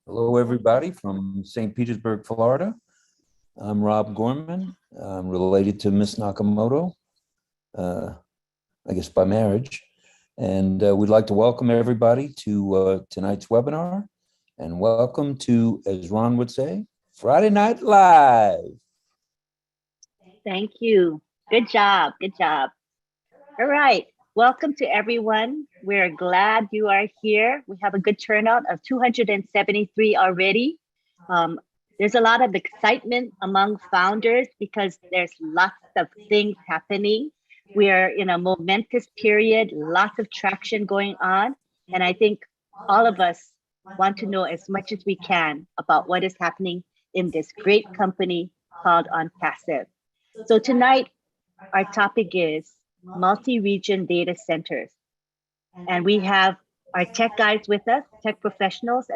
Hello, everybody from St. Petersburg, Florida. I'm Rob Gorman. I'm related to Miss Nakamoto, I guess by marriage. And we'd like to welcome everybody to tonight's webinar. And welcome to, as Ron would say, Friday Night Live. Thank you. Good job. Good job. All right. Welcome to everyone. We're glad you are here. We have a good turnout of 273 already. There's a lot of excitement among founders because there's lots of things happening. We are in a momentous period, lots of traction going on. And I think all of us want to know as much as we can about what is happening in this great company called ONPASSIVE. So tonight, our topic is multi-region data centers. And we have our tech guys with us, tech professionals,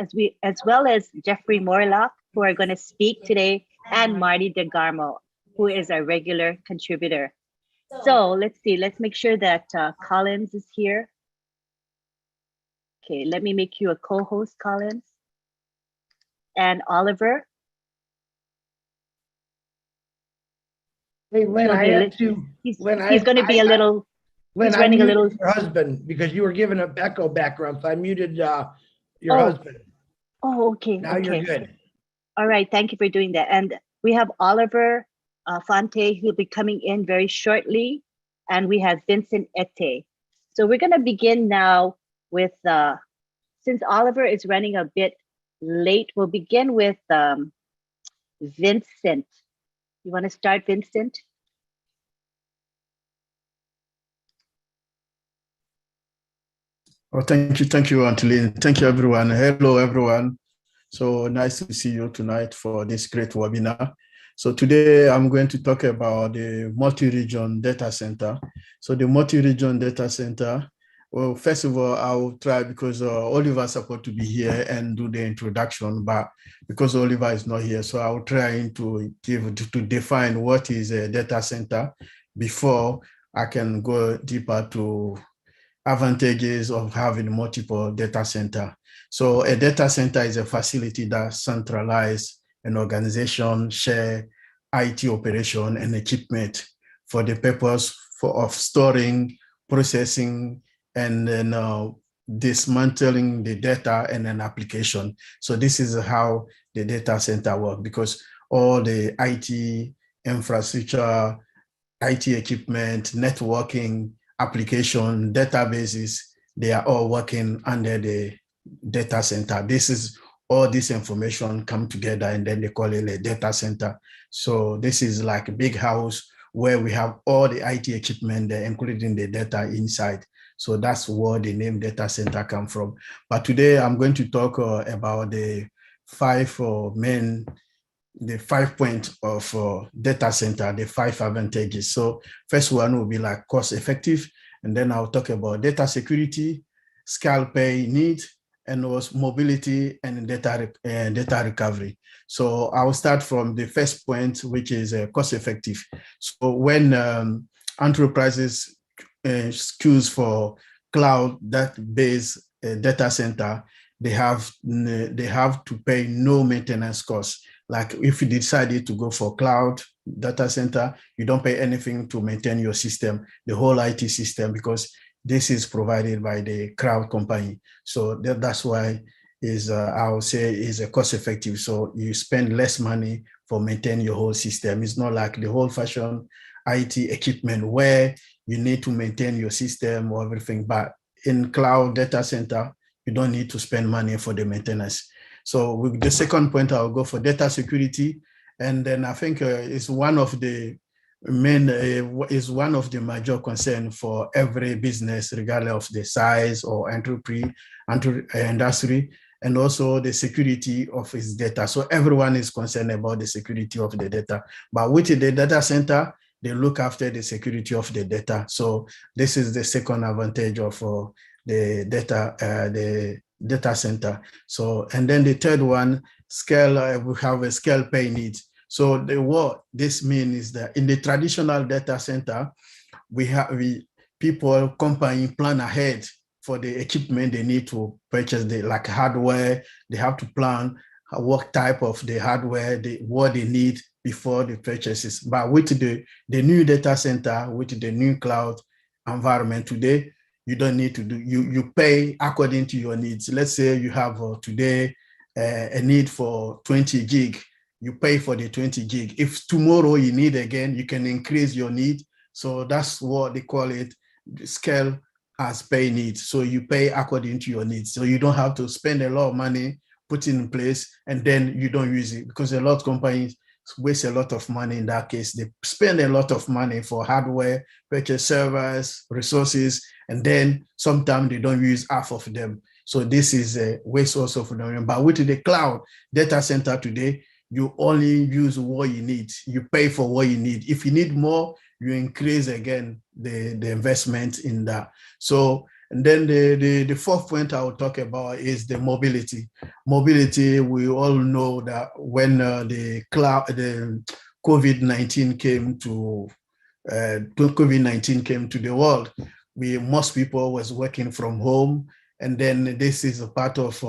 as well as Jeffrey Morlock, who are going to speak today, and Marty DeGarmo, who is a regular contributor. So let's see, let's make sure that Collins is here. Okay, let me make you a co-host, Collins. And Oliver. Hey, Lynn, I have to. He's going to be a little. Lynn, he's running I a little. Your husband, because you were given a echo background, so I muted your husband. Oh, okay. Now you're good. All right, thank you for doing that. And we have Oliver Fonte, who'll be coming in very shortly, and we have Vincent Ete. So we're going to begin now with, since Oliver is running a bit late, we'll begin with Vincent. You want to start, Vincent? Oh, thank you, Auntie Lynn. Thank you, everyone. Hello, everyone. So nice to see you tonight for this great webinar. So today I'm going to talk about the multi-region data center. So the multi-region data center, well, first of all, I will try, because Oliver is supposed to be here and do the introduction, but because Oliver is not here, so I will try to define what is a data center before I can go deeper to advantages of having multiple data center. So a data center is a facility that centralizes an organization, share IT operation and equipment for the purpose of storing, processing, and then dismantling the data and an application. So this is how the data center works, because all the IT infrastructure, IT equipment, networking, application, databases, they are all working under the data center. This is all this information come together, and then they call it a data center. So this is like a big house where we have all the IT equipment there, including the data inside. So that's where the name data center come from. But today I'm going to talk about the 5 points of data center, the 5 advantages. So first one will be like cost effective, and then I'll talk about data security, scale pay need, and also mobility and data recovery. So I'll start from the first point, which is cost effective. So when enterprises choose for cloud-based data center, they have to pay no maintenance costs. Like if you decided to go for cloud data center, you don't pay anything to maintain your system, the whole IT system, because this is provided by the cloud company. So that's why I would say is a cost effective. So you spend less money for maintaining your whole system. It's not like the old fashioned IT equipment where you need to maintain your system or everything. But in cloud data center, you don't need to spend money for the maintenance. So with the second point, I'll go for data security. And then I think it's one of the major concern for every business, regardless of the size or industry, and also the security of its data. So everyone is concerned about the security of the data. But with the data center, they look after the security of the data. So this is the second advantage of the data center. So, and then the third one, scale, we have a scale pay need. So what this means is that in the traditional data center, company plan ahead for the equipment they need to purchase, like hardware. They have to plan what type of the hardware, what they need before the purchases. But with the new data center, with the new cloud environment today, you don't need to do, you pay according to your needs. Let's say you have today a need for 20 gig, you pay for the 20 gig. If tomorrow you need again, you can increase your need. So that's what they call it, scale as pay needs. So you pay according to your needs. So you don't have to spend a lot of money, put it in place, and then you don't use it, because a lot of companies waste a lot of money in that case. They spend a lot of money for hardware, purchase servers, resources, and then sometimes they don't use half of them. So this is a waste also for them. But with the cloud data center today, you only use what you need. You pay for what you need. If you need more, you increase again the investment in that. So, and then the fourth point I will talk about is the mobility. Mobility, we all know that when the COVID-19 came to the world, most people was working from home, and then this is a part of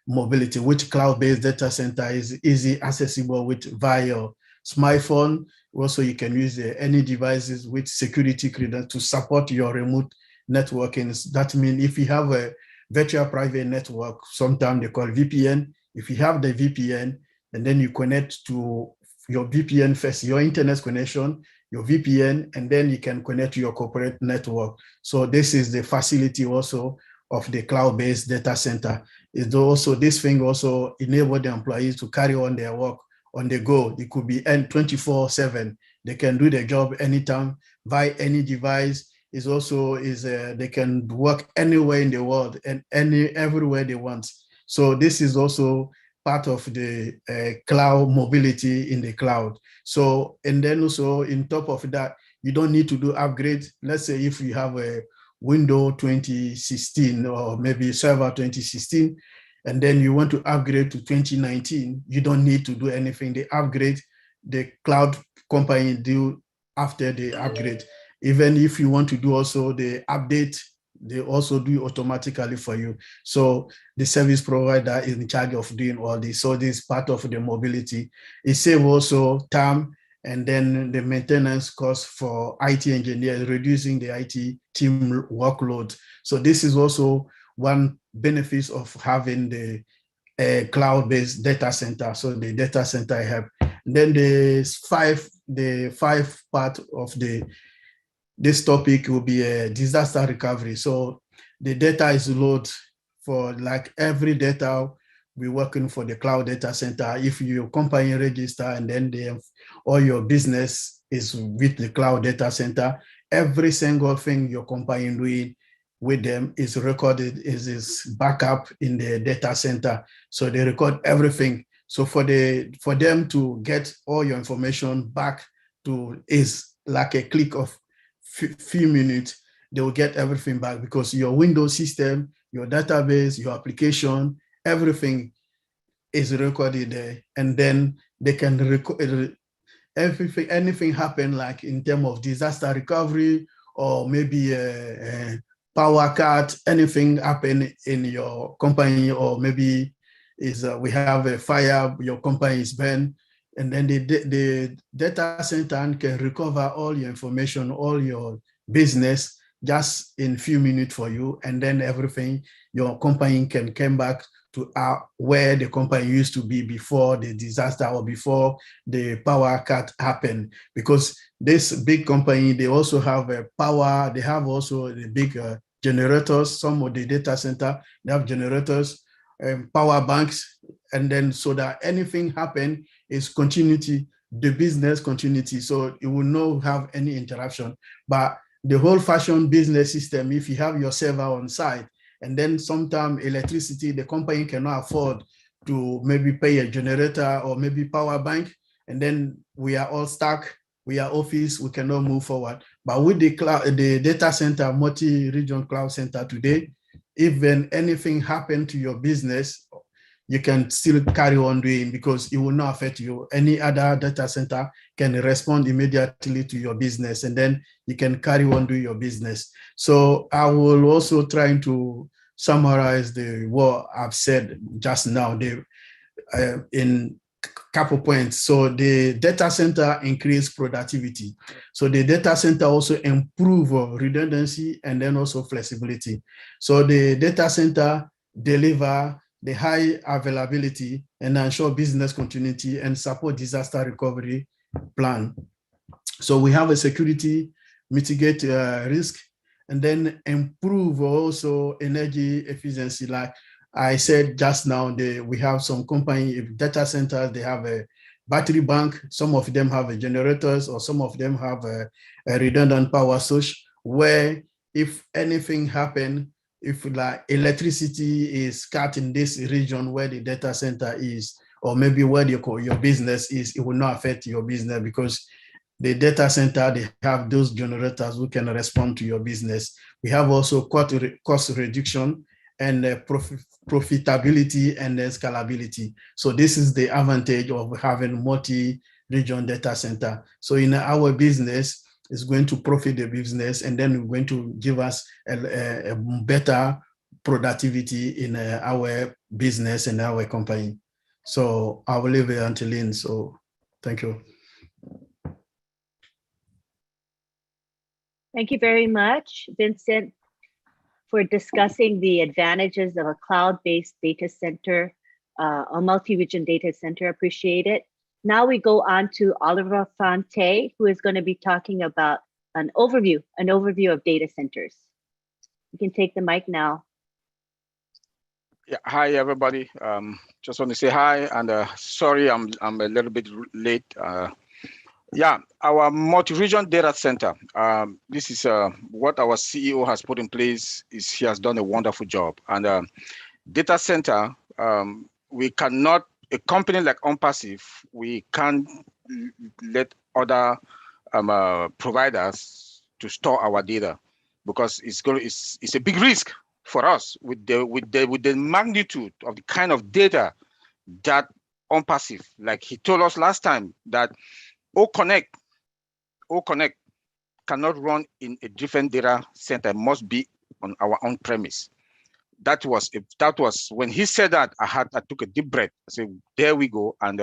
mobility, which cloud-based data center is easy accessible via smartphone. Also, you can use any devices with security credentials to support your remote networking. That means if you have a virtual private network, sometimes they call VPN. If you have the VPN, and then you connect to your VPN first, your internet connection, your VPN, and then you can connect to your corporate network. So this is the facility also of the cloud-based data center. This thing also enable the employees to carry on their work on the go. It could be 24/7. They can do their job anytime, via any device. They can work anywhere in the world and everywhere they want. So this is also part of the cloud mobility in the cloud. So, and then also in top of that, you don't need to do upgrade. Let's say if you have a Windows 2016 or maybe Server 2016, and then you want to upgrade to 2019, you don't need to do anything. The upgrade, the cloud company do after the upgrade. Even if you want to do also the update, they also do automatically for you. So the service provider is in charge of doing all this. So this is part of the mobility. It saves also time, and then the maintenance cost for IT engineers, reducing the IT team workload. So this is also one benefit of having the cloud-based data center. So the data center help. And then the five part of this topic will be a disaster recovery. So the data is loaded for like every data we're working for the cloud data center. If your company register and then all your business is with the cloud data center, every single thing your company doing with them is recorded, is backup in the data center. So they record everything. So for them to get all your information back to is like a click of few minutes, they will get everything back, because your Windows system, your database, your application, everything is recorded there. And then they can record everything, anything happen like in terms of disaster recovery, or maybe a power cut, anything happen in your company, or maybe we have a fire, your company is burned, and then the data center can recover all your information, all your business, just in a few minutes for you. And then everything, your company can come back to where the company used to be before the disaster or before the power cut happened. Because this big company, they also have a power, they have also the big generators. Some of the data center, they have generators, power banks, and then so that anything happen is continuity, the business continuity, so it will not have any interruption. But the whole fashion business system, if you have your server on site, and then sometimes electricity, the company cannot afford to maybe pay a generator or maybe power bank, and then we are all stuck, we are office, we cannot move forward. But with the cloud, the data center, multi-region cloud center today, even anything happen to your business, you can still carry on doing because it will not affect you. Any other data center can respond immediately to your business, and then you can carry on doing your business. So I will also try to summarize what I've said just now in couple points. So the data center increase productivity. So the data center also improve redundancy and then also flexibility. So the data center deliver the high availability and ensure business continuity and support disaster recovery plan. So we have a security, mitigate risk, and then improve also energy efficiency. Like I said just now, we have some company data centers, they have a battery bank. Some of them have a generators, or some of them have a redundant power source where if anything happen, if like electricity is cut in this region where the data center is, or maybe where your business is, it will not affect your business because the data center, they have those generators who can respond to your business. We have also cost reduction and profitability and scalability. So this is the advantage of having multi-region data center. So in our business, it's going to profit the business, and then we're going to give us a better productivity in our business and our company. So I will leave it until Lynn. So thank you. Thank you very much, Vincent, for discussing the advantages of a cloud-based data center, a multi-region data center. Appreciate it. Now we go on to Oliver Fonte, who is going to be talking about an overview of data centers. You can take the mic now. Yeah, hi everybody. Just want to say hi, and sorry I'm a little bit late. Yeah, our multi-region data center. This is what our CEO has put in place. He has done a wonderful job. And data center, we cannot, a company like ONPASSIVE, we can't let other providers to store our data because it's a big risk for us with the magnitude of the kind of data that ONPASSIVE, like he told us last time, that O-Connect cannot run in a different data center, it must be on our own premise. That was when he said that, I took a deep breath. I said, there we go. And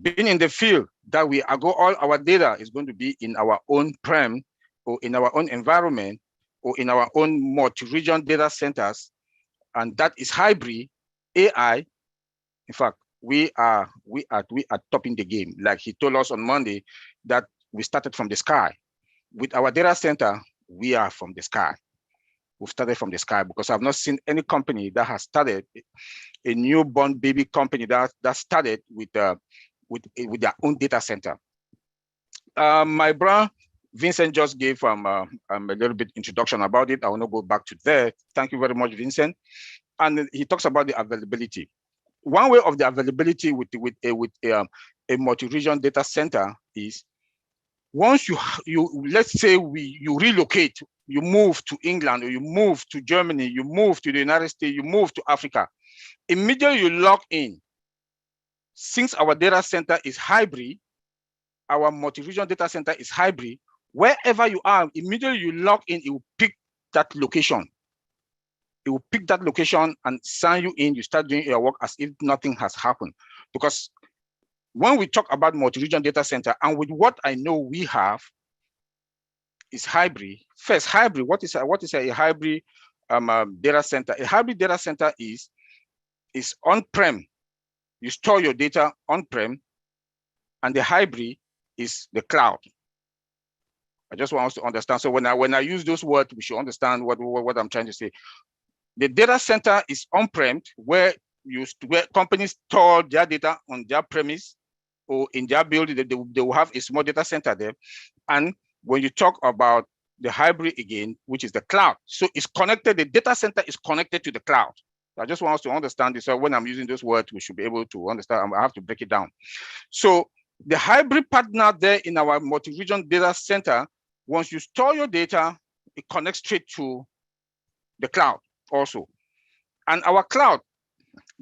being in the field that all our data is going to be in our own prem, or in our own environment, or in our own multi-region data centers, and that is hybrid AI. In fact, we are topping the game. Like he told us on Monday that we started from the sky. With our data center, we are from the sky. We've started from the sky because I've not seen any company that has started, a newborn baby company that started with their own data center. My brother Vincent just gave a little bit introduction about it. I will not go back to that. Thank you very much, Vincent. And he talks about the availability. One way of the availability with a multi-region data center is once you let's say you relocate, you move to England, or you move to Germany, you move to the United States, you move to Africa, immediately you log in. Since our data center is hybrid, our multi-region data center is hybrid, wherever you are, immediately you log in, it will pick that location. It will pick that location and sign you in. You start doing your work as if nothing has happened. Because when we talk about multi-region data center, and with what I know we have is hybrid. First, hybrid. What is a hybrid data center? A hybrid data center is on-prem. You store your data on-prem, and the hybrid is the cloud. I just want us to understand. So when I use those words, we should understand what I'm trying to say. The data center is on-prem, where companies store their data on their premise or in their building. They will have a small data center there. And when you talk about the hybrid again, which is the cloud, so it's connected. The data center is connected to the cloud. I just want us to understand this. So when I'm using those words, we should be able to understand. I have to break it down. So the hybrid partner there in our multi-region data center, once you store your data, it connects straight to the cloud also. And our cloud,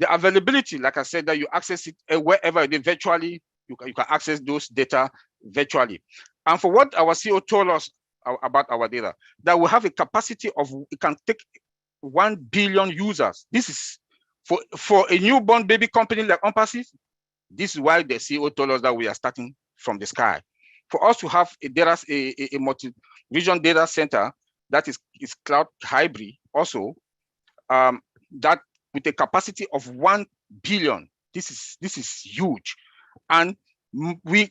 The availability, like I said, that you access it wherever it is virtually, you can access those data virtually. And for what our CEO told us about our data, that we have a capacity of, it can take 1 billion users. This is for a newborn baby company like ONPASSIVE. This is why the CEO told us that we are starting from the sky. For us to have a multi-region data center that is cloud hybrid also, that with a capacity of 1 billion, this is huge. And we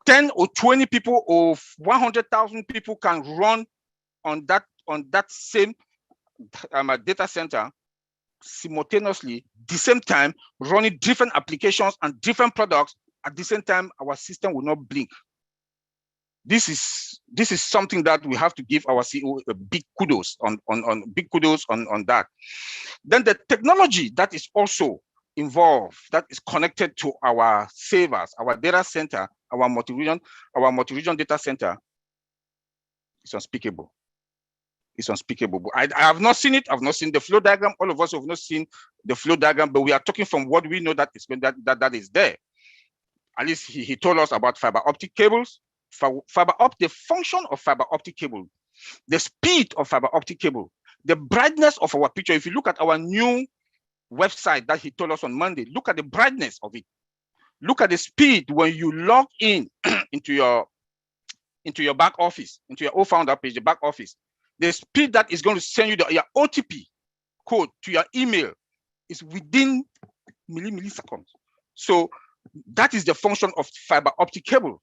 10 or 20 people or 100,000 people can run on that same data center simultaneously, the same time, running different applications and different products at the same time. Our system will not blink. This is something that we have to give our CEO a big kudos on that. Then the technology that is also involved, that is connected to our servers, our data center, our multi-region data center, is unspeakable. It's unspeakable. I have not seen it. I've not seen the flow diagram. All of us have not seen the flow diagram, but we are talking from what we know that is there. At least he told us about fiber optic cables. The function of fiber optic cable, the speed of fiber optic cable, the brightness of our picture. If you look at our new website that he told us on Monday, look at the brightness of it. Look at the speed when you log in into your back office, into your O-Founder page, the back office. The speed that is going to send you your OTP code to your email is within milliseconds. So that is the function of fiber optic cable.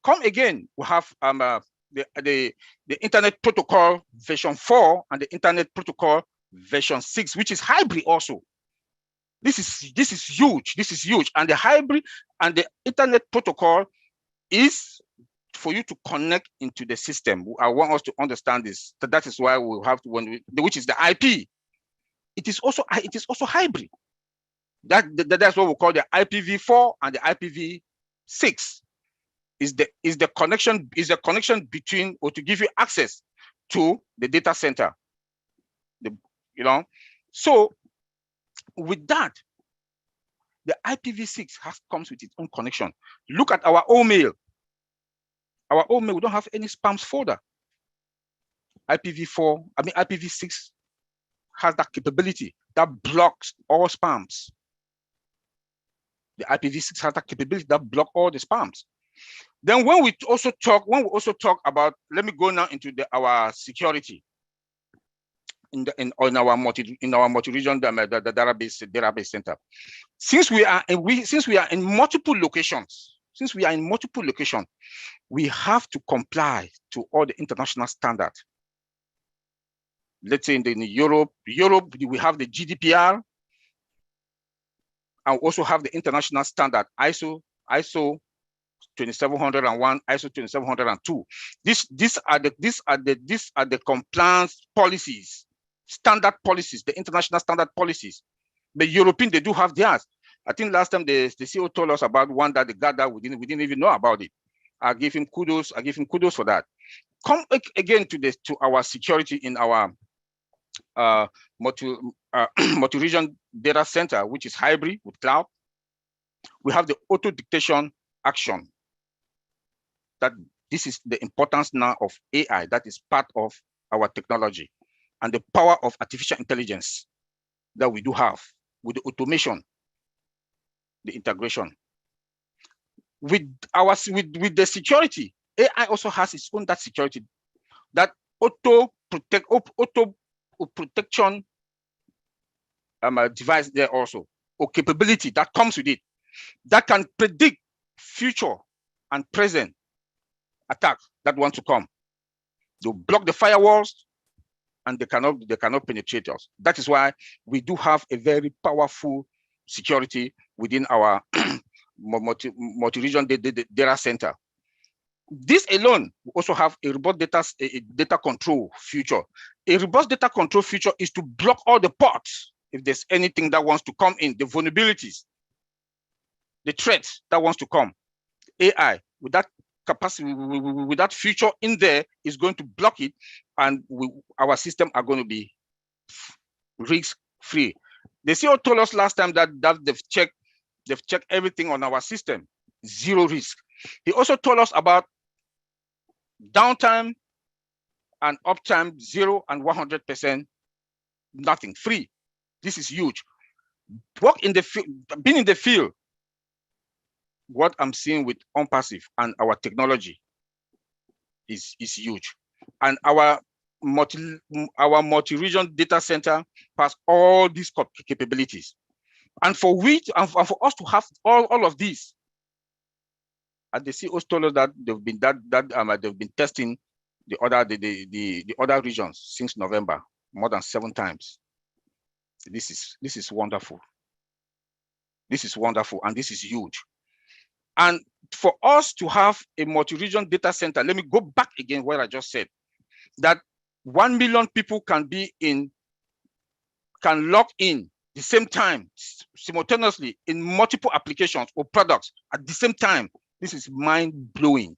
Come again, we have the Internet Protocol version 4 and the Internet Protocol version 6, which is hybrid also. This is huge. This is huge. And the hybrid and the Internet Protocol is for you to connect into the system. I want us to understand this. That is why we have to, which is the IP. It is also hybrid. That's what we call the IPv4 and the IPv6. Is the connection between, or to give you access to the data center. So with that, the IPv6 comes with its own connection. Look at our mail. Our mail, we don't have any spams folder. IPv6 has that capability that blocks all spams. The IPv6 has that capability that blocks all the spams. Then when we also talk about, let me go now into our security in our multi-region database center. Since we are in multiple locations, we have to comply to all the international standards. Let's say in Europe, we have the GDPR, and also have the international standard ISO 2701, ISO 2702. These are the compliance policies, standard policies, the international standard policies. The European, they do have theirs. I think last time the CEO told us about one that the guy that we didn't even know about it. I give him kudos for that. Come again to our security in our multi-region data center, which is hybrid with cloud. We have the auto dictation action. That this is the importance now of AI. That is part of our technology, and the power of artificial intelligence that we do have with the automation, the integration. With the security, AI also has its own security, that auto protection device there also, or capability that comes with it, that can predict future and present attacks that want to come. They'll block the firewalls, and they cannot penetrate us. That is why we do have a very powerful security within our multi-region data center. This alone, we also have a robust data control feature. A robust data control feature is to block all the ports if there's anything that wants to come in, the vulnerabilities, the threats that wants to come. AI, with that capacity, with that feature in there, is going to block it, and our system are going to be risk-free. The CEO told us last time that they've checked everything on our system, zero risk. He also told us about downtime and uptime, 0 and 100%, nothing, free. This is huge. Work in the field, being in the field, what I'm seeing with ONPASSIVE and our technology is huge. And our multi-region data center has all these capabilities. And for for us to have all of these, and the CEOs told us that they've been testing the other regions since November, more than 7 times. This is wonderful. This is wonderful, and this is huge. And for us to have a multi-region data center, let me go back again where I just said that 1 million people can log in the same time simultaneously in multiple applications or products at the same time. This is mind-blowing.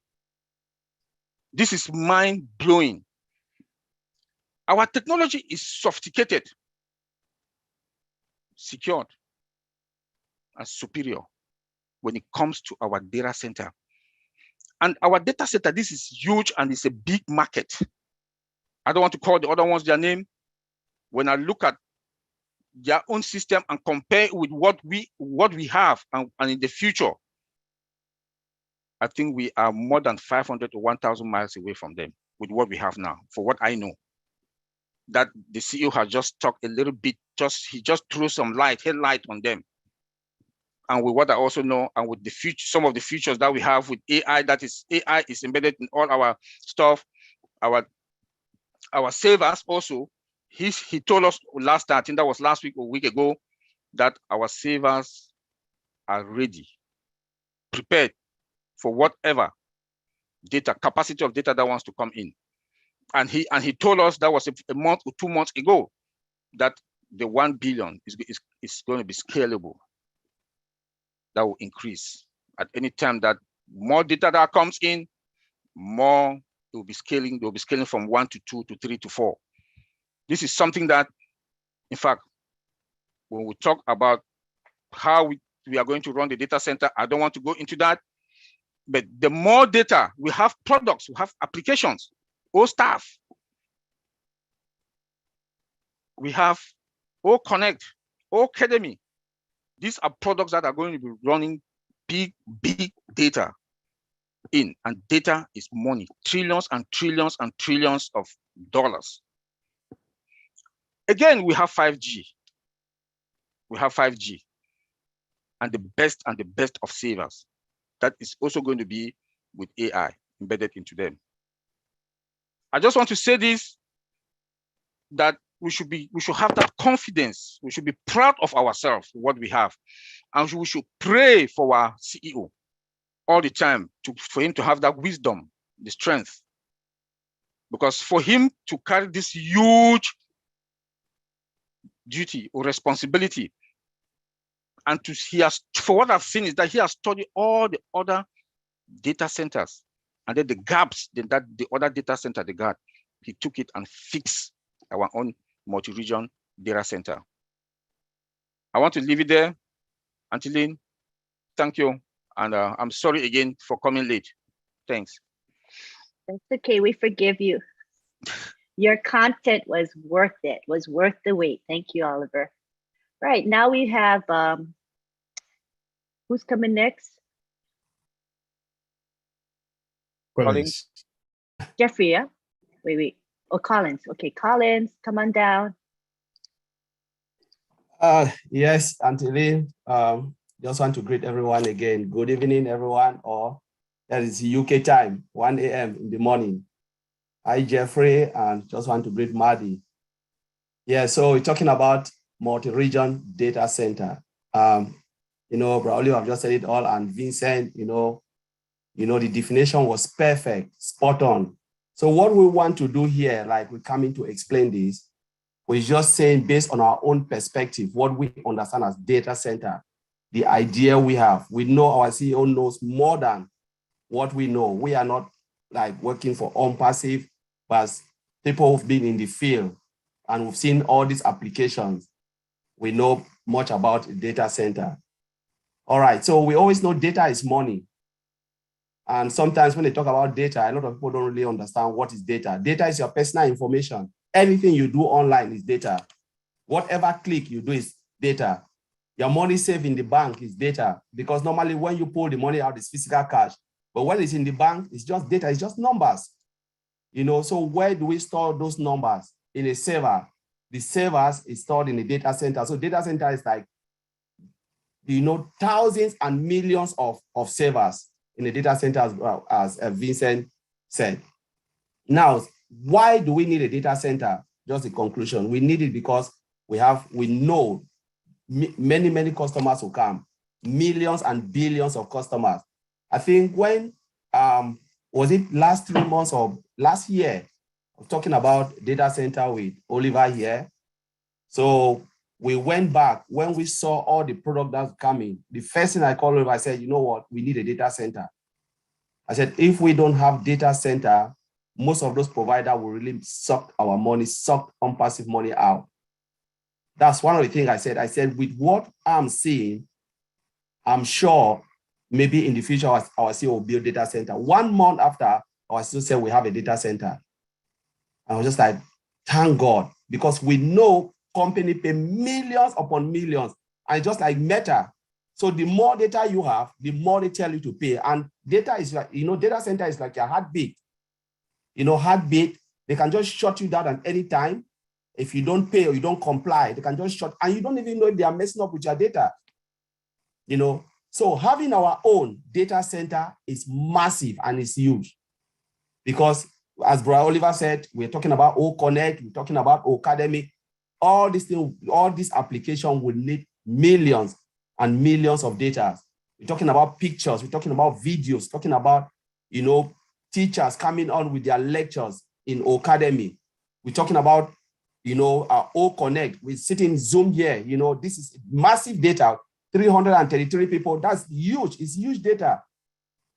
This is mind-blowing. Our technology is sophisticated, secured, and superior when it comes to our data center. And our data center, this is huge and it's a big market. I don't want to call the other ones their name. When I look at their own system and compare with what we have and in the future, I think we are more than 500 to 1,000 miles away from them with what we have now, for what I know. That the CEO has just talked a little bit, he just threw some headlight on them. And with what I also know, and with the future, some of the features that we have with AI, AI is embedded in all our stuff, our servers also. He told us last time, I think that was last week or a week ago, that our servers are ready, prepared for whatever capacity of data that wants to come in. And he told us, that was a month or 2 months ago, that the 1 billion is going to be scalable. That will increase at any time that more data that comes in, more it will be scaling. They will be scaling from 1 to 2 to 3 to 4. This is something that, in fact, when we talk about how we are going to run the data center, I don't want to go into that. But the more data, we have products, we have applications, or staff. We have O Connect, O Academy. These are products that are going to be running big data in, and data is money, trillions and trillions and trillions of dollars. Again, we have 5G. We have 5G and the best of savers. That is also going to be with AI embedded into them. I just want to say this, that we should have that confidence. We should be proud of ourselves, what we have. And we should pray for our CEO all the time for him to have that wisdom, the strength. Because for him to carry this huge duty or responsibility, and for what I've seen is that he has studied all the other data centers, and then the gaps that the other data center they got, he took it and fixed our own multi-region data center. I want to leave it there. Auntie Lynn, thank you. And I'm sorry again for coming late. Thanks. That's okay, we forgive you. Your content was worth it, was worth the wait. Thank you, Oliver. Right, now we have, who's coming next? Collins. Jeffrey, yeah? Wait. Oh, Collins. Okay, Collins, come on down. Yes, Auntie Lynn, just want to greet everyone again. Good evening, everyone, or that is UK time, 1 a.m. in the morning. Hi, Jeffrey, and just want to greet Maddie. Yeah, so we're talking about multi-region data center. You know, Braulio, I've just said it all, and Vincent, you know, the definition was perfect, spot on. So what we want to do here, like we're coming to explain this, we're just saying based on our own perspective, what we understand as data center, the idea we have. We know our CEO knows more than what we know. We are not like working for ONPASSIVE, but people who've been in the field and we've seen all these applications. We know much about a data center. All right, so we always know data is money. And sometimes when they talk about data, a lot of people don't really understand what is data. Data is your personal information. Anything you do online is data. Whatever click you do is data. Your money saved in the bank is data, because normally when you pull the money out, it's physical cash. But when it's in the bank, it's just data, it's just numbers. You know, so where do we store those numbers? In a server. The servers is stored in a data center. So data center is like, you know, thousands and millions of servers in a data center, as Vincent said. Now, why do we need a data center? Just the conclusion. We need it because we know many customers will come, millions and billions of customers. I think when, was it last 3 months or last year, I was talking about data center with Oliver here. So we went back when we saw all the product that's coming. The first thing I called Oliver, I said, you know what, we need a data center. I said, if we don't have data center, most of those providers will really suck our money, suck ONPASSIVE money out. That's one of the things I said. I said, with what I'm seeing, I'm sure maybe in the future our CEO will build data center. 1 month after, our CEO said we have a data center. I was just like, thank God, because we know company pay millions upon millions, and just like Meta. So the more data you have, the more they tell you to pay. And data is like, you know, data center is like a heartbeat. You know, heartbeat, they can just shut you down at any time. If you don't pay or you don't comply, they can just shut, and you don't even know if they are messing up with your data. You know, so having our own data center is massive and it's huge, because as Brother Oliver said, we're talking about O-Connect, we're talking about O-Academy, all these things, all these applications will need millions and millions of data. We're talking about pictures, we're talking about videos, talking about, you know, teachers coming on with their lectures in O-Academy. We're talking about, you know, our O-Connect. We're sitting Zoom here, you know, this is massive data, 333 people, that's huge, it's huge data.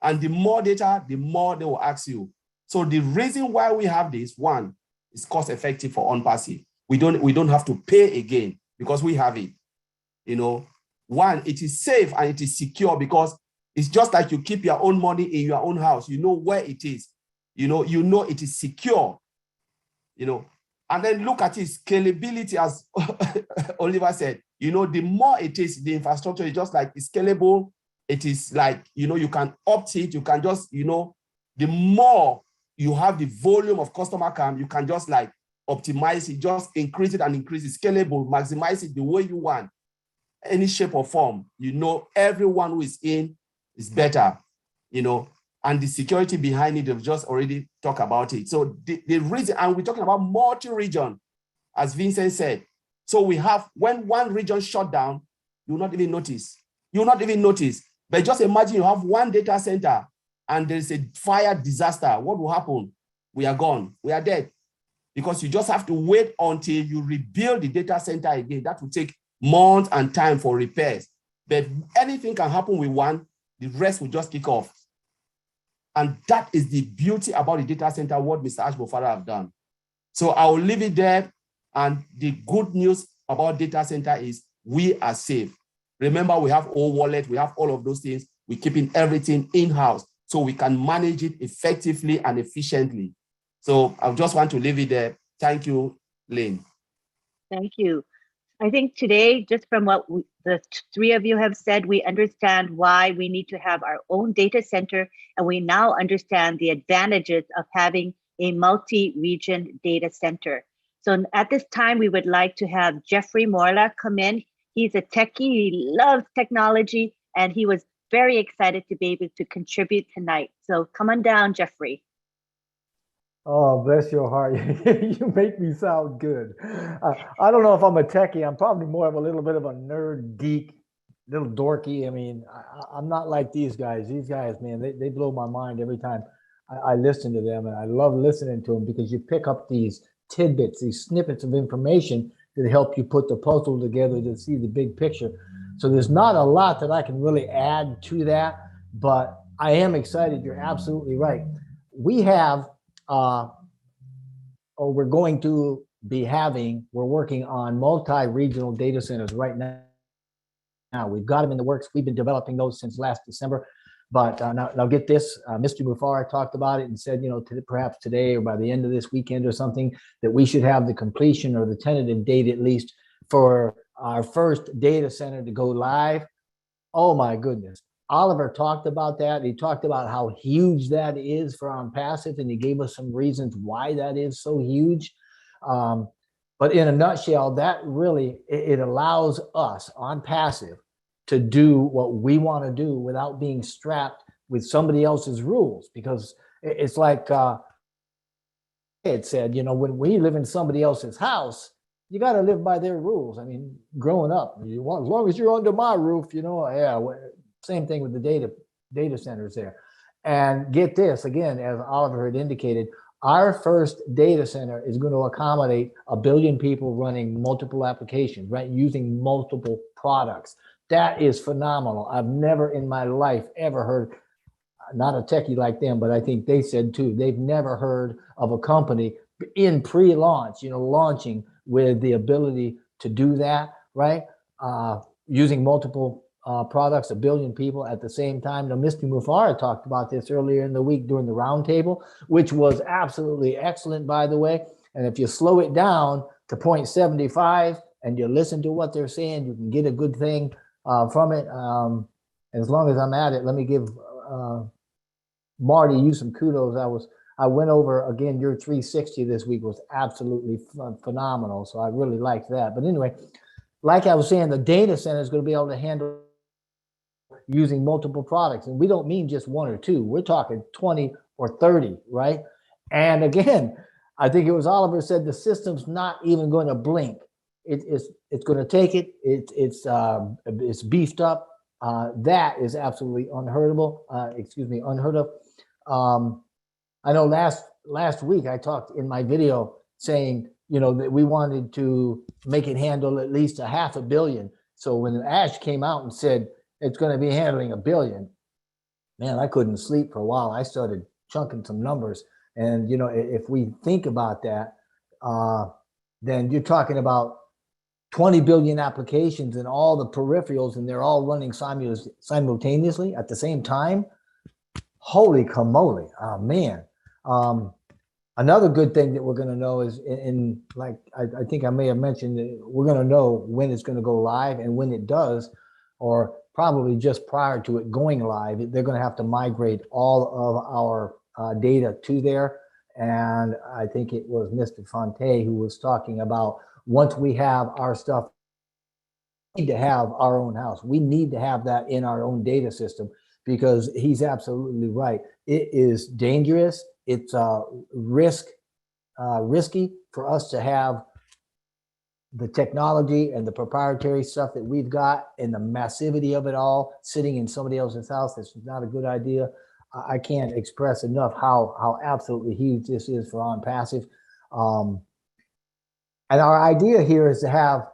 And the more data, the more they will ask you. So the reason why we have this, one, is cost effective for ONPASSIVE. We don't have to pay again because we have it. You know, one, it is safe and it is secure, because it's just like you keep your own money in your own house. You know where it is. You know it is secure. You know, and then look at it, scalability, as Oliver said. You know, the more it is, the infrastructure is just like it's scalable. It is like, you know, you can opt it. You can just, you know, the more you have the volume of customer come, you can just like optimize it, just increase it and increase it, scalable, maximize it the way you want, any shape or form. You know, everyone who is in is better, you know, and the security behind it, they've just already talked about it. So the reason, and we're talking about multi-region, as Vincent said. So we have, when one region shut down, you'll not even notice. You'll not even notice. But just imagine you have one data center and there's a fire disaster. What will happen? We are gone. We are dead. Because you just have to wait until you rebuild the data center again. That will take months and time for repairs. But anything can happen with one, the rest will just kick off. And that is the beauty about the data center, what Mr. Ashbofara have done. So I will leave it there. And the good news about data center is we are safe. Remember, we have O-Wallet, we have all of those things. We're keeping everything in-house so we can manage it effectively and efficiently. So I just want to leave it there. Thank you, Lynn. Thank you. I think today, just from what the three of you have said, we understand why we need to have our own data center, and we now understand the advantages of having a multi-region data center. So at this time, we would like to have Jeffrey Morla come in. He's a techie, he loves technology, and he was very excited to be able to contribute tonight. So come on down, Jeffrey. Oh, bless your heart. You make me sound good. I don't know if I'm a techie. I'm probably more of a little bit of a nerd, geek, little dorky. I mean, I'm not like these guys. These guys, man, they blow my mind every time I listen to them. And I love listening to them because you pick up these tidbits, these snippets of information that help you put the puzzle together to see the big picture. So there's not a lot that I can really add to that, but I am excited. You're absolutely right. We have, we're working on multi-regional data centers right now. We've got them in the works. We've been developing those since last December. But now get this, Mr. Mufar talked about it and said, perhaps today or by the end of this weekend or something, that we should have the completion or the tentative date at least for our first data center to go live. Oh my goodness. Oliver talked about that. He talked about how huge that is for ONPASSIVE, and he gave us some reasons why that is so huge. But in a nutshell, that really, it allows us ONPASSIVE to do what we want to do without being strapped with somebody else's rules, because it's like it said, when we live in somebody else's house, you got to live by their rules. I mean, growing up, as long as you're under my roof, yeah, same thing with the data centers there. And get this, again, as Oliver had indicated, our first data center is going to accommodate 1 billion people running multiple applications, right? Using multiple products. That is phenomenal. I've never in my life ever heard, not a techie like them, but I think they said too, they've never heard of a company in pre-launch, launching with the ability to do that, right? Using multiple products, 1 billion people at the same time. Now, Mr. Mufar talked about this earlier in the week during the roundtable, which was absolutely excellent, by the way. And if you slow it down to 0.75 and you listen to what they're saying, you can get a good thing from it. As long as I'm at it, let me give Marty you some kudos. I went over again. Your 360 this week was absolutely phenomenal. So I really liked that. But anyway, like I was saying, the data center is going to be able to handle using multiple products. And we don't mean just 1 or 2. We're talking 20 or 30, right? And again, I think it was Oliver said the system's not even going to blink. It's going to take it. It's beefed up. That is absolutely unheard of. I know last week I talked in my video saying, that we wanted to make it handle at least 500 million. So when Ash came out and said it's going to be handling 1 billion, man, I couldn't sleep for a while. I started chunking some numbers. And, if we think about that, then you're talking about 20 billion applications and all the peripherals, and they're all running simultaneously at the same time. Holy camole. Oh, man. Another good thing that we're going to know is I think I may have mentioned that we're going to know when it's going to go live, and when it does, or probably just prior to it going live, they're going to have to migrate all of our data to there. And I think it was Mr. Fonte who was talking about, once we have our stuff, we need to have our own house. We need to have that in our own data system, because he's absolutely right. It is dangerous. It's risky for us to have the technology and the proprietary stuff that we've got and the massivity of it all sitting in somebody else's house. That's not a good idea. I can't express enough how absolutely huge this is for ONPASSIVE. And our idea here is to have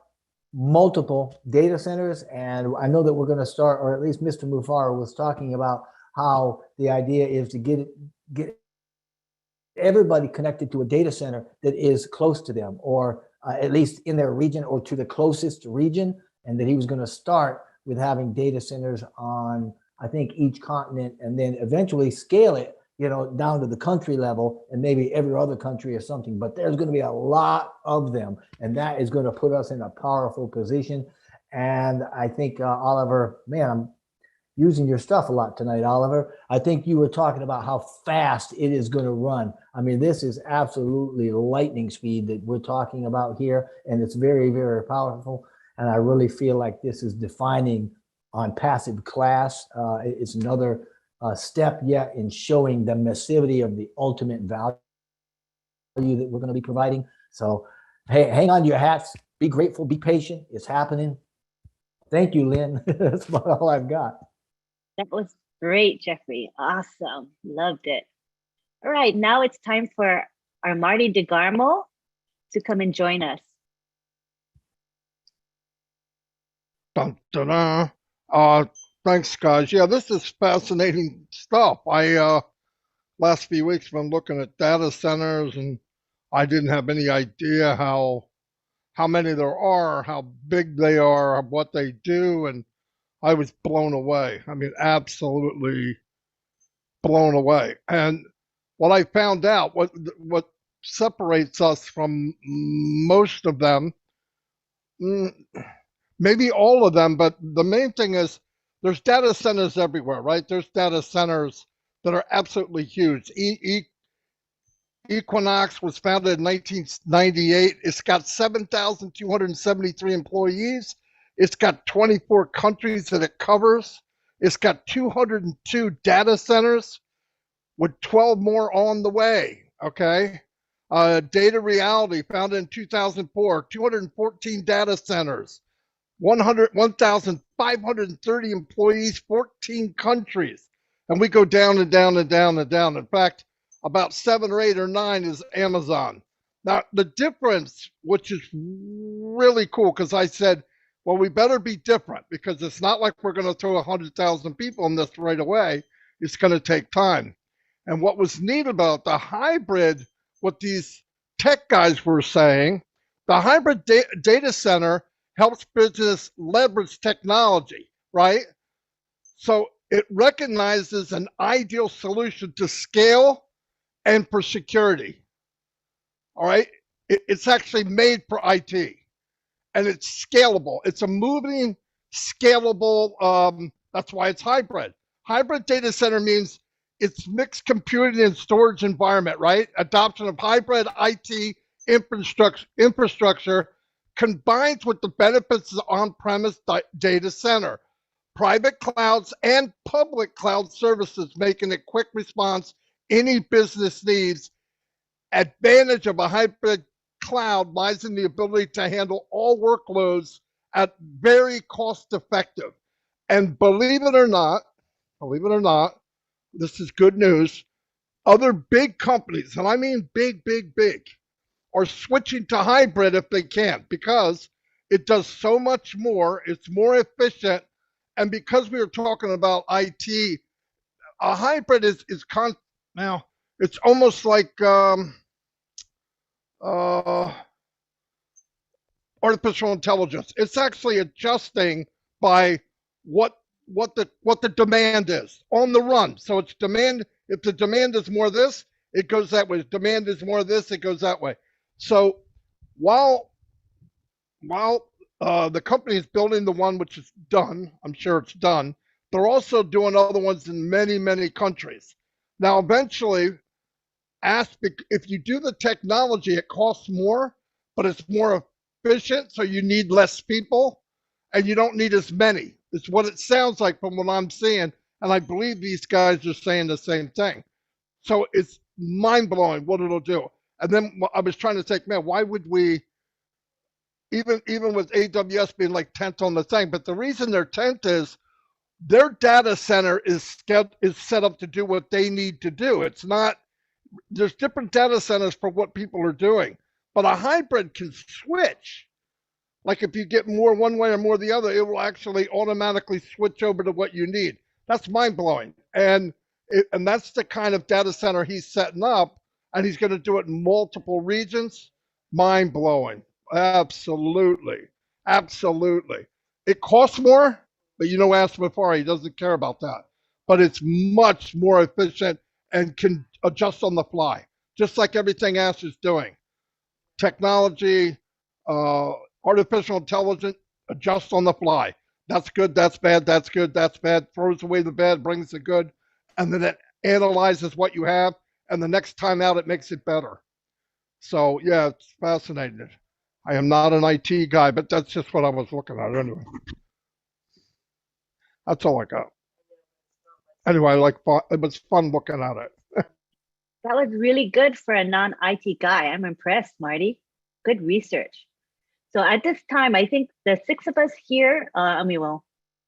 multiple data centers. And I know that we're going to start, or at least Mr. Mufar was talking about how the idea is to get everybody connected to a data center that is close to them, or at least in their region, or to the closest region. And that he was going to start with having data centers on, I think, each continent, and then eventually scale it, down to the country level, and maybe every other country or something. But there's going to be a lot of them, and that is going to put us in a powerful position. And I think, Oliver, man, I'm using your stuff a lot tonight, Oliver. I think you were talking about how fast it is going to run. I mean, this is absolutely lightning speed that we're talking about here, and it's very, very powerful. And I really feel like this is defining ONPASSIVE class. It's another step yet in showing the massivity of the ultimate value that we're going to be providing. So, hey, hang on to your hats. Be grateful. Be patient. It's happening. Thank you, Lynn. That's about all I've got. That was great, Jeffrey. Awesome. Loved it. All right, now it's time for our Marty DeGarmo to come and join us. Dun, dun, dun. Thanks, guys. Yeah, this is fascinating stuff. I last few weeks been looking at data centers, and I didn't have any idea how many there are, how big they are, what they do, and I was blown away. I mean, absolutely blown away. And what I found out, what separates us from most of them, maybe all of them, but the main thing is there's data centers everywhere, right? There's data centers that are absolutely huge. Equinox was founded in 1998. It's got 7,273 employees. It's got 24 countries that it covers. It's got 202 data centers with 12 more on the way, okay? Data Reality, founded in 2004, 214 data centers, 1,530 employees, 14 countries. And we go down and down and down and down. In fact, about 7 or 8 or 9 is Amazon. Now, the difference, which is really cool, because I said, well, we better be different, because it's not like we're going to throw 100,000 people in this right away. It's going to take time. And what was neat about the hybrid, what these tech guys were saying, the hybrid data center helps business leverage technology, right? So it recognizes an ideal solution to scale and for security. All right. It's actually made for IT, and it's scalable. It's a moving, scalable. That's why it's hybrid. Hybrid data center means it's mixed computing and storage environment, right? Adoption of hybrid IT infrastructure combines with the benefits of on-premise data center, private clouds, and public cloud services, making it quick response any business needs. Advantage of a hybrid cloud lies in the ability to handle all workloads at very cost effective. And believe it or not, this is good news. Other big companies, and I mean big, are switching to hybrid if they can, because it does so much more, it's more efficient. And because we were talking about IT, a hybrid is now it's almost like artificial intelligence. It's actually adjusting by what the demand is on the run. So it's demand. If the demand is more this, it goes that way. If demand is more this, it goes that way. So while the company is building the one which is done, I'm sure it's done, they're also doing other ones in many countries. Now, eventually, if you do the technology, it costs more, but it's more efficient, so you need less people, and you don't need as many. It's what it sounds like from what I'm seeing, and I believe these guys are saying the same thing. So it's mind-blowing what it'll do. And then I was trying to think, man, why would we, even with AWS being like 10th on the thing, but the reason they're 10th is their data center is set up to do what they need to do. It's not, there's different data centers for what people are doing, but a hybrid can switch. Like if you get more one way or more the other, it will actually automatically switch over to what you need. That's mind-blowing. And that's the kind of data center he's setting up, and he's going to do it in multiple regions. Mind-blowing. Absolutely. It costs more, but asked before, he doesn't care about that. But it's much more efficient and can adjust on the fly, just like everything else is doing. Technology, artificial intelligence, adjusts on the fly. That's good, that's bad, that's good, that's bad, throws away the bad, brings the good, and then it analyzes what you have, and the next time out, it makes it better. So, yeah, it's fascinating. I am not an IT guy, but that's just what I was looking at anyway. That's all I got. Anyway, it was fun looking at it. That was really good for a non-IT guy. I'm impressed, Marty. Good research. So at this time, I think the 6 of us here,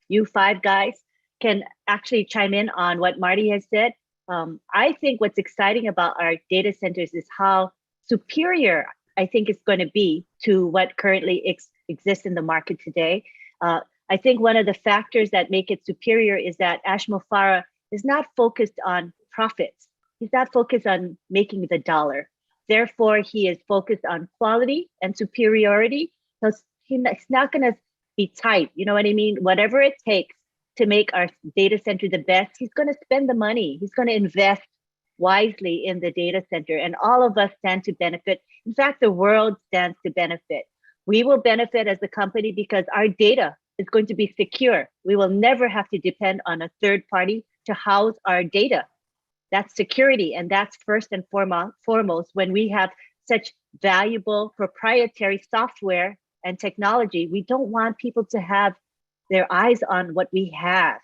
you 5 guys, can actually chime in on what Marty has said. I think what's exciting about our data centers is how superior I think it's going to be to what currently exists in the market today. I think one of the factors that make it superior is that Ashmo Farah is not focused on profits. He's not focused on making the dollar. Therefore, he is focused on quality and superiority. So he's not going to be tight. You know what I mean? Whatever it takes to make our data center the best, he's going to spend the money. He's going to invest wisely in the data center, and all of us stand to benefit. In fact, the world stands to benefit. We will benefit as a company because our data is going to be secure. We will never have to depend on a third party to house our data. That's security, and that's first and foremost when we have such valuable proprietary software and technology. We don't want people to have their eyes on what we have.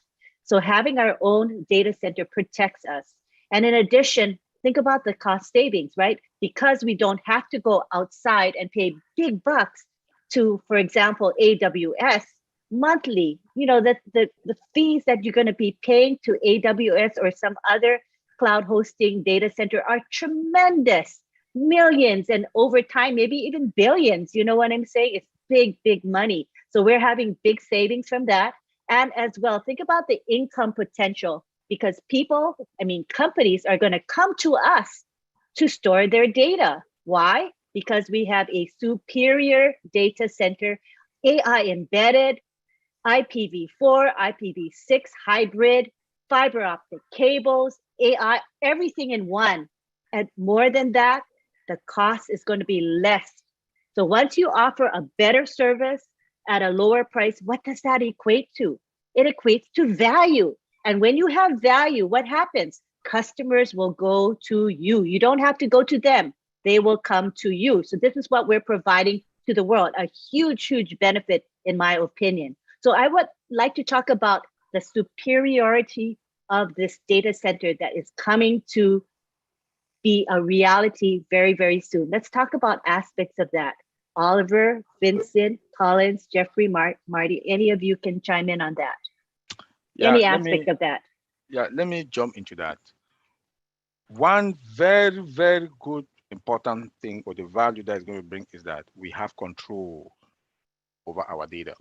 So having our own data center protects us. And in addition, think about the cost savings, right? Because we don't have to go outside and pay big bucks to, for example, AWS monthly. You know, the fees that you're going to be paying to AWS or some other cloud hosting data center are tremendous, millions, and over time, maybe even billions. You know what I'm saying? It's big, big money. So we're having big savings from that. And as well, think about the income potential, because people, I mean, companies are going to come to us to store their data. Why? Because we have a superior data center, AI embedded, IPv4, IPv6 hybrid, fiber optic cables, AI, everything in one. And more than that, the cost is going to be less. So once you offer a better service at a lower price, what does that equate to? It equates to value. And when you have value, what happens? Customers will go to you. You don't have to go to them. They will come to you. So this is what we're providing to the world, a huge, huge benefit, in my opinion. So I would like to talk about the superiority of this data center that is coming to be a reality very, very soon. Let's talk about aspects of that. Oliver, Vincent, Collins, Jeffrey, Marty, any of you can chime in on that. Yeah, Any aspect of that. Yeah, let me jump into that. One very, very good, important thing, or the value that is going to bring, is that we have control over our data.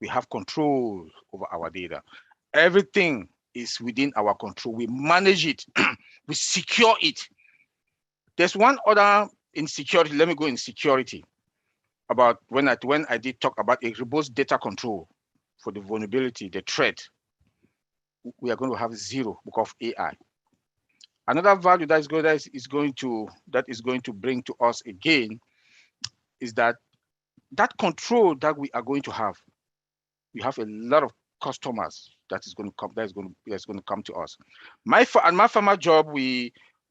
We have control over our data. Everything is within our control. We manage it. We secure it. There's one other insecurity. Let me go in security about when I did talk about a robust data control for the vulnerability, the threat. We are going to have zero because of AI. Another value that is going to bring to us again is that control that we are going to have. We have a lot of customers that's going to come to us. My former job,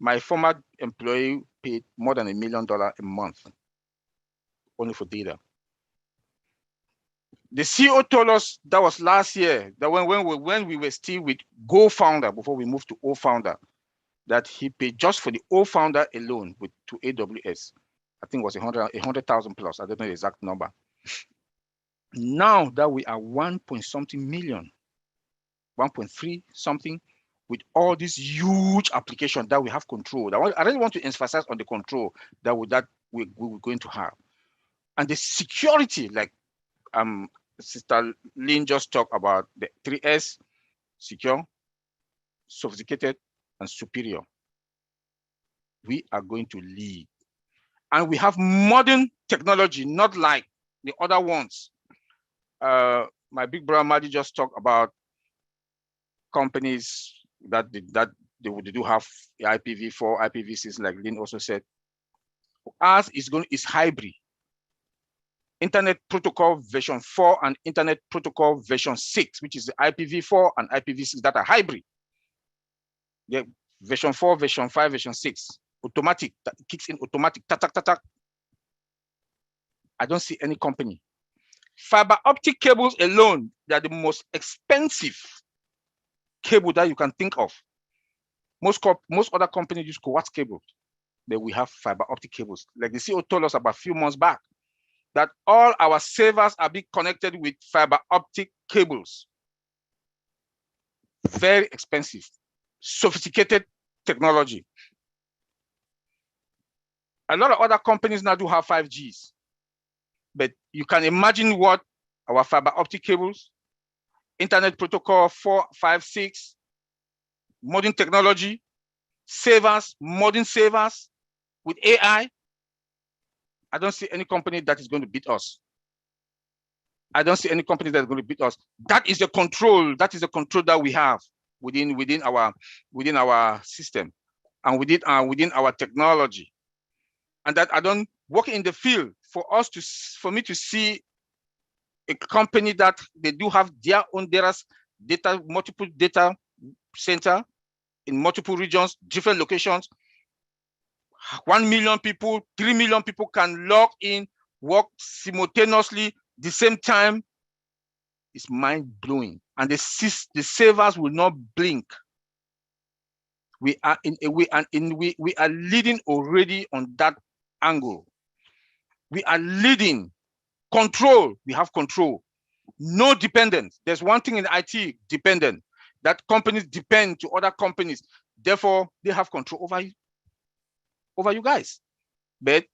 my former employee paid more than $1 million a month only for data. The CEO told us that was last year, that when we were still with Go Founder, before we moved to O Founder, that he paid just for the O Founder alone to AWS. I think it was 100,000 plus. I don't know the exact number. Now that we are 1.something million, 1.3 something, with all these huge applications that we have control. I really want to emphasize on the control that we're going to have. And the security, like Sister Lynn just talked about, the 3S, secure, sophisticated, and superior. We are going to lead. And we have modern technology, not like the other ones. My big brother Madi just talked about companies that they do have IPv4, IPv6, like Lynn also said. Ours is hybrid. Internet Protocol version 4 and Internet Protocol version 6, which is the IPv4 and IPv6 that are hybrid. Yeah, version 4, version 5, version 6, automatic, that kicks in automatic, tatak. I don't see any company. Fiber optic cables alone, they are the most expensive cable that you can think of. Most other companies use coax cables, but we have fiber optic cables. Like the CEO told us about a few months back, that all our servers are being connected with fiber optic cables. Very expensive, sophisticated technology. A lot of other companies now do have 5Gs, but you can imagine what our fiber optic cables, Internet Protocol 4, 5, 6, modern technology, servers, modern servers with AI. I don't see any company that is going to beat us. I don't see any company that's going to beat us. That is the control. That is the control that we have within our system, and within our technology. And that I don't work in the field for me to see a company that they do have their own multiple data center in multiple regions, different locations. 1 million people, 3 million people can log in, work simultaneously, the same time. It's mind-blowing. And the servers will not blink. We are leading already on that angle. We are leading. Control, we have control. No dependence. There's one thing in IT, dependent, that companies depend to other companies. Therefore, they have control over you guys. But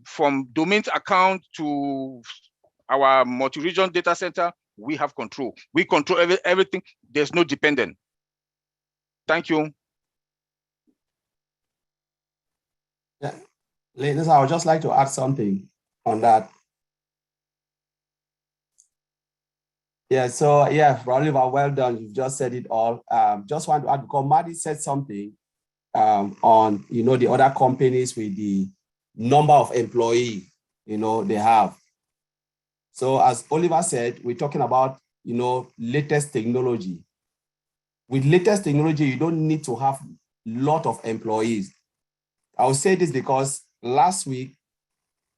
from domain account to our multi-region data center, we have control. We control everything. There's no dependent. Thank you. Yeah, Lynn, I would just like to add something on that. Yeah, so yeah, Oliver, well done. You've just said it all. Just want to add, because Maddie said something on, the other companies with the number of employees, they have. So as Oliver said, we're talking about, latest technology. With latest technology, you don't need to have a lot of employees. I will say this because last week,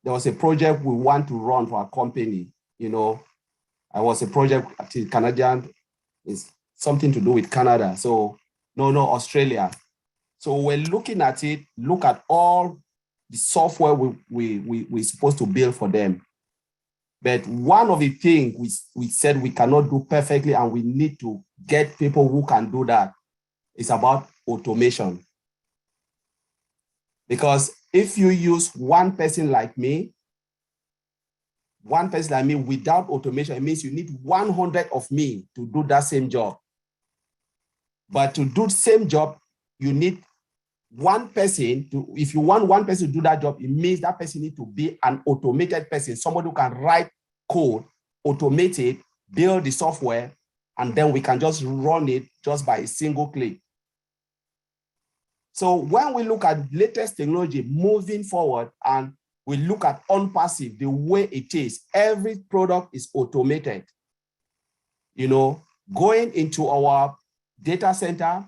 there was a project we want to run for our company, I was a project at the Canadian, it's something to do with Canada. So no, Australia. So we're looking at it, look at all the software we're supposed to build for them. But one of the things we said we cannot do perfectly and we need to get people who can do that is about automation. Because if you use one person like me without automation, it means you need 100 of me to do that same job. But to do the same job, you need one person if you want one person to do that job, it means that person needs to be an automated person, somebody who can write code, automate it, build the software, and then we can just run it just by a single click. So when we look at latest technology moving forward and we look at ONPASSIVE, the way it is, every product is automated. Going into our data center,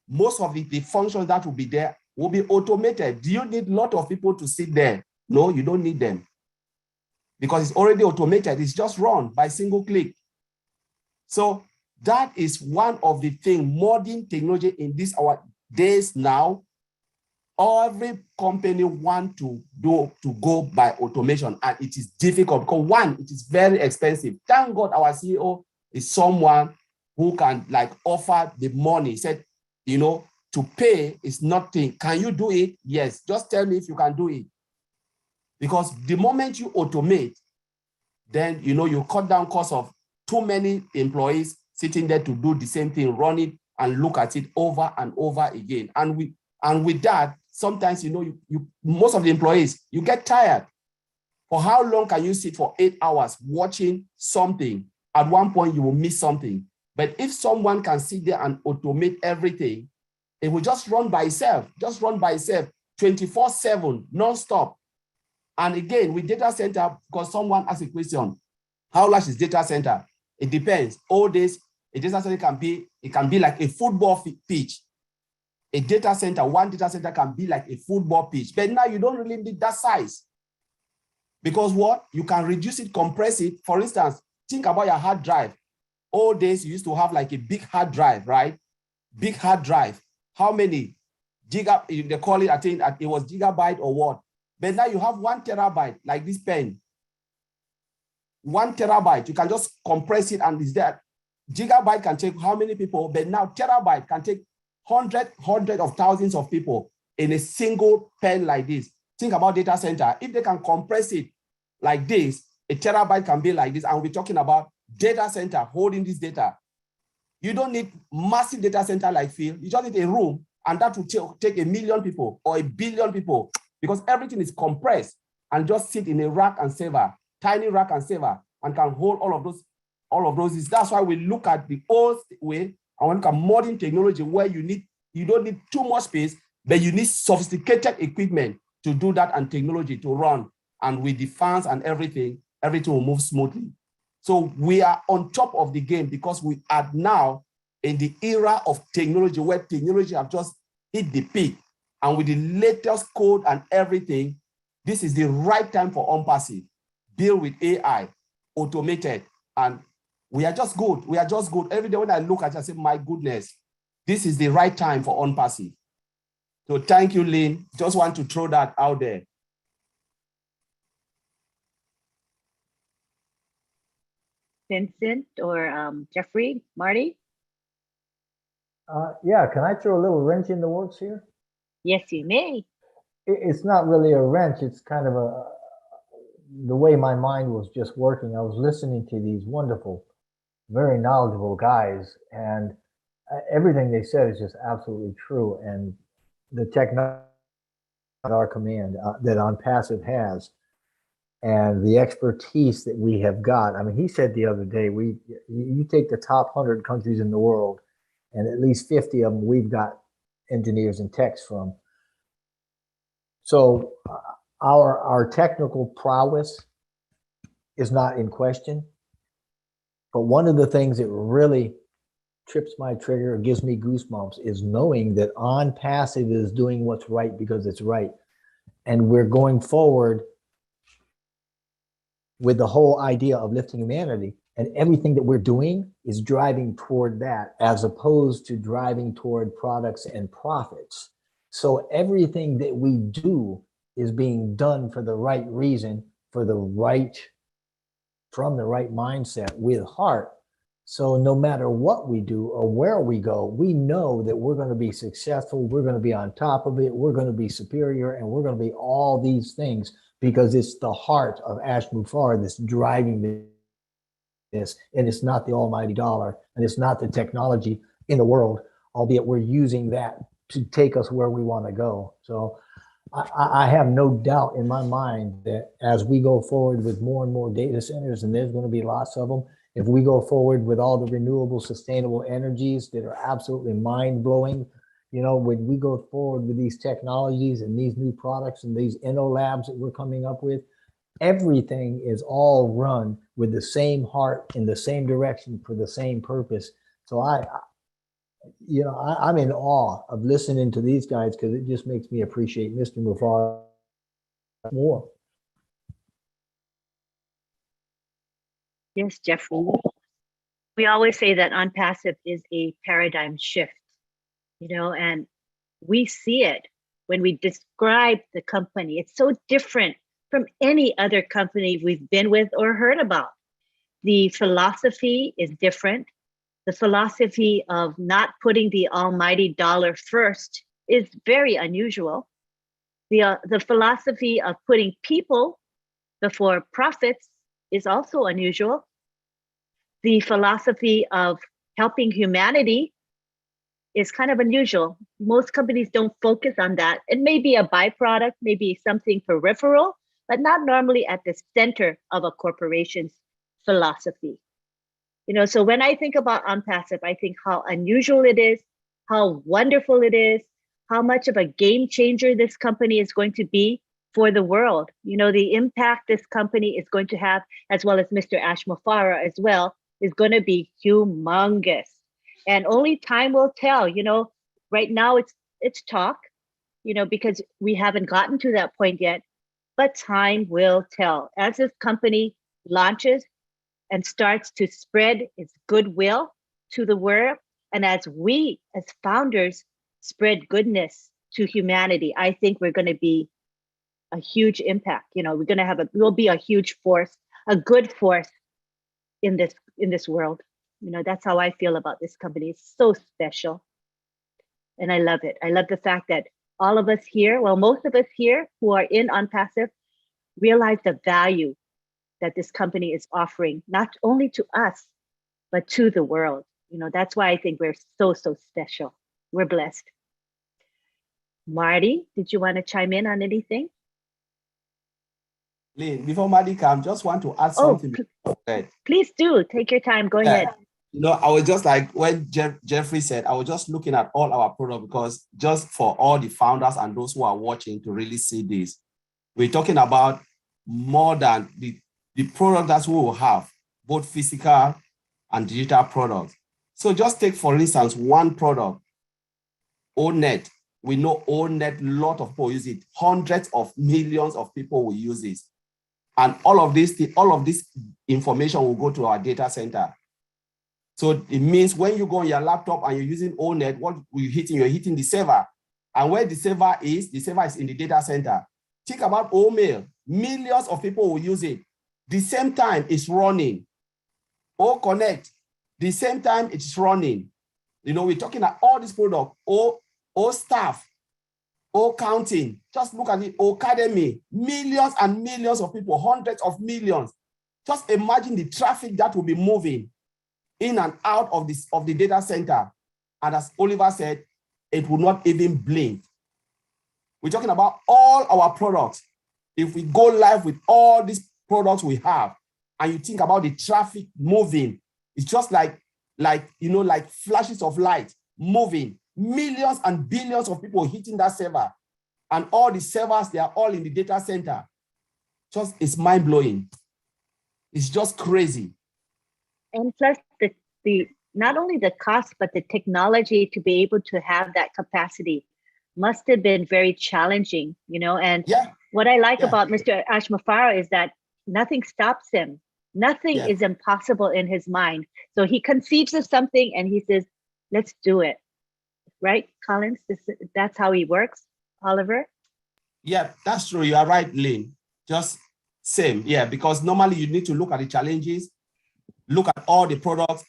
most of the functions that will be there will be automated. Do you need a lot of people to sit there? No, you don't need them. Because it's already automated. It's just run by single click. So that is one of the things, modern technology in these our days now, every company want to go by automation, and it is difficult because one, it is very expensive. Thank God our CEO is someone who can offer the money. He said, to pay is nothing. Can you do it? Yes. Just tell me if you can do it. Because the moment you automate, then you cut down cost of too many employees sitting there to do the same thing, run it and look at it over and over again. And with that, sometimes most of the employees, you get tired. For how long can you sit for 8 hours watching something? At one point, you will miss something. But if someone can sit there and automate everything, it will just run by itself, 24/7, non-stop. And again, with data center, because someone asked a question, how large is data center? It depends. All days, a data center can be like a football pitch. A data center, one data center can be like a football pitch. But now you don't really need that size. Because what? You can reduce it, compress it. For instance, think about your hard drive. All days you used to have like a big hard drive, right? Big hard drive. How many? They call it, I think it was gigabyte or what? But now you have 1 terabyte, like this pen. 1 terabyte, you can just compress it and it's there. Gigabyte can take how many people? But now terabyte can take hundreds of thousands of people in a single pen like this. Think about data center. If they can compress it like this, a terabyte can be like this. And we're talking about data center holding this data. You don't need massive data center like Phil. You just need a room, and that will take 1 million people or 1 billion people, because everything is compressed and just sit in a rack and saver, tiny rack and saver. and can hold all of those. That's why we look at the old way and we look at modern technology where you don't need too much space, but you need sophisticated equipment to do that and technology to run. And with the fans and everything will move smoothly. So we are on top of the game because we are now in the era of technology where technology have just hit the peak. And with the latest code and everything, this is the right time for ONPASSIVE. Build with AI, automated, and we are just good. We are just good. Every day when I look at it, I say, my goodness, this is the right time for ONPASSIVE. So thank you, Lynn. Just want to throw that out there. Vincent or Jeffrey, Marty? Yeah, can I throw a little wrench in the works here? Yes, you may. It's not really a wrench. It's kind of the way my mind was just working. I was listening to these wonderful, very knowledgeable guys, and everything they said is just absolutely true. And the technology at our command that ONPASSIVE has, and the expertise that we have got. I mean, he said the other day, you take the top 100 countries in the world, and at least 50 of them we've got engineers and techs from. So our technical prowess is not in question. But one of the things that really trips my trigger or gives me goosebumps is knowing that ONPASSIVE is doing what's right because it's right. And we're going forward with the whole idea of lifting humanity, and everything that we're doing is driving toward that as opposed to driving toward products and profits. So everything that we do is being done for the right reason, from the right mindset with heart. So no matter what we do or where we go, we know that we're going to be successful, we're going to be on top of it, we're going to be superior, and we're going to be all these things because it's the heart of Ash Mufareh that's driving this, and it's not the almighty dollar, and it's not the technology in the world, albeit we're using that to take us where we want to go. So I have no doubt in my mind that as we go forward with more and more data centers, and there's going to be lots of them, if we go forward with all the renewable, sustainable energies that are absolutely mind-blowing, you know, when we go forward with these technologies and these new products and these labs that we're coming up with, everything is all run with the same heart in the same direction for the same purpose. So I'm in awe of listening to these guys because it just makes me appreciate Mr. Mufareh more. Yes, Jeffrey. We always say that ONPASSIVE is a paradigm shift, you know, and we see it when we describe the company. It's so different from any other company we've been with or heard about. The philosophy is different. The philosophy of not putting the almighty dollar first is very unusual. The philosophy of putting people before profits is also unusual. The philosophy of helping humanity is kind of unusual. Most companies don't focus on that. It may be a byproduct, maybe something peripheral, but not normally at the center of a corporation's philosophy. You know, so when I think about ONPASSIVE, I think how unusual it is, how wonderful it is, how much of a game changer this company is going to be for the world. You know, the impact this company is going to have, as well as Mr. Ash Mufareh as well, is going to be humongous. And only time will tell. You know, right now it's talk, you know, because we haven't gotten to that point yet, but time will tell. As this company launches and starts to spread its goodwill to the world, and as we, as founders, spread goodness to humanity, I think we're going to be a huge impact. You know, we'll be a huge force, a good force in this world. You know, that's how I feel about this company. It's so special. And I love it. I love the fact that all of us here, well, most of us here who are in ONPASSIVE realize the value that this company is offering, not only to us, but to the world. You know, that's why I think we're so, so special. We're blessed. Marty, did you want to chime in on anything? Lynn, before Maddie comes, just want to add Oh, something. please do. Take your time. Go ahead. You know, I was just like, when Jeffrey said, I was just looking at all our products, because just for all the founders and those who are watching to really see this, we're talking about more than the product that we will have, both physical and digital products. So just take, for instance, one product, ONET. We know ONET, a lot of people use it. Hundreds of millions of people will use it. And all of this information will go to our data center. So it means when you go on your laptop and you're using ONET, what you're hitting the server. And where the server is in the data center. Think about OMail. Millions of people will use it. The same time it's running. OConnect, the same time it's running. You know, we're talking about all these products, Staff, Counting. Just look at it, Academy. Millions and millions of people, hundreds of millions. Just imagine the traffic that will be moving in and out of the data center. And as Oliver said, it will not even blink. We're talking about all our products. If we go live with all these products we have, and you think about the traffic moving, it's just like flashes of light moving, millions and billions of people hitting that server. And all the servers, they are all in the data center. It's mind-blowing. It's just crazy. And plus the not only the cost, but the technology to be able to have that capacity must have been very challenging, you know. And what I like about Mr. Ashmafara is that nothing stops him. Nothing is impossible in his mind. So he conceives of something and he says, let's do it. Right, Collins? That's how he works, Oliver? Yeah, that's true. You are right, Lynn. Just same. Yeah, because normally you need to look at the challenges, look at all the products,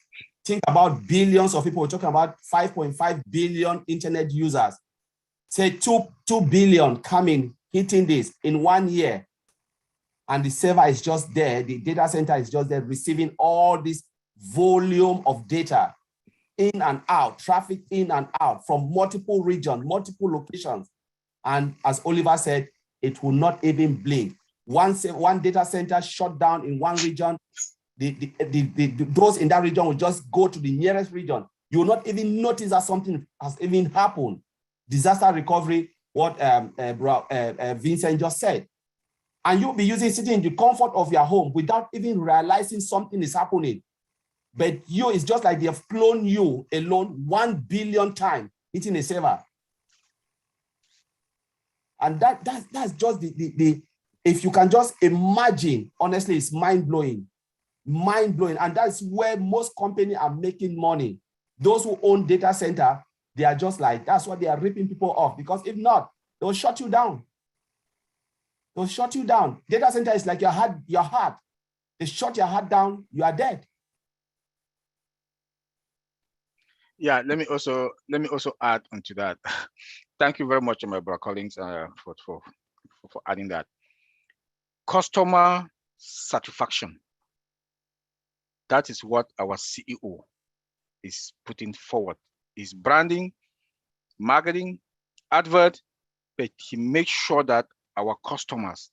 think about billions of people. We're talking about 5.5 billion internet users. Say 2 billion coming, hitting this in 1 year. And the server is just there. The data center is just there receiving all this volume of data in and out, traffic in and out from multiple regions, multiple locations. And as Oliver said, it will not even blink. Once one data center shut down in one region, those in that region will just go to the nearest region. You will not even notice that something has even happened. Disaster recovery, what Vincent just said. And you'll be sitting in the comfort of your home without even realizing something is happening. But it's just like they have cloned you alone 1 billion times hitting a server. And that's just if you can just imagine, honestly, it's mind-blowing. Mind-blowing. And that's where most companies are making money. Those who own data center, they are just like, that's what they are ripping people off. Because if not, they'll shut you down. They'll shut you down. Data center is like your heart. They shut your heart down, you are dead. Yeah, let me also add onto that. Thank you very much, my brother Collins, for adding that. Customer satisfaction. That is what our CEO is putting forward. Is branding, marketing, advert, but he makes sure that our customers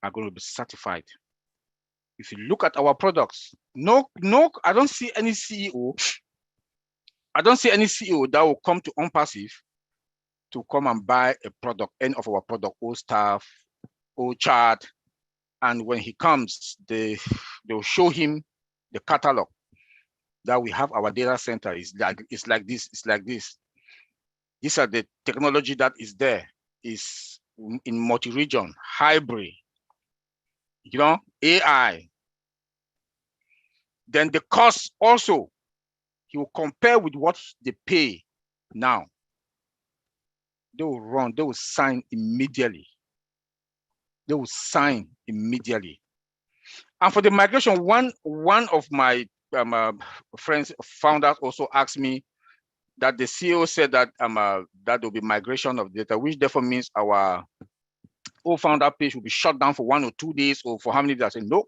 are going to be satisfied. If you look at our products, no, I don't see any CEO. I don't see any CEO that will come to ONPASSIVE to come and buy a product, any of our product, or Staff, or Chart, and when he comes, they will show him the catalog that we have. Our data center is like this. These are the technology that is there. Is in multi-region, hybrid, AI. Then the cost also, he will compare with what they pay now. They will sign immediately. And for the migration, one of my friends, founders also asked me that the CEO said that that there will be migration of data, which therefore means our old founder page will be shut down for 1 or 2 days, or for how many days? I said, no.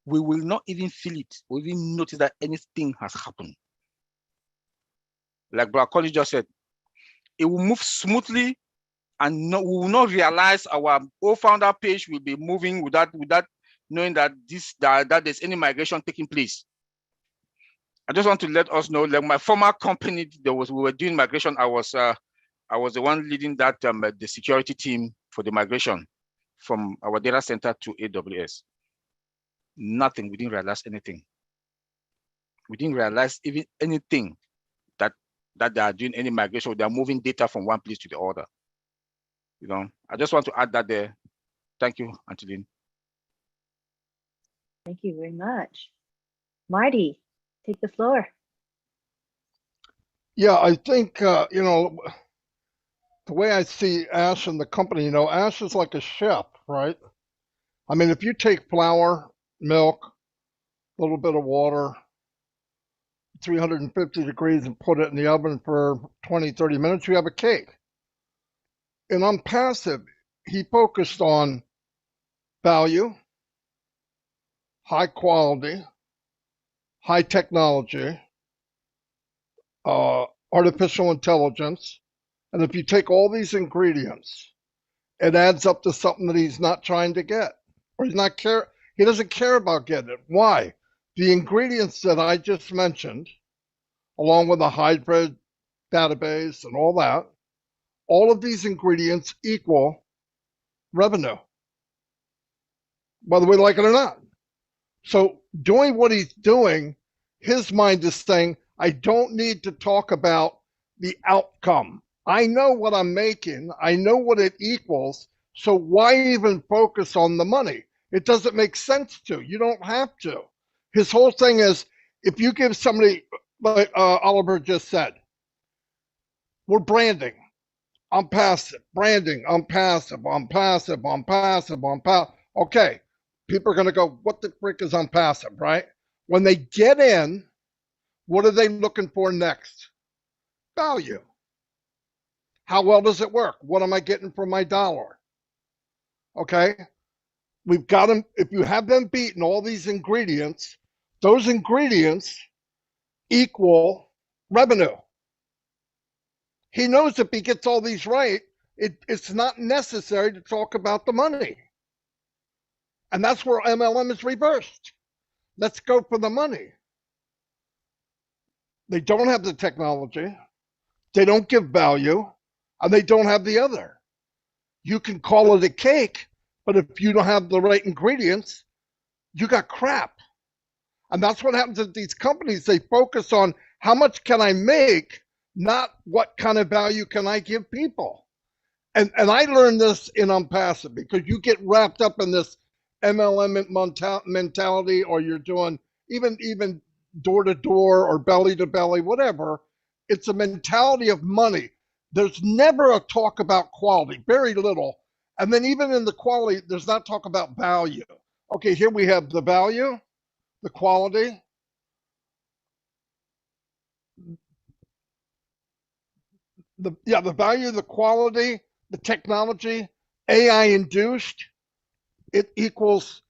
We will not even feel it or even notice that anything has happened. Like Brother Collins just said, it will move smoothly and we will not realize our old founder page will be moving without knowing that that there's any migration taking place. I just want to let us know, like my former company, we were doing migration. I was the one leading that the security team for the migration from our data center to AWS. Nothing. We didn't realize anything. We didn't realize even anything that they are doing any migration. They are moving data from one place to the other. I just want to add that there. Thank you, Auntie Lynn. Thank you very much. Marty, take the floor. Yeah, I think, the way I see Ash and the company, Ash is like a chef, right? I mean, if you take flour, milk, a little bit of water, 350 degrees, and put it in the oven for 20, 30 minutes, you have a cake. And ONPASSIVE, he focused on value, high quality, high technology, artificial intelligence. And if you take all these ingredients, it adds up to something that he's not trying to get, or he doesn't care about getting it. Why? The ingredients that I just mentioned, along with a hybrid database and all that, all of these ingredients equal revenue, whether we like it or not. So doing what he's doing, his mind is saying, I don't need to talk about the outcome. I know what I'm making. I know what it equals. So why even focus on the money? It doesn't make sense to. You don't have to. His whole thing is, if you give somebody, like Oliver just said, we're branding. ONPASSIVE, branding, ONPASSIVE, ONPASSIVE, ONPASSIVE, ONPASSIVE. Okay, people are going to go, what the frick is ONPASSIVE, right? When they get in, what are they looking for next? Value. How well does it work? What am I getting for my dollar? Okay, we've got them. If you have them beaten all these ingredients, those ingredients equal revenue. He knows if he gets all these right, it's not necessary to talk about the money. And that's where MLM is reversed. Let's go for the money. They don't have the technology, they don't give value, and they don't have the other. You can call it a cake, but if you don't have the right ingredients, you got crap. And that's what happens at these companies. They focus on how much can I make, not what kind of value can I give people. And I learned this in ONPASSIVE, because you get wrapped up in this MLM mentality, or you're doing even door to door or belly to belly, whatever. It's a mentality of money. There's never a talk about quality, very little. And then even in the quality, there's not talk about value. Okay, here we have the value, the quality, the value, the quality, the technology, AI induced, it equals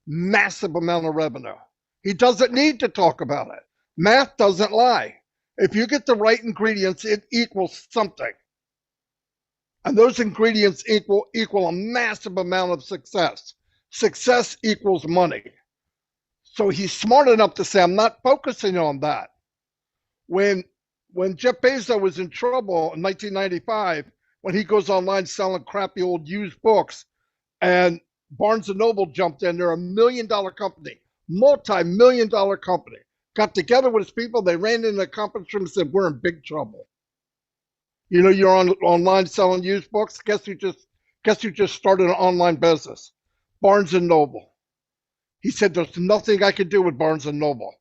massive amount of revenue. He doesn't need to talk about it. Math doesn't lie. If you get the right ingredients, it equals something. And those ingredients equal a massive amount of success. Success equals money. So he's smart enough to say, I'm not focusing on that. When Jeff Bezos was in trouble in 1995, when he goes online selling crappy old used books, and Barnes & Noble jumped in, they're $1 million company, multi-million-dollar company, got together with his people, they ran into the conference room and said, we're in big trouble. You know, you're online selling used books. Guess who just started an online business? Barnes & Noble. He said, there's nothing I can do with Barnes & Noble,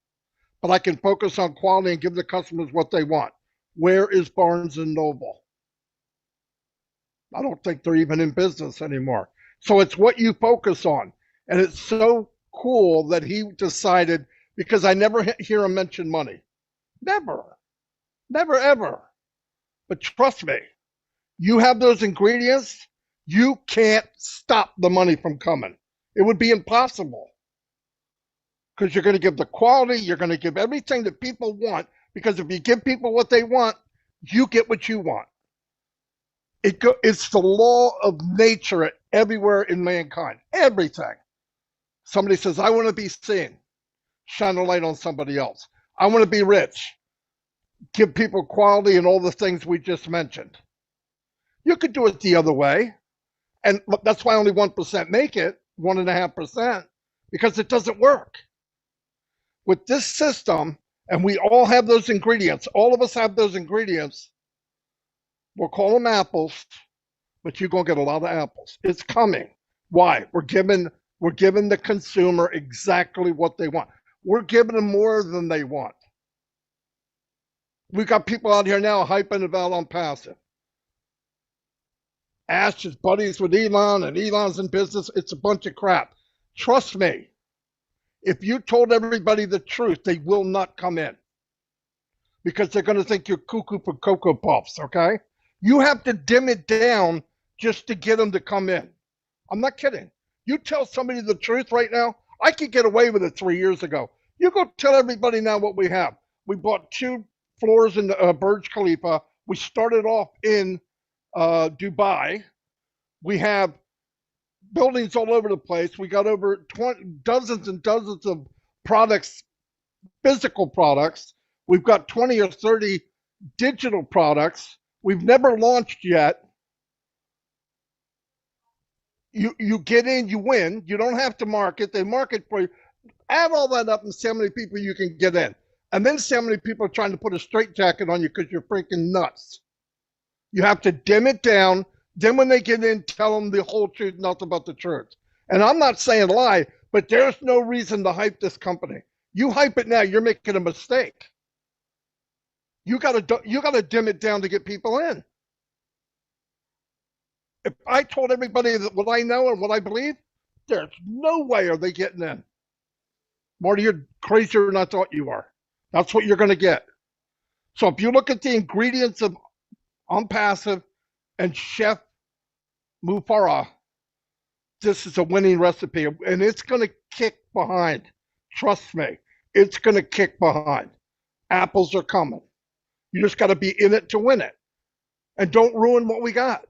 but I can focus on quality and give the customers what they want. Where is Barnes & Noble? I don't think they're even in business anymore. So it's what you focus on. And it's so cool that he decided, because I never hear him mention money. Never, ever. But trust me, you have those ingredients, you can't stop the money from coming. It would be impossible. Because you're going to give the quality, you're going to give everything that people want, because if you give people what they want, you get what you want. It's the law of nature everywhere in mankind. Everything. Somebody says, I want to be seen. Shine a light on somebody else. I want to be rich. Give people quality and all the things we just mentioned. You could do it the other way. And that's why only 1% make it, 1.5%, because it doesn't work. With this system, and we all have those ingredients, all of us have those ingredients, we'll call them apples, but you're going to get a lot of apples. It's coming. Why? We're giving the consumer exactly what they want. We're giving them more than they want. We got people out here now hyping about ONPASSIVE. Ash is buddies with Elon, and Elon's in business. It's a bunch of crap. Trust me, if you told everybody the truth, they will not come in because they're going to think you're cuckoo for Cocoa Puffs, okay? You have to dim it down just to get them to come in. I'm not kidding. You tell somebody the truth right now, I could get away with it 3 years ago. You go tell everybody now what we have. We bought 2 floors in Burj Khalifa. We started off in Dubai. We have buildings all over the place. We got over dozens and dozens of products, physical products. We've got 20 or 30 digital products. We've never launched yet. You get in, you win. You don't have to market. They market for you. Add all that up and see how many people you can get in. And then see how many people are trying to put a straitjacket on you because you're freaking nuts. You have to dim it down. Then when they get in, tell them the whole truth, nothing but the truth. And I'm not saying lie, but there's no reason to hype this company. You hype it now, you're making a mistake. You gotta dim it down to get people in. If I told everybody that what I know and what I believe, there's no way are they getting in. Marty, you're crazier than I thought you are. That's what you're going to get. So if you look at the ingredients of ONPASSIVE and Chef Mufarah, this is a winning recipe, and it's going to kick behind. Trust me, it's going to kick behind. Apples are coming. You just got to be in it to win it. And don't ruin what we got.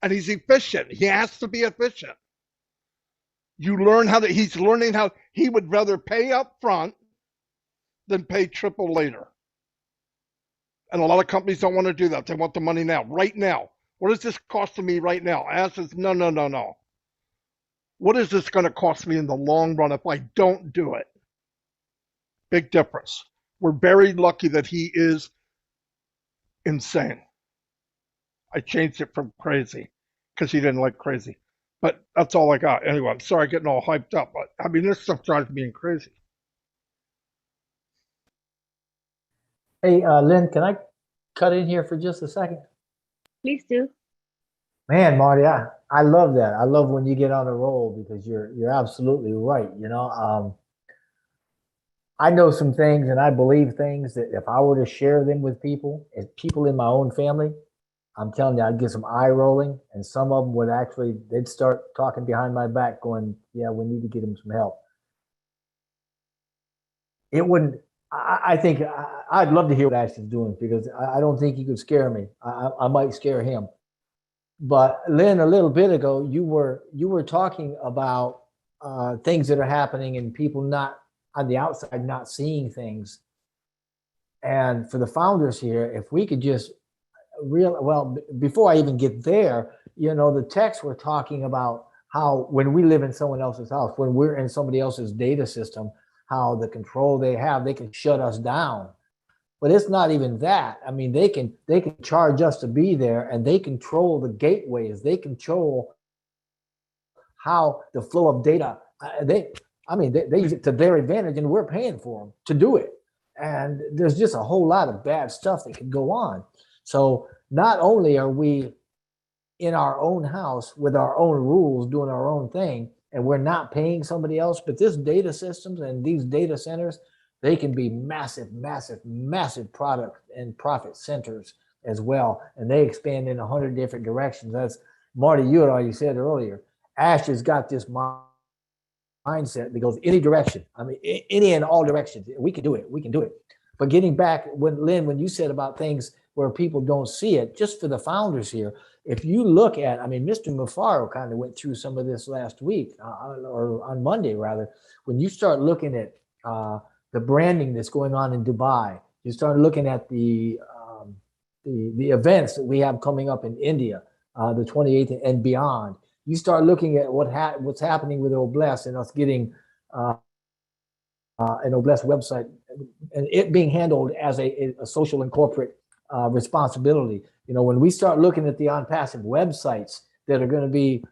And he's efficient. He has to be efficient. You learn he's learning how he would rather pay up front than pay triple later. And a lot of companies don't want to do that. They want the money now, right now. What is this costing me right now? Ash says, no. What is this going to cost me in the long run if I don't do it? Big difference. We're very lucky that he is insane. I changed it from crazy because he didn't like crazy. But that's all I got. Anyway, I'm sorry getting all hyped up. But I mean, this stuff drives me crazy. Hey, Lynn, can I cut in here for just a second? Please do. Man, Marty, I love that. I love when you get on a roll because you're absolutely right. You know, I know some things and I believe things that if I were to share them with people, if people in my own family, I'm telling you, I'd get some eye rolling, and some of them would actually, they'd start talking behind my back going, yeah, we need to get him some help. It wouldn't, I think I'd love to hear what Ash is doing because I don't think he could scare me. I might scare him. But Lynn, a little bit ago, you were talking about things that are happening and people not on the outside not seeing things. And for the founders here, if we could just before I even get there, you know, the texts were talking about how when we live in someone else's house, when we're in somebody else's data system, how the control they have, they can shut us down. But it's not even that. I mean, they can charge us to be there, and they control the gateways. They control how the flow of data. They use it to their advantage, and we're paying for them to do it. And there's just a whole lot of bad stuff that could go on. So not only are we in our own house with our own rules, doing our own thing, and we're not paying somebody else, but this data systems and these data centers, they can be massive, massive, massive product and profit centers as well. And they expand in 100 different directions. As Marty, you had already said earlier, Ash has got this mindset that goes any direction. I mean, any and all directions. We can do it. We can do it. But getting back, Lynn, when you said about things where people don't see it, just for the founders here. If you look at, I mean, Mr. Mufaro kind of went through some of this last week, or on Monday rather, when you start looking at the branding that's going on in Dubai, you start looking at the events that we have coming up in India, the 28th and beyond. You start looking at what's happening with Oblast and us getting an Oblast website and it being handled as a social and corporate responsibility. You know, when we start looking at the ONPASSIVE websites that are going to be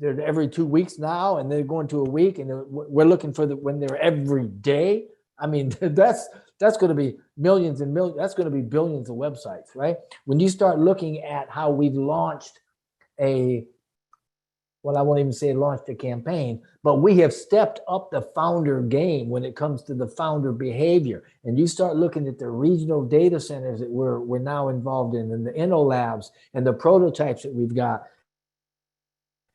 they're every 2 weeks now, and they're going to a week, and we're looking for when they're every day. I mean, that's going to be millions and millions. That's going to be billions of websites, right? When you start looking at how we've launched I won't even say launched a campaign, but we have stepped up the founder game when it comes to the founder behavior. And you start looking at the regional data centers that we're now involved in, and the Inno labs and the prototypes that we've got,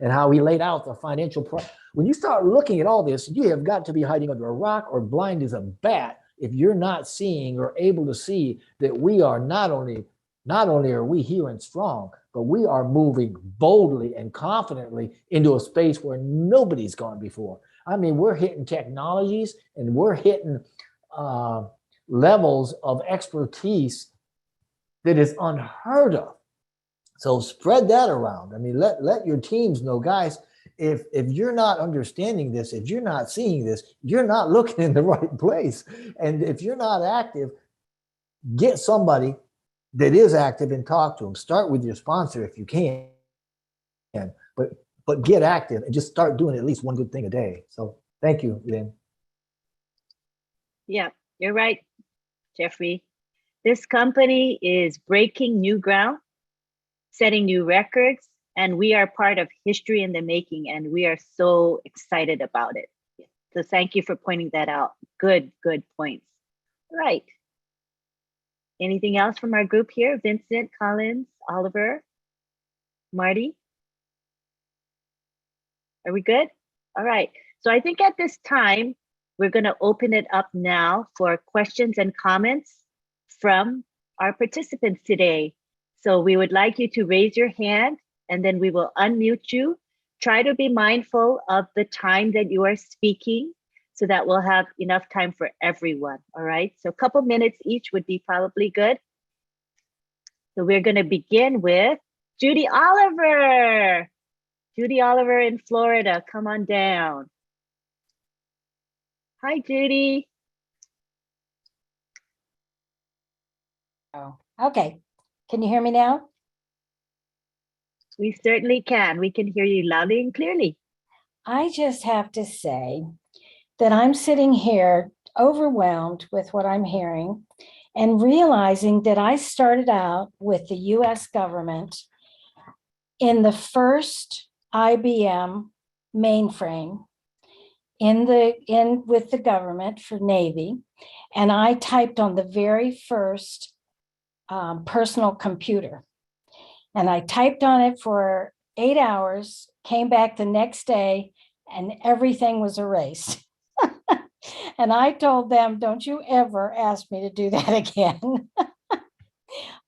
and how we laid out the financial when you start looking at all this, you have got to be hiding under a rock or blind as a bat if you're not seeing or able to see that we are not only are we here and strong, but we are moving boldly and confidently into a space where nobody's gone before. I mean, we're hitting technologies and we're hitting levels of expertise that is unheard of. So spread that around. I mean, let your teams know, guys, if you're not understanding this, if you're not seeing this, you're not looking in the right place. And if you're not active, get somebody that is active and talk to them. Start with your sponsor if you can, but get active and just start doing at least one good thing a day. So thank you, Lynn. Yeah, you're right, Jeffrey. This company is breaking new ground, setting new records, and we are part of history in the making, and we are so excited about it. So thank you for pointing that out. Good points. All right. Anything else from our group here? Vincent, Collins, Oliver, Marty? Are we good? All right. So I think at this time, we're going to open it up now for questions and comments from our participants today. So we would like you to raise your hand, and then we will unmute you. Try to be mindful of the time that you are speaking, so that we'll have enough time for everyone, all right? So a couple minutes each would be probably good. So we're gonna begin with Judy Oliver. Judy Oliver in Florida, come on down. Hi, Judy. Oh, okay. Can you hear me now? We certainly can. We can hear you loudly and clearly. I just have to say that I'm sitting here overwhelmed with what I'm hearing and realizing that I started out with the US government in the first IBM mainframe with the government for Navy. And I typed on the very first personal computer. And I typed on it for 8 hours, came back the next day, and everything was erased. And I told them, don't you ever ask me to do that again.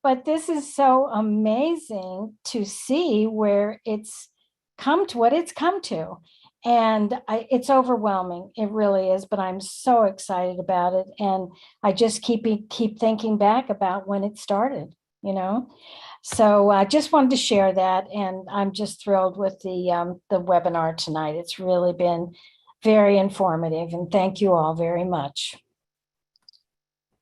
But this is so amazing to see where it's come to, what it's come to. And it's overwhelming, it really is, but I'm so excited about it. And I just keep thinking back about when it started, you know? So I just wanted to share that, and I'm just thrilled with the webinar tonight. It's really been very informative, and thank you all very much.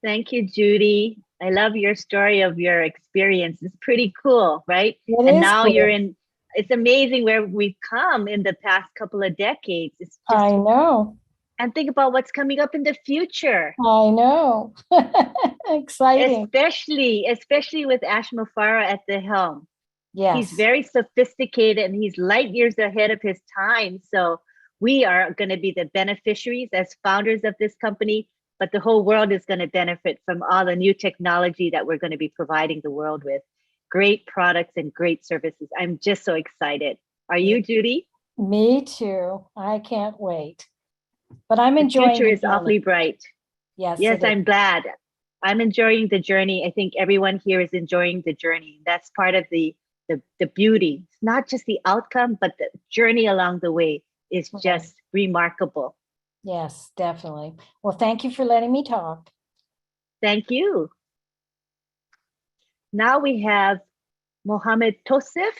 Thank you, Judy. I love your story of your experience. It's pretty cool, right? It is now cool. you're in, it's amazing where we've come in the past couple of decades. It's just, I know. And think about what's coming up in the future. I know. Exciting. Especially with Ash Mufara at the helm. Yes. He's very sophisticated and he's light years ahead of his time. So we are going to be the beneficiaries as founders of this company, but the whole world is going to benefit from all the new technology that we're going to be providing the world with. Great products and great services. I'm just so excited. Are you, Judy? Me too. I can't wait. But I'm enjoying the future is awfully bright. Yes. Yes, I'm glad. I'm enjoying the journey. I think everyone here is enjoying the journey. That's part of the beauty. It's not just the outcome, but the journey along the way is just remarkable. Yes, definitely. Well, thank you for letting me talk. Thank you. Now we have Mohammed Tosif.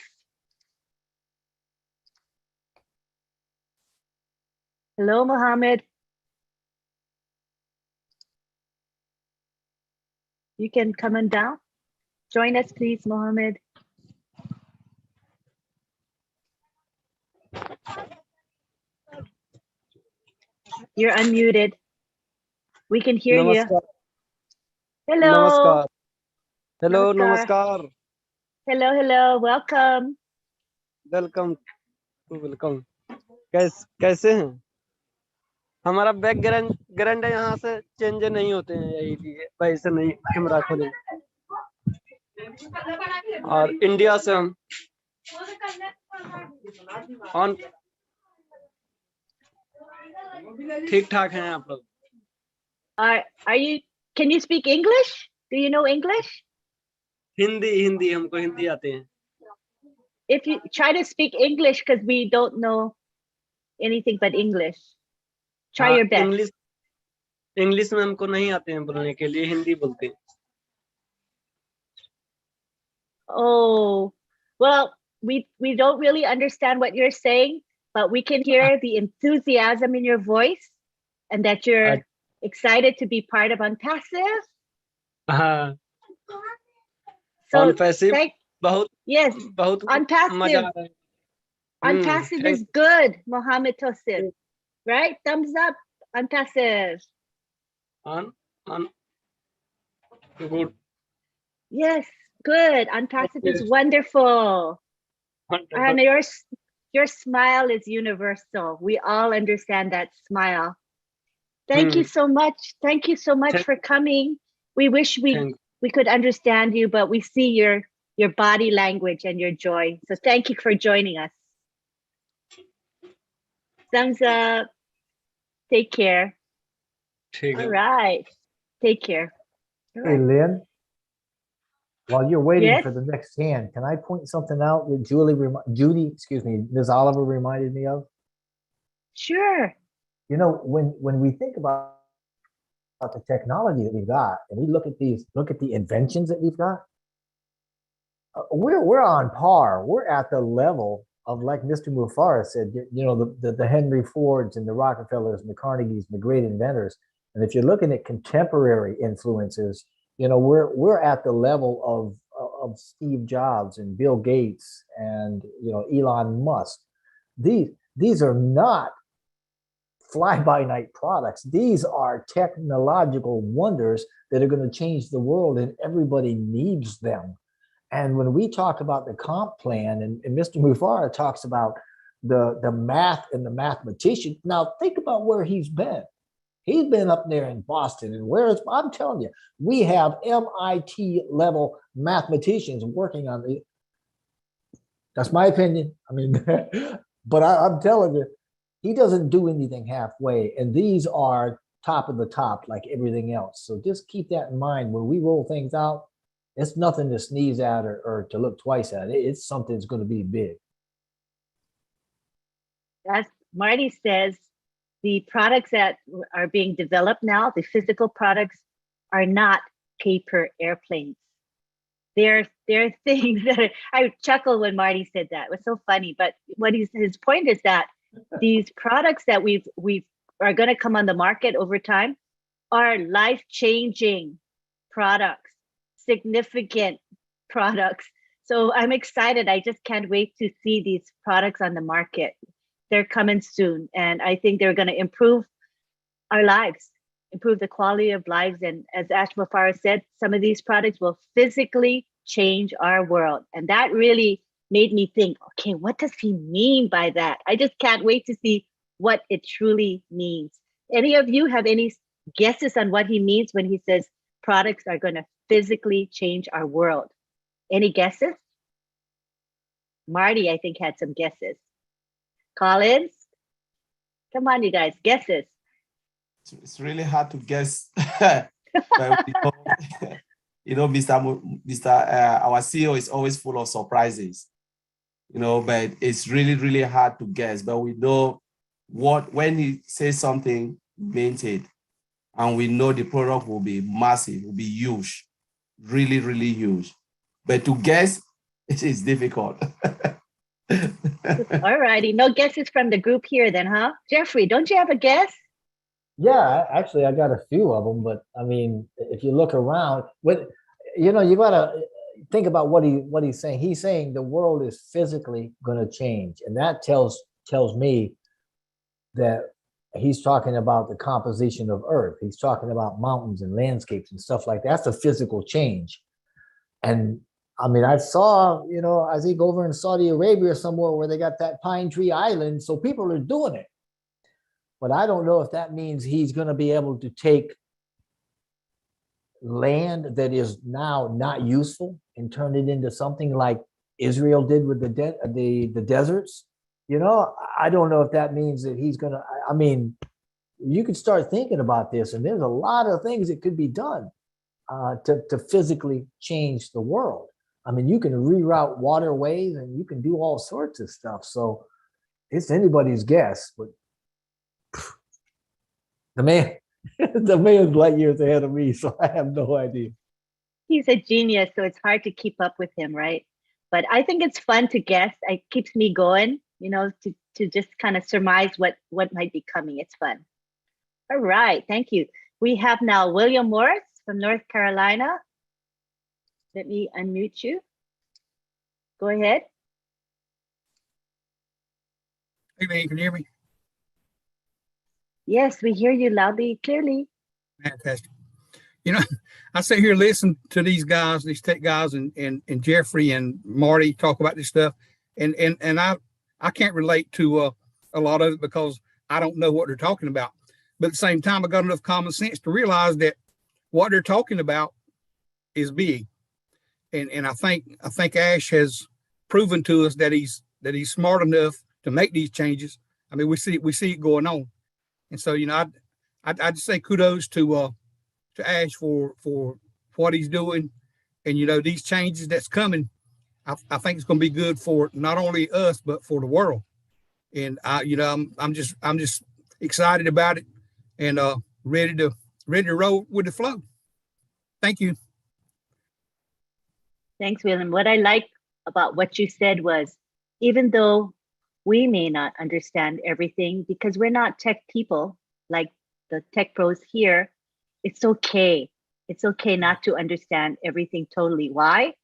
Hello, Mohammed. You can come on down. Join us, please, Mohammed. You're unmuted. We can hear you. Hello. Namaskar. Hello, Namaskar. namaskar. Hello, hello. Welcome. Welcome welcome कैसे हैं? हमारा background यहाँ से change नहीं होते हैं, यही वैसे नहीं कैमरा खोले। और इंडिया से हम ऑन ठीक ठाक हैं आप लोग। Are you? Can you speak English? Do you know English? Hindi हमको हिंदी आते हैं। If you try to speak English, because we don't know anything but English. Try your best. English में हमको नहीं आते हैं बोलने के लिए, हिंदी बोलते हैं। Oh, well, we don't really understand what you're saying, but we can hear the enthusiasm in your voice and that you're excited to be part of ONPASSIVE. So ONPASSIve बहुत yes, बहुत ONPASSIve. मजा आ रहा है। ONPASSIve is good, Mohammed Tosif. Right? Thumbs up, ONPASSIve. On good. Yes, good. ONPASSIve is wonderful. And your smile is universal. We all understand that smile. Thank you so much. Thank you so much for coming. We wish we could understand you, but we see your body language and your joy. So thank you for joining us. Thumbs up. Take care. All right. Take care. All Hey, right. Lynn, while you're waiting Yes? for the next hand, can I point something out that Ms. Oliver reminded me of? Sure. You know, when we think about the technology that we've got, and we look at the inventions that we've got, we're on par. We're at the level of, like Mr. Mufara said, you know, the Henry Fords and the Rockefellers and the Carnegies and the great inventors. And if you're looking at contemporary influences, you know, we're at the level of Steve Jobs and Bill Gates and, you know, Elon Musk. These are not fly-by-night products. These are technological wonders that are going to change the world, and everybody needs them. And when we talk about the comp plan, and Mr. Mufara talks about the math and the mathematician, now think about where he's been. He's been up there in Boston, and I'm telling you, we have MIT level mathematicians working on the. That's my opinion. I mean, but I'm telling you, he doesn't do anything halfway, and these are top of the top like everything else. So just keep that in mind when we roll things out. It's nothing to sneeze at or to look twice at. It's something that's going to be big. As Marty says, the products that are being developed now, the physical products, are not paper airplanes. They're things that I chuckle when Marty said that. It was so funny. But what his point is that these products that we are going to come on the market over time are life-changing products, significant products. So I'm excited. I just can't wait to see these products on the market. They're coming soon. And I think they're going to improve our lives, improve the quality of lives. And as Ash Mufara said, some of these products will physically change our world. And that really made me think, okay, what does he mean by that? I just can't wait to see what it truly means. Any of you have any guesses on what he means when he says products are going to physically change our world? Any guesses? Marty, I think, had some guesses. Collins? Come on, you guys, guesses. It's really hard to guess. But our CEO is always full of surprises, but it's really, really hard to guess. But we know when he says something, means it. And we know the product will be massive, will be huge, really, really huge. But to guess, it is difficult. All righty. No guesses from the group here then, huh? Jeffrey, don't you have a guess? Yeah, actually, I got a few of them, but I mean, if you look around, you gotta think about what he's saying. He's saying the world is physically going to change, and that tells me that he's talking about the composition of Earth. He's talking about mountains and landscapes and stuff like that. That's a physical change, and I mean, I saw, I think over in Saudi Arabia somewhere where they got that Pine Tree Island, so people are doing it. But I don't know if that means he's going to be able to take land that is now not useful and turn it into something like Israel did with the deserts. I don't know if that means that he's going to, I mean, you could start thinking about this, and there's a lot of things that could be done to physically change the world. I mean, you can reroute waterways and you can do all sorts of stuff. So it's anybody's guess, but the man's light years ahead of me, so I have no idea. He's a genius, so it's hard to keep up with him, right? But I think it's fun to guess. It keeps me going, to just kind of surmise what might be coming. It's fun. All right, thank you. We have now William Morris from North Carolina. Let me unmute you. Go ahead. Hey, man, can you hear me? Yes, we hear you loudly, clearly. Fantastic. I sit here listen to these guys, these tech guys, and Jeffrey and Marty talk about this stuff, and I can't relate to a lot of it because I don't know what they're talking about. But at the same time, I got enough common sense to realize that what they're talking about is big, and I think Ash has proven to us that he's smart enough to make these changes. I mean, we see it going on. And so, I'd say kudos to Ash for what he's doing, and these changes that's coming. I think it's going to be good for not only us but for the world. And I'm just excited about it and ready to roll with the flow. Thank you. Thanks, William. What I like about what you said was, even though we may not understand everything because we're not tech people like the tech pros here, it's okay. It's okay not to understand everything totally. Why?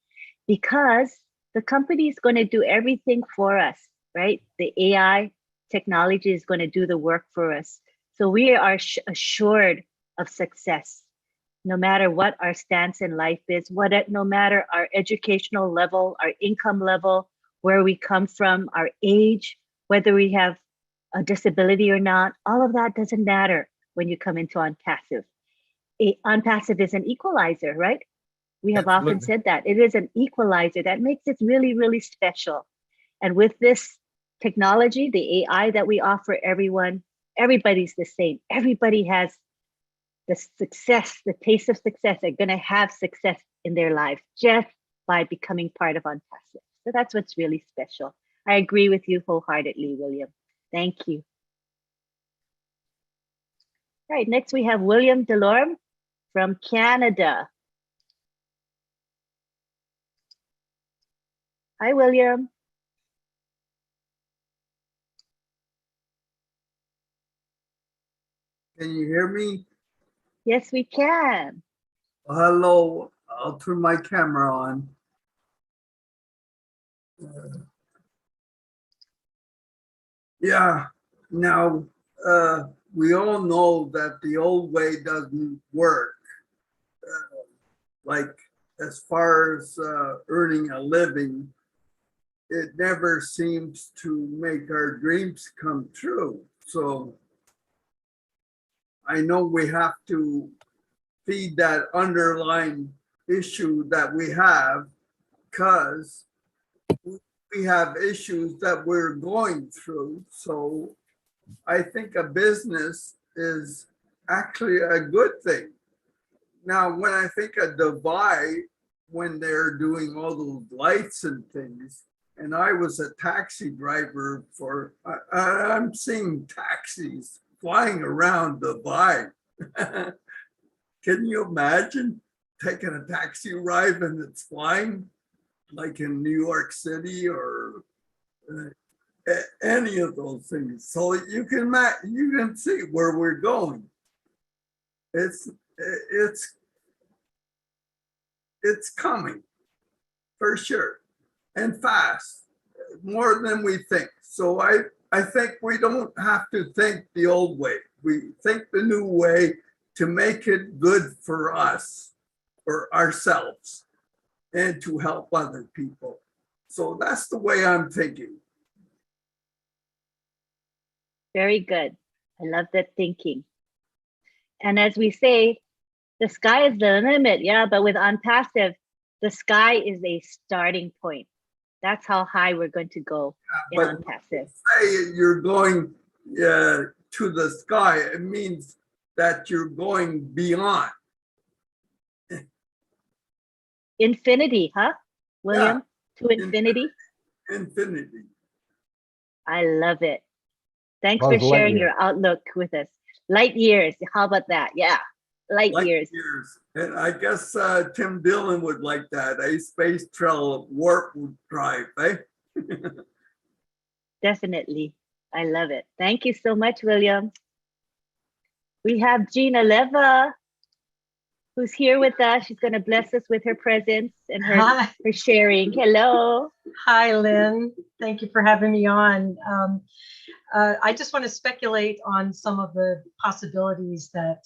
Because the company is going to do everything for us, right? The AI technology is going to do the work for us. So we are assured of success, no matter what our stance in life is, no matter our educational level, our income level, where we come from, our age, whether we have a disability or not, all of that doesn't matter when you come into ONPASSIVE. ONPASSIVE is an equalizer, right? We have Absolutely. often said that. It is an equalizer that makes it really, really special. And with this technology, the AI that we offer everyone, everybody's the same. Everybody has the success, the taste of success. They're going to have success in their lives just by becoming part of ONPASSIVE. So that's what's really special. I agree with you wholeheartedly, William. Thank you. All right, next we have William Delorme from Canada. Hi, William. Can you hear me? Yes, we can. Hello, I'll turn my camera on. Yeah, now we all know that the old way doesn't work. Like as far as earning a living, it never seems to make our dreams come true. So I know we have to feed that underlying issue that we have, because we have issues that we're going through. So I think a business is actually a good thing. now when I think of Dubai, when they're doing all those lights and things, and I was a taxi driver for, I'm seeing taxis flying around Dubai. Can you imagine taking a taxi ride and it's flying like in New York City or any of those things? So you can see where we're going. It's coming for sure, and fast, more than we think. So I think we don't have to think the old way. We think the new way to make it good for us, for ourselves, and to help other people. So that's the way I'm thinking. Very good. I love that thinking. And as we say, the sky is the limit, yeah, but with ONPASSIVE, the sky is a starting point. That's how high we're going to go in But ONPASSIVE. say you're going to the sky, it means that you're going beyond. Infinity, huh, William? To infinity? Infinity. I love it. Thanks Buzz for sharing Lightyear. your outlook with us. Light years, how about that? Yeah, light years. And I guess Tim Dillon would like that, a space travel warp drive, eh? Definitely. I love it. Thank you so much, William. We have Gina Leva, who's here with us. She's going to bless us with her presence and her sharing. Hello. Hi, Lynn. Thank you for having me on. I just want to speculate on some of the possibilities that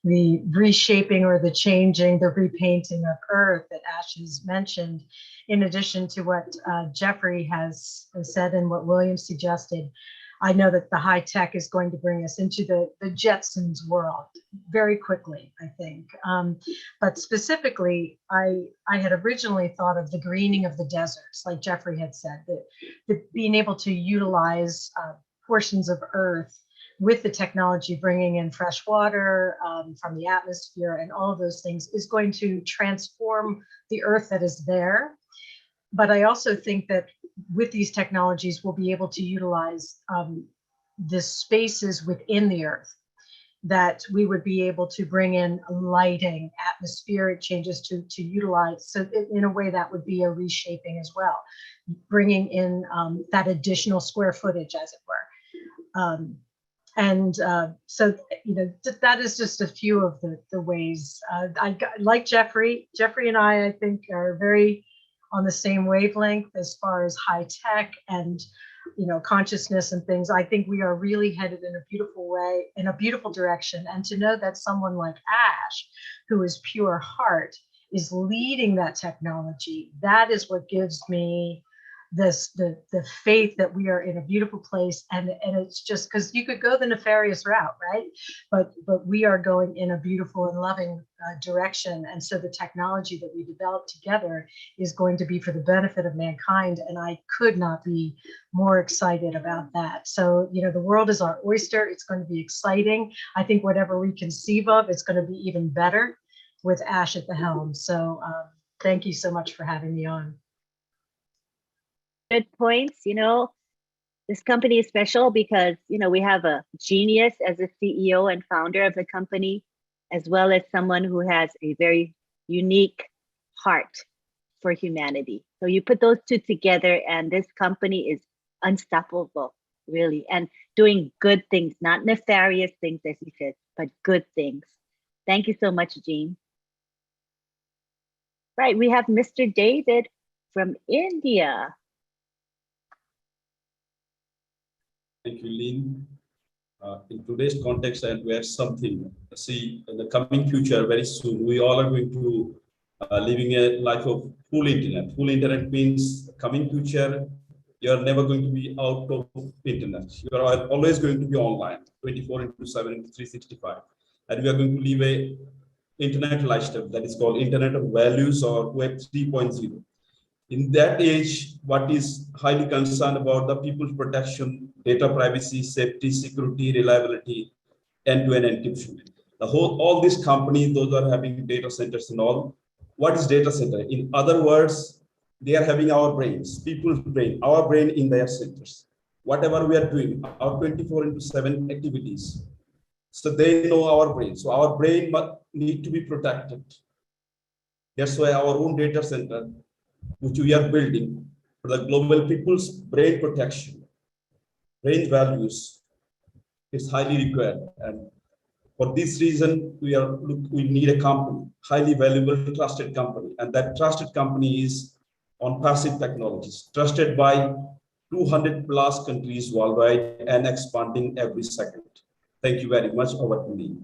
the reshaping or the changing, the repainting of Earth that Ash has mentioned, in addition to what Jeffrey has said and what William suggested. I know that the high tech is going to bring us into the Jetsons world very quickly, I think. But specifically, I had originally thought of the greening of the deserts, like Jeffrey had said, that being able to utilize portions of Earth with the technology, bringing in fresh water from the atmosphere and all of those things is going to transform the Earth that is there. But I also think that with these technologies, we'll be able to utilize the spaces within the Earth, that we would be able to bring in lighting, atmospheric changes to utilize. So in a way, that would be a reshaping as well, bringing in that additional square footage, as it were. So, you know, that is just a few of the ways. Like Jeffrey and I think, are very on the same wavelength as far as high tech and, you know, consciousness and things. I think we are really headed in a beautiful way, in a beautiful direction. And to know that someone like Ash, who is pure heart, is leading that technology, that is what gives me the faith that we are in a beautiful place. And it's just because you could go the nefarious route, right? But we are going in a beautiful and loving direction. And so the technology that we develop together is going to be for the benefit of mankind. And I could not be more excited about that. So, you know, the world is our oyster. It's going to be exciting. I think whatever we conceive of, it's going to be even better with Ash at the helm. So thank you so much for having me on. Good points. You know, this company is special because, you know, we have a genius as a CEO and founder of the company, as well as someone who has a very unique heart for humanity. So you put those two together and this company is unstoppable, really, and doing good things, not nefarious things, as you said, but good things. Thank you so much, Jean. Right, we have Mr. David from India. Thank you, Lynn. In today's context, and we have something. See, in the coming future, very soon, we all are going to living a life of full internet. Full internet means coming future, you are never going to be out of internet. You are always going to be online, 24/7, 365. And we are going to live a internet lifestyle that is called Internet of Values or Web 3.0. In that age, what is highly concerned about the people's protection, data privacy, safety, security, reliability, end-to-end encryption. all these companies, those are having data centers and all. What is data center? In other words, they are having our brains, people's brain, our brain in their centers. Whatever we are doing, our 24/7 activities. So they know our brain. So our brain need to be protected. That's why our own data center, which we are building for the global people's brain protection, brain values, is highly required. And for this reason, we need a company, highly valuable, trusted company. And that trusted company is ONPASSIVE Technologies, trusted by 200+ countries worldwide and expanding every second. Thank you very much. Over to me.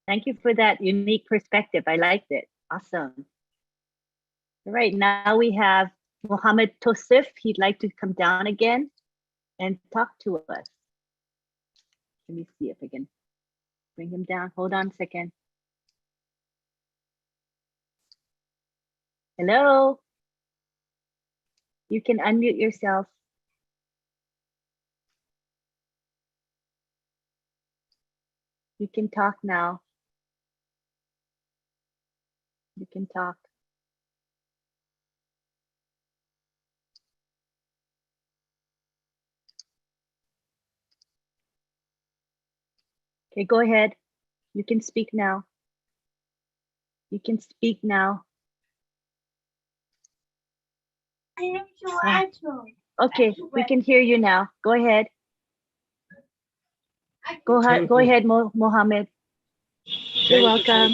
Thank you for that unique perspective. I liked it. Awesome. All right, now we have Mohammed Tosif. He'd like to come down again and talk to us. Let me see if I can bring him down. Hold on a second. Hello. You can unmute yourself. You can talk now. You can talk. Okay, go ahead. You can speak now. You can speak now. Okay, we can hear you now. Go ahead. Go ahead, Mohammed. You're welcome.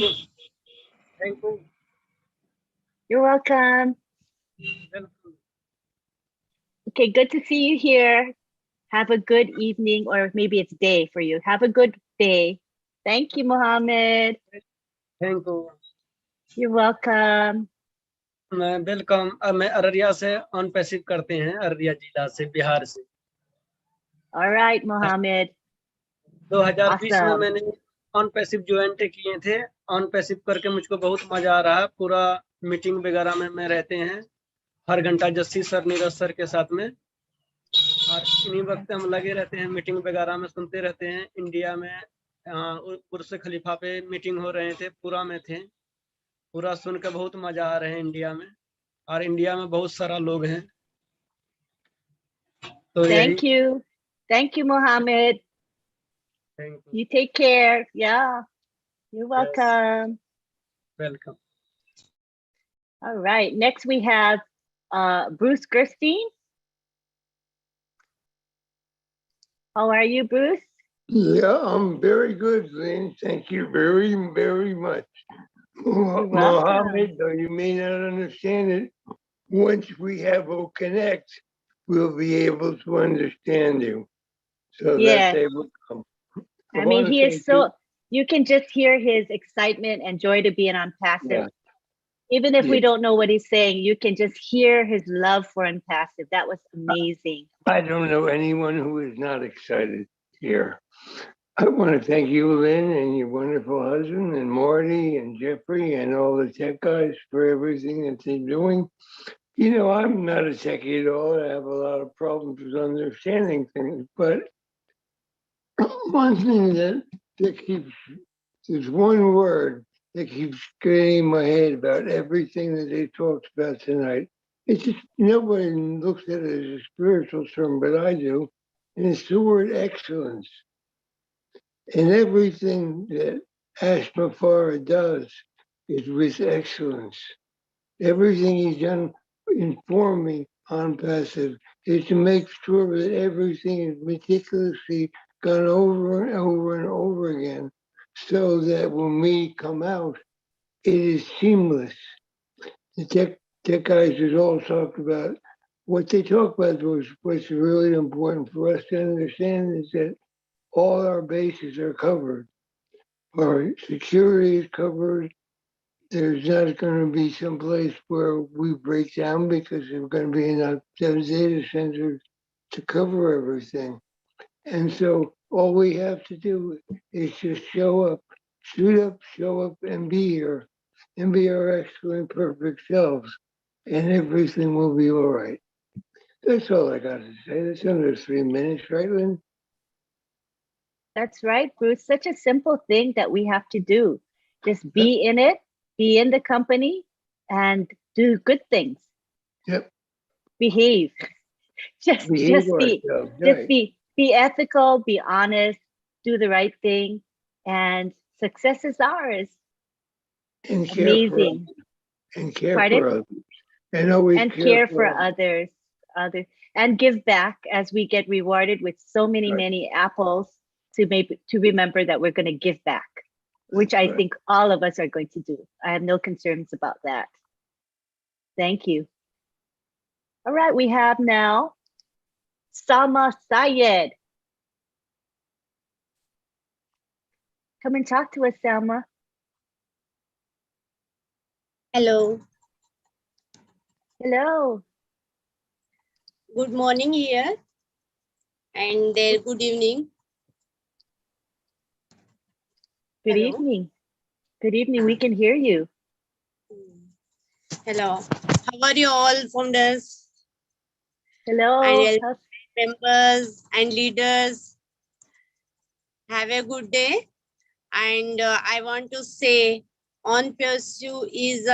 Thank you. You're welcome. Okay, good to see you here. Have a good evening, or maybe it's day for you. Have a good day. Thank you, Mohammed. Thank you. You're welcome. Welcome. मैं अररिया से ONPASSIVE करते हैं, अररिया जिला से, बिहार से। All right, Mohammed. 2020 Awesome. में मैंने ONPASSIVE join किए थे। ONPASSIVE करके मुझको बहुत मजा आ रहा है। पूरा मीटिंग वगैरह में रहते हैं हर घंटा, जस्सी सर, नीरज सर के साथ में, और इन्हीं वक्त हम लगे रहते हैं मीटिंग वगैरह में, सुनते रहते हैं। इंडिया में बुर्ज खलीफा पे मीटिंग हो रहे थे, पूरा में थे, पूरा सुन के बहुत मजा आ रहे हैं इंडिया में, और इंडिया में बहुत सारा लोग हैं। तो Thank you. Thank you, Mohammed. Thank you. You take care. Yeah. You're welcome. Welcome. All right. Next we have Bruce Gerstein. How are you, Bruce? Yeah, I'm very good, Lynn. Thank you very, very much. Mohammed, though you may not understand it, once we have O Connect, we'll be able to understand you. So Yes. that they will come. I mean, he is so, you can just hear his excitement and joy to be an ONPASSIVE. Yeah. Even if we Yeah. don't know what he's saying, you can just hear his love for ONPASSIVE. That was amazing. I don't know anyone who is not excited here. I want to thank you, Lynn, and your wonderful husband, and Marty, and Jeffrey, and all the tech guys for everything that they're doing. You know, I'm not a techie at all. I have a lot of problems with understanding things, but one thing that keeps, there's one word that keeps getting in my head about everything that they talked about tonight. It's just, nobody looks at it as a spiritual term, but I do. And it's the word excellence. And everything that Ashma Farah does is with excellence. Everything he's done inform me ONPASSIVE is to make sure that everything is meticulously gone over and over and over again, so that when we come out, it is seamless. The tech guys has all talked about, what they talk about was what's really important for us to understand is that all our bases are covered. Our security is covered. There's not going to be some place where we break down because there's going to be enough data centers to cover everything. And so all we have to do is just show up, show up, and be here, and be our excellent, perfect selves, and everything will be all right. That's all I got to say. That's under 3 minutes, right, Lynn? That's right, Bruce. Such a simple thing that we have to do. Just be in it, be in the company, and do good things. Yep. Behave. Just Behave be, ourselves, just right. be ethical, be honest, do the right thing, and success is ours. And care for Amazing. others. And care Pardon? for others. And always And care care for for others, and give back as we get rewarded with so many, Right. many apples to remember that we're going to give back, which I right. think all of us are going to do. I have no concerns about that. Thank you. All right, we have now Salma Sayed. Come and talk to us, Salma. Hello. Hello. Good morning here and there good evening. Good Hello. evening. Good evening. We can hear you. Hello. How are you all, founders? Hello. And members and leaders? Have a good day. And I want to say ONPASSIVE is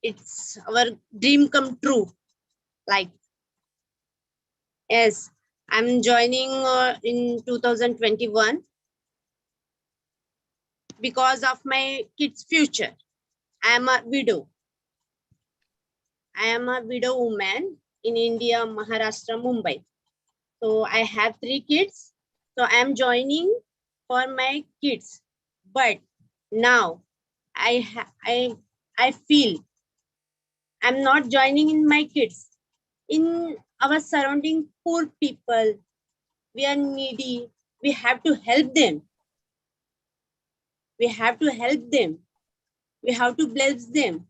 it's our dream come true. Like, yes, I'm joining in 2021 because of my kids' future. I am a widow. I am a widow woman in India, Maharashtra, Mumbai. So I have 3 kids. So I am joining for my kids. But now I feel I'm not joining in my kids. In our surrounding, poor people, we are needy. We have to help them. We have to help them. We have to bless them.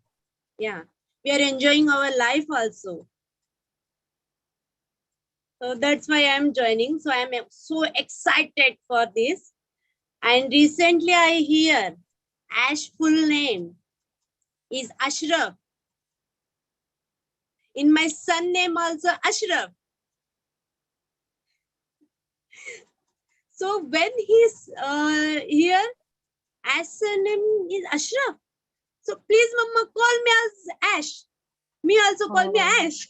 Yeah, we are enjoying our life also. So that's why I'm joining. So I'm so excited for this. And recently I hear Ash full name is Ashraf. In my son name also Ashraf. So when he's here, Ash's name is Ashraf. So please, Mama, call me as Ash. Me also call me Ash.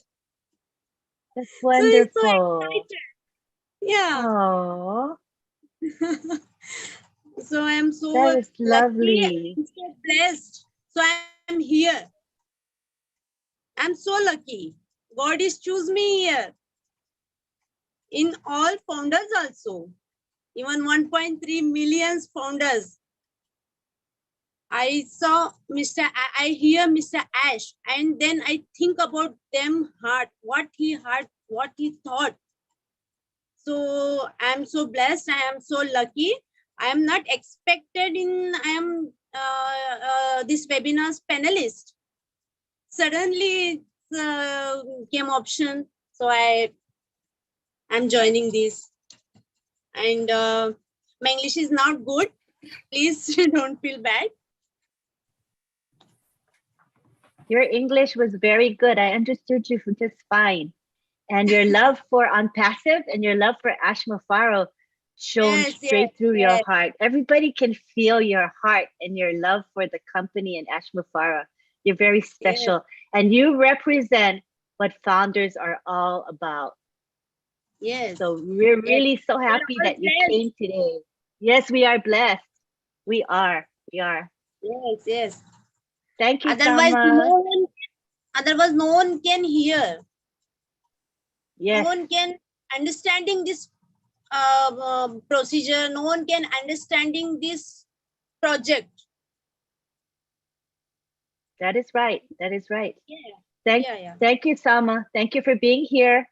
That's So it's so wonderful. excited. Yeah. Oh, So I'm so that is lucky lovely. and so blessed. So I'm here. I'm so lucky. God is choose me here. In all founders also. Even 1.3 million founders. I saw I hear Mr. Ash, and then I think about them heart, what he thought. So I'm so blessed. I am so lucky. I am not expected in. I am this webinar's panelist. Suddenly came option, so I'm joining this. And my English is not good. Please don't feel bad. Your English was very good. I understood you just fine. And your love for ONPASSIVE and your love for Ash Mufaro shone straight through your heart. Everybody can feel your heart and your love for the company and Ash Mufaro. You're very special. And you represent what founders are all about. Yes. So we're really so happy that you came today. Yes, we are blessed. We are. Yes, yes. Thank you, Otherwise, Salma. no one can hear. Yes. No one can understanding this procedure. No one can understanding this project. That is right. That is right. Yeah. Thank you, Salma. Thank you for being here.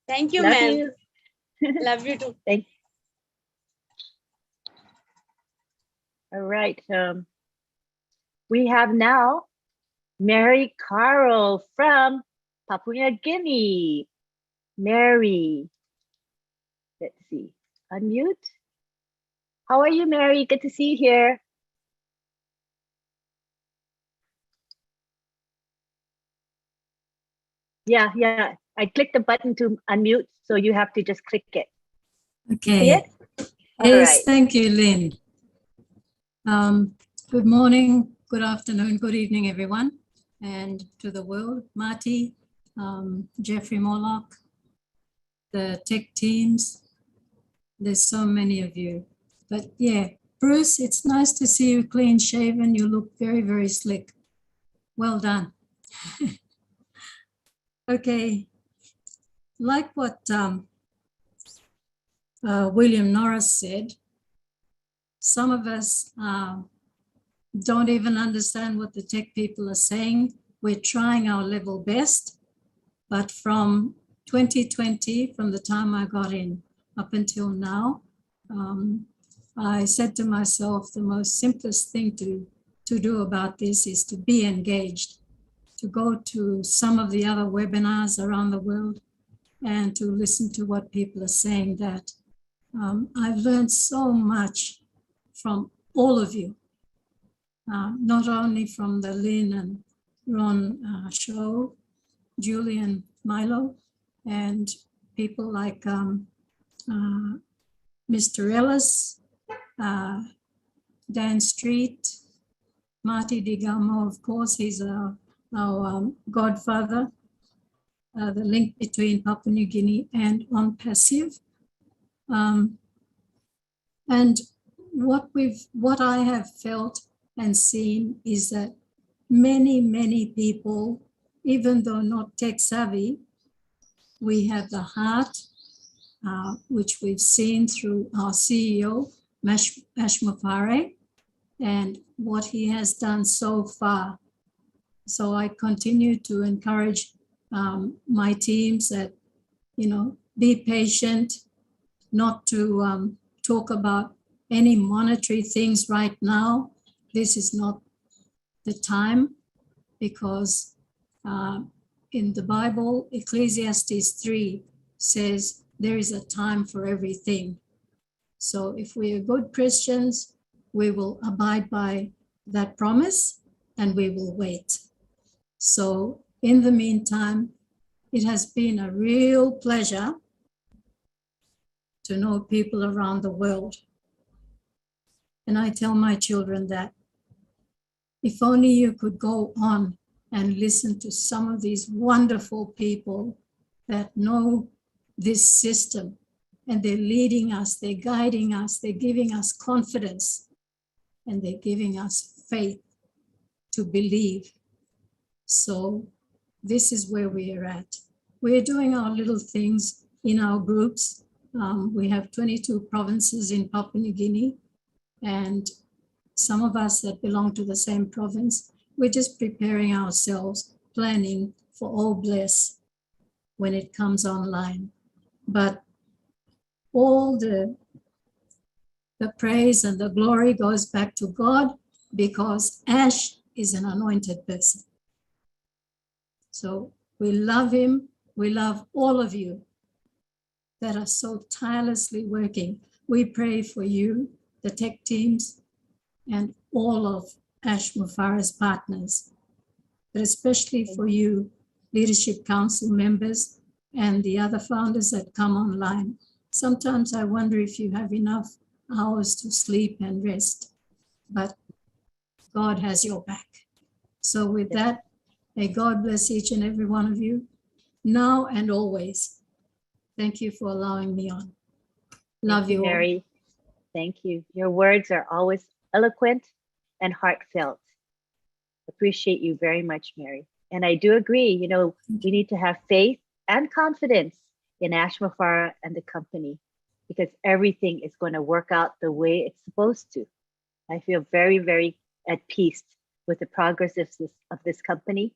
Thank you, Love ma'am. you. Love you too. Thank you. All right. We have now Mary Carl from Papua New Guinea. Mary, let's see, unmute. How are you, Mary? Good to see you here. Yeah. I clicked the button to unmute, so you have to just click it. See it? Okay. All Yes, right. thank you, Lynn. Good morning, good afternoon, good evening, everyone, and to the world. Marty, Jeffrey Morlock, the tech teams. There's so many of you. But yeah, Bruce, it's nice to see you clean shaven. You look very, very slick. Well done. Okay, like what William Norris said, some of us don't even understand what the tech people are saying. We're trying our level best, but from 2020, from the time I got in up until now, I said to myself, the most simplest thing to do about this is to be engaged, to go to some of the other webinars around the world and to listen to what people are saying. That I've learned so much from all of you, not only from the Lynn and Ron show, Julian, Milo, and people like Mr. Ellis, Dan Street, Marty DeGamo, of course, he's our godfather, the link between Papua New Guinea and ONPASSIVE. And what I have felt and seen is that many people, even though not tech savvy, we have the heart, which we've seen through our CEO, Ash Mufare, and what he has done so far. So I continue to encourage my teams that, be patient, not to talk about any monetary things right now. This is not the time, because in the Bible, Ecclesiastes 3 says there is a time for everything. So if we are good Christians, we will abide by that promise and we will wait. So in the meantime, it has been a real pleasure to know people around the world. And I tell my children that if only you could go on and listen to some of these wonderful people that know this system, and they're leading us, they're guiding us, they're giving us confidence, and they're giving us faith to believe. So this is where we are at. We're doing our little things in our groups. We have 22 provinces in Papua New Guinea, and some of us that belong to the same province, we're just preparing ourselves, planning for All Bless when it comes online. But all the praise and the glory goes back to God, because Ash is an anointed person. So we love him. We love all of you that are so tirelessly working. We pray for you, the tech teams, and all of Ash Mufare's partners, but especially for you, Leadership Council members and the other founders that come online. Sometimes I wonder if you have enough hours to sleep and rest, but God has your back. So with that, may God bless each and every one of you, now and always. Thank you for allowing me on. Love you all. Mary. Thank you. Your words are always eloquent and heartfelt. Appreciate you very much, Mary. And I do agree, we need to have faith and confidence in Ash Mufare and the company, because everything is going to work out the way it's supposed to. I feel very, very at peace with the progress of this company.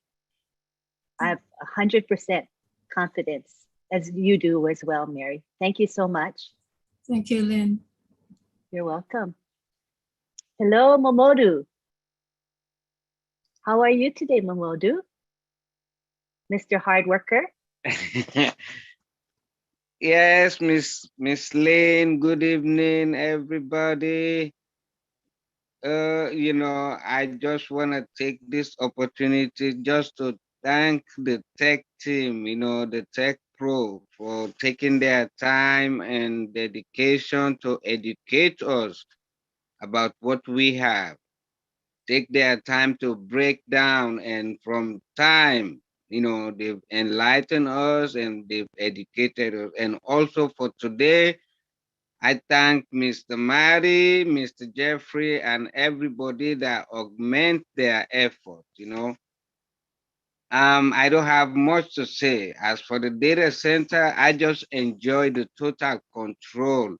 I have 100% confidence, as you do as well, Mary. Thank you so much. Thank you, Lynn. You're welcome. Hello, Momodu. How are you today, Momodu? Mr. Hard Worker? Yes, Miss Lynn, good evening, everybody. I just want to take this opportunity just to thank the tech team, the tech Pro for taking their time and dedication to educate us about what we have. Take their time to break down, and from time, they've enlightened us and they've educated us. And also for today, I thank Mr. Mary, Mr. Jeffrey, and everybody that augment their effort, I don't have much to say. As for the data center, I just enjoy the total control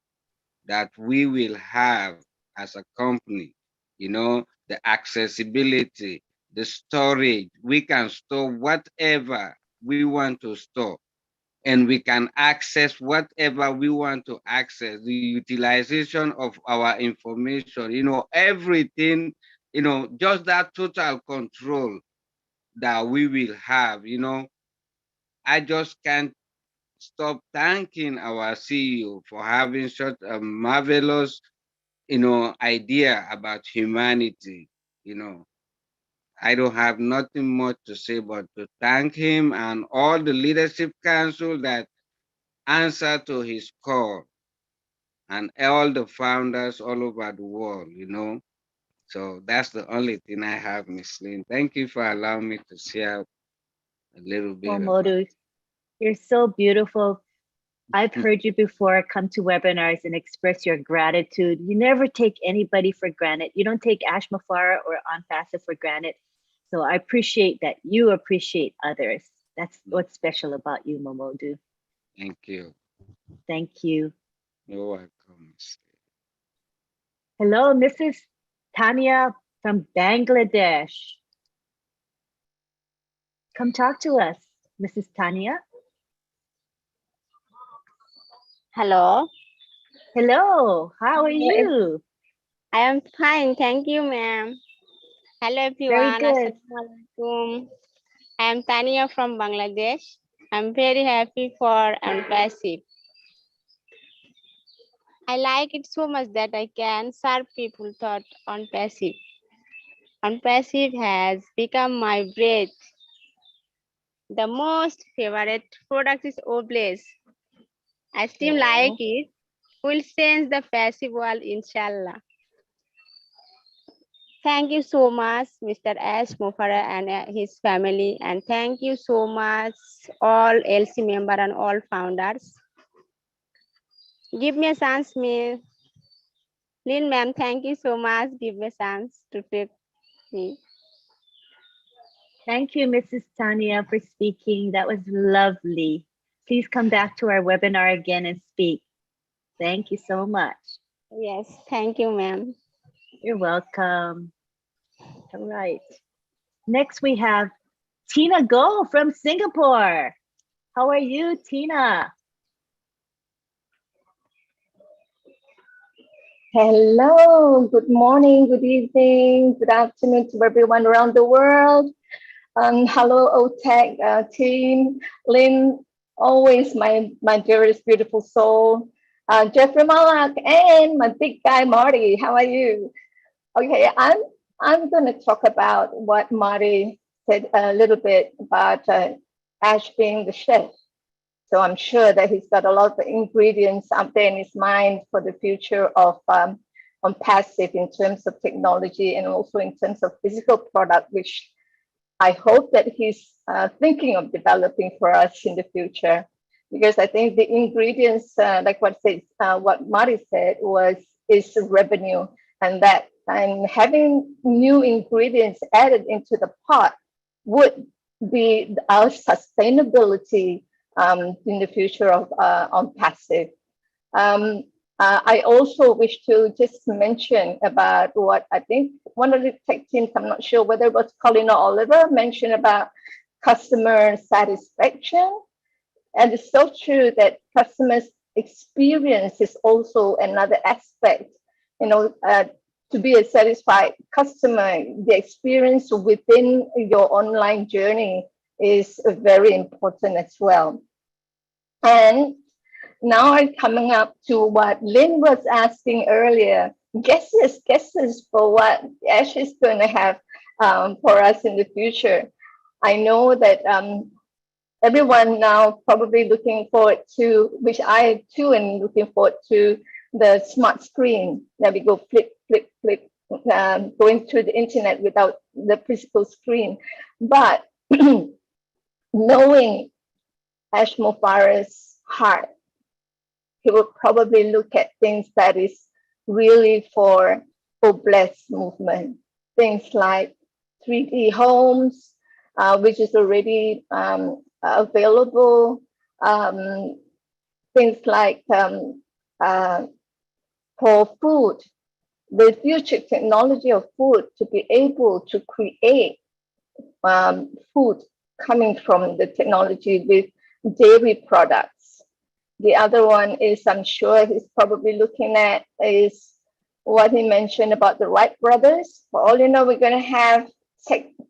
that we will have as a company, the accessibility, the storage. We can store whatever we want to store, and we can access whatever we want to access, the utilization of our information, everything, just that total control that we will have, I just can't stop thanking our CEO for having such a marvelous, idea about humanity. I don't have nothing much to say but to thank him and all the leadership council that answer to his call, and all the founders all over the world, So that's the only thing I have, Miss Lynn. Thank you for allowing me to share a little bit Well, about. Modu, you're so beautiful. I've heard you before come to webinars and express your gratitude. You never take anybody for granted. You don't take Ash Mafara or ONPASSIVE for granted. So I appreciate that you appreciate others. That's what's special about you, Momodu. Thank you. Thank you. You're welcome. Hello, Mrs. Tanya from Bangladesh. Come talk to us, Mrs. Tanya. Hello. Hello, how are you? I am fine, thank you, ma'am. Hello, Very everyone. good. Assalamualaikum. I am Tania from Bangladesh. I'm very happy for ONPASSIVE. I like it so much that I can serve people thought ONPASSIVE. ONPASSIVE has become my breath. The most favorite product is Oblaze. I still like it. Will change the passive world, inshallah. Thank you so much, Mr. Ash Mofara and his family. And thank you so much, all LC member and all founders. Give me a chance, Miss Lynn, ma'am. Thank you so much. Give me a chance to take me. Thank you, Mrs. Tanya, for speaking. That was lovely. Please come back to our webinar again and speak. Thank you so much. Yes, thank you, ma'am. You're welcome. All right. Next, we have Tina Go from Singapore. How are you, Tina? Hello, good morning, good evening, good afternoon to everyone around the world. Hello, OTech team. Lynn, always my dearest, beautiful soul. Jeffrey Malak and my big guy, Marty. How are you? Okay, I'm going to talk about what Marty said a little bit about Ash being the chef. So I'm sure that he's got a lot of ingredients out there in his mind for the future of ONPASSIVE in terms of technology and also in terms of physical product, which I hope that he's thinking of developing for us in the future. Because I think the ingredients, like what Marty said, is revenue, and having new ingredients added into the pot would be our sustainability in the future of ONPASSIVE. I also wish to just mention about what I think one of the tech teams, I'm not sure whether it was Colin or Oliver, mentioned about customer satisfaction. And it's so true that customers' experience is also another aspect. To be a satisfied customer, the experience within your online journey is very important as well. And now I'm coming up to what Lynn was asking earlier, guesses for what Ash is going to have for us in the future. I know that everyone now probably looking forward to, which I too am looking forward to, the smart screen that we go flip, flip, flip, going through the internet without the physical screen. But knowing Ash Mufareh's heart, he will probably look at things that is really for blessed movement. Things like 3D homes, which is already available. Things like for food, the future technology of food, to be able to create food coming from the technology with dairy products. The other one is, I'm sure he's probably looking at, is what he mentioned about the Wright brothers. For all you know, we're going to have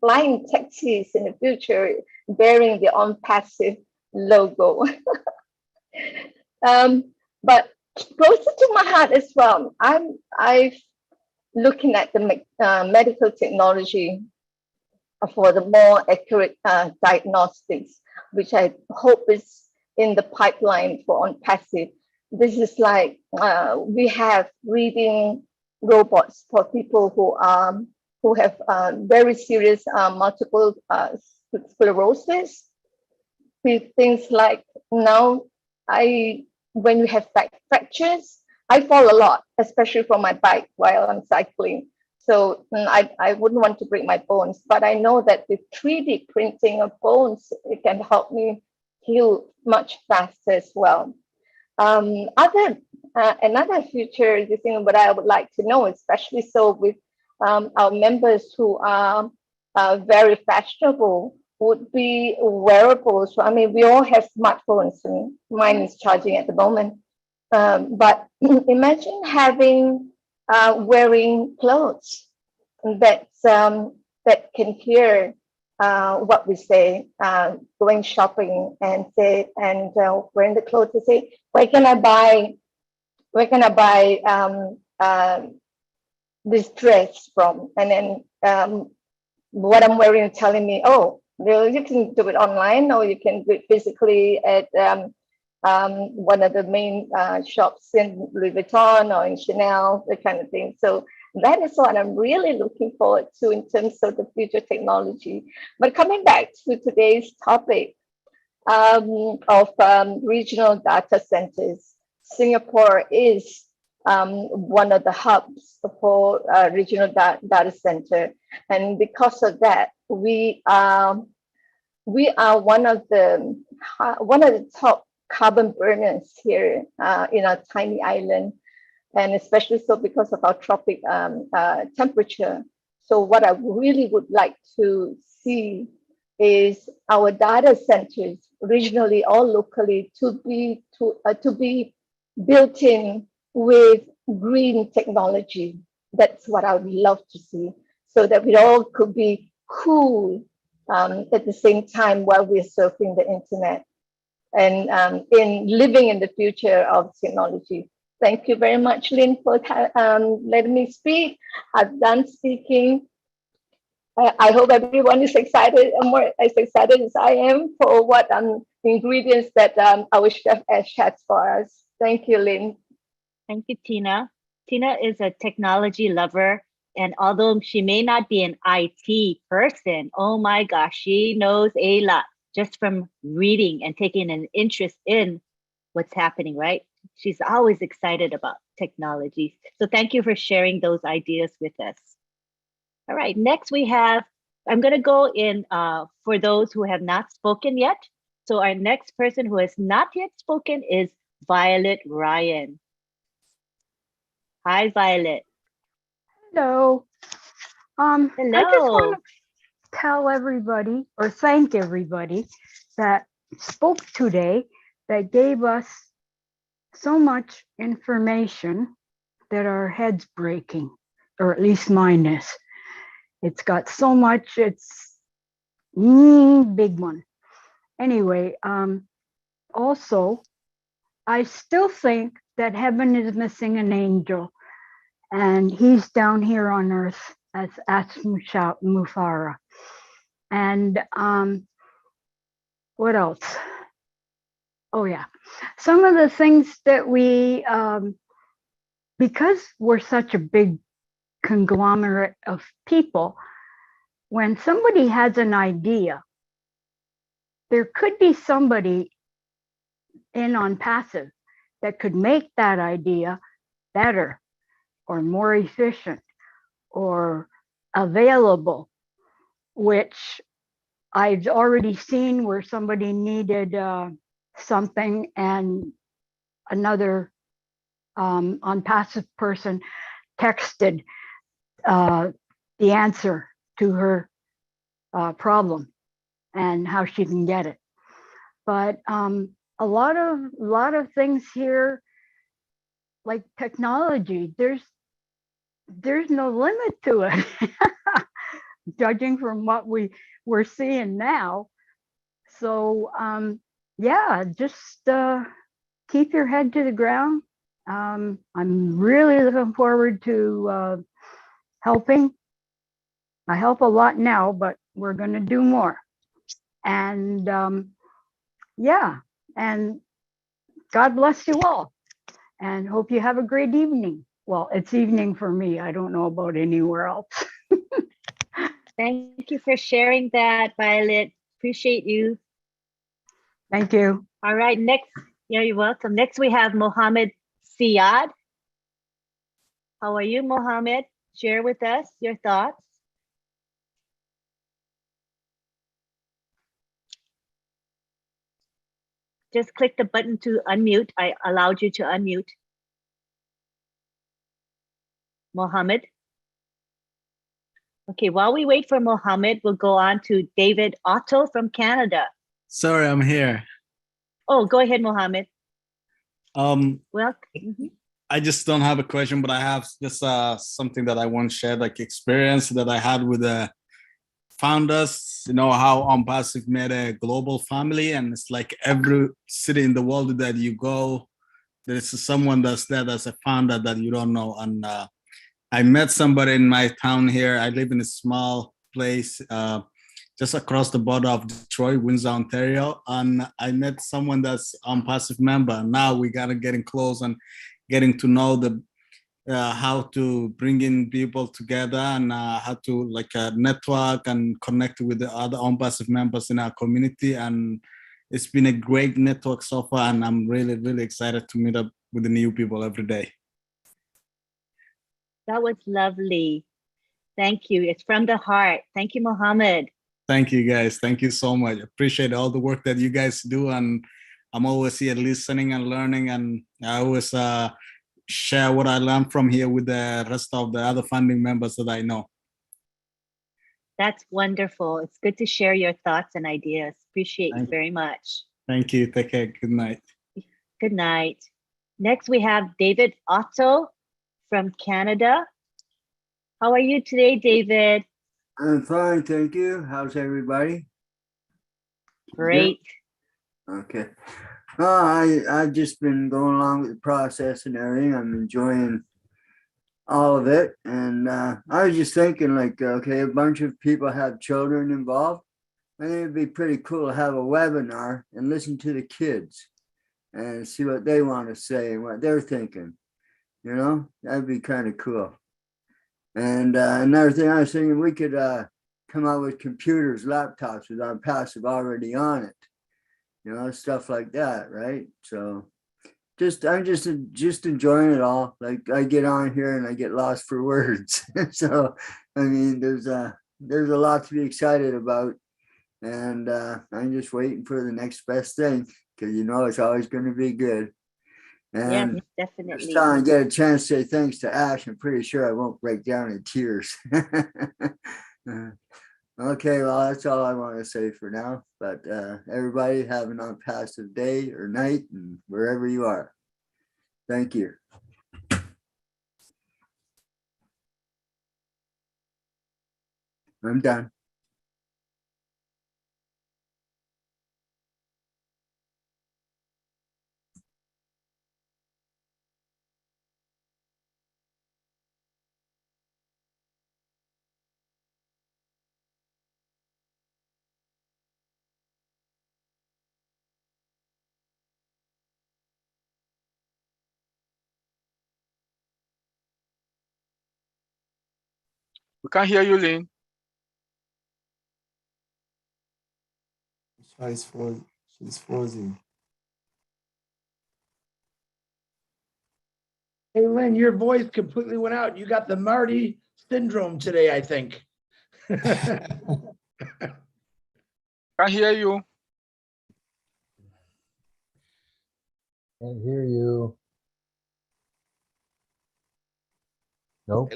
flying taxis in the future bearing the ONPASSIVE logo. But closer to my heart as well, I'm looking at the medical technology for the more accurate diagnostics, which I hope is in the pipeline for ONPASSIVE. This is like we have reading robots for people who have very serious multiple sclerosis. With things like now, when you have back fractures, I fall a lot, especially from my bike while I'm cycling. So I wouldn't want to break my bones, but I know that with 3D printing of bones, it can help me heal much faster as well. Another future thing, what I would like to know, especially so with our members who are very fashionable, would be wearables. So, I mean, we all have smartphones, and mine is charging at the moment. But imagine having wearing clothes that can hear what we say, going shopping and say, and wearing the clothes to say, where can I buy this dress from? And then what I'm wearing telling me, oh, you can do it online, or you can do it physically at one of the main shops in Louis Vuitton or in Chanel, that kind of thing. So that is what I'm really looking forward to in terms of the future technology. But coming back to today's topic of regional data centers, Singapore is one of the hubs for regional data center, and because of that, we are one of the top carbon burners here in our tiny island, and especially so because of our tropic temperature. So what I really would like to see is our data centers regionally or locally to be built in with green technology. That's what I would love to see, so that we all could be cool at the same time while we're surfing the internet and in living in the future of technology. Thank you very much, Lynn, for letting me speak. I've done speaking. I hope everyone is excited, more as excited as I am for what ingredients that our chef Ash has for us. Thank you, Lynn. Thank you, Tina. Tina is a technology lover, and although she may not be an IT person, oh my gosh, she knows a lot just from reading and taking an interest in what's happening, right? She's always excited about technology. So thank you for sharing those ideas with us. All right, next we have, I'm going to go in for those who have not spoken yet. So our next person who has not yet spoken is Violet Ryan. Hi, Violet. Hello. Hello. I just want to tell everybody, or thank everybody that spoke today, that gave us so much information that our heads breaking, or at least mine is. It's got so much, it's big one. Anyway, also, I still think that heaven is missing an angel, and he's down here on earth as Mufara. And what else? Oh yeah, some of the things that we, because we're such a big conglomerate of people, when somebody has an idea, there could be somebody in ONPASSIVE that could make that idea better or more efficient or available, which I've already seen where somebody needed something and another ONPASSIVE person texted the answer to her problem and how she can get it. But a lot of things here, like technology, there's no limit to it, judging from what we're seeing now. So yeah, just keep your head to the ground. I'm really looking forward to helping. I help a lot now, but we're going to do more. And yeah, and God bless you all, and hope you have a great evening. Well, it's evening for me. I don't know about anywhere else. Thank you for sharing that, Violet. Appreciate you. Thank you. All right, next. Yeah, you're welcome. Next, we have Mohammed Siad. How are you, Mohammed? Share with us your thoughts. Just click the button to unmute. I allowed you to unmute. Mohammed. Okay, while we wait for Mohammed, we'll go on to David Otto from Canada. Sorry, I'm here. Oh, go ahead, Mohammed. Well, I just don't have a question, but I have just something that I want to share, like experience that I had with the founders. You know how ONPASSIVE made a global family, and it's like every city in the world that you go, there's someone that's there as a founder that you don't know. And I met somebody in my town here. I live in a small place just across the border of Detroit, Windsor, Ontario. And I met someone that's ONPASSIVE member. Now we gotta getting close and getting to know the how to bring in people together and how to like network and connect with the other ONPASSIVE members in our community. And it's been a great network so far, and I'm really, really excited to meet up with the new people every day. that was lovely. Thank you. It's from the heart. Thank you, Mohammed. Thank you, guys. Thank you so much. Appreciate all the work that you guys do. And I'm always here listening and learning. And I always share what I learned from here with the rest of the other founding members that I know. That's wonderful. It's good to share your thoughts and ideas. Appreciate you very much. Thank you. Take care. Good night. Good night. Next, we have David Otto from Canada. How are you today, David? I'm fine, thank you. How's everybody? Great. Good? Okay. I've just been going along with the process and everything. I'm enjoying all of it. And I was just thinking like, okay, a bunch of people have children involved. I think it'd be pretty cool to have a webinar and listen to the kids and see what they want to say and what they're thinking. You know, that'd be kind of cool. And another thing I was thinking, we could come out with computers, laptops with ONPASSIVE already on it. You know, stuff like that, right? So I'm just enjoying it all. Like I get on here and I get lost for words. So I mean, there's a lot to be excited about. And I'm just waiting for the next best thing, because you know it's always going to be good. And yes, definitely. Next time I get a chance to say thanks to Ash, I'm pretty sure I won't break down in tears. Okay, well, that's all I want to say for now. But everybody have an ONPASSIVE day or night, and wherever you are. Thank you. I'm done. We can't hear you, Lynn. She's frozen. She's frozen. Hey, Lynn, your voice completely went out. You got the Marty syndrome today, I think. Can't hear you. Can't hear you. Nope.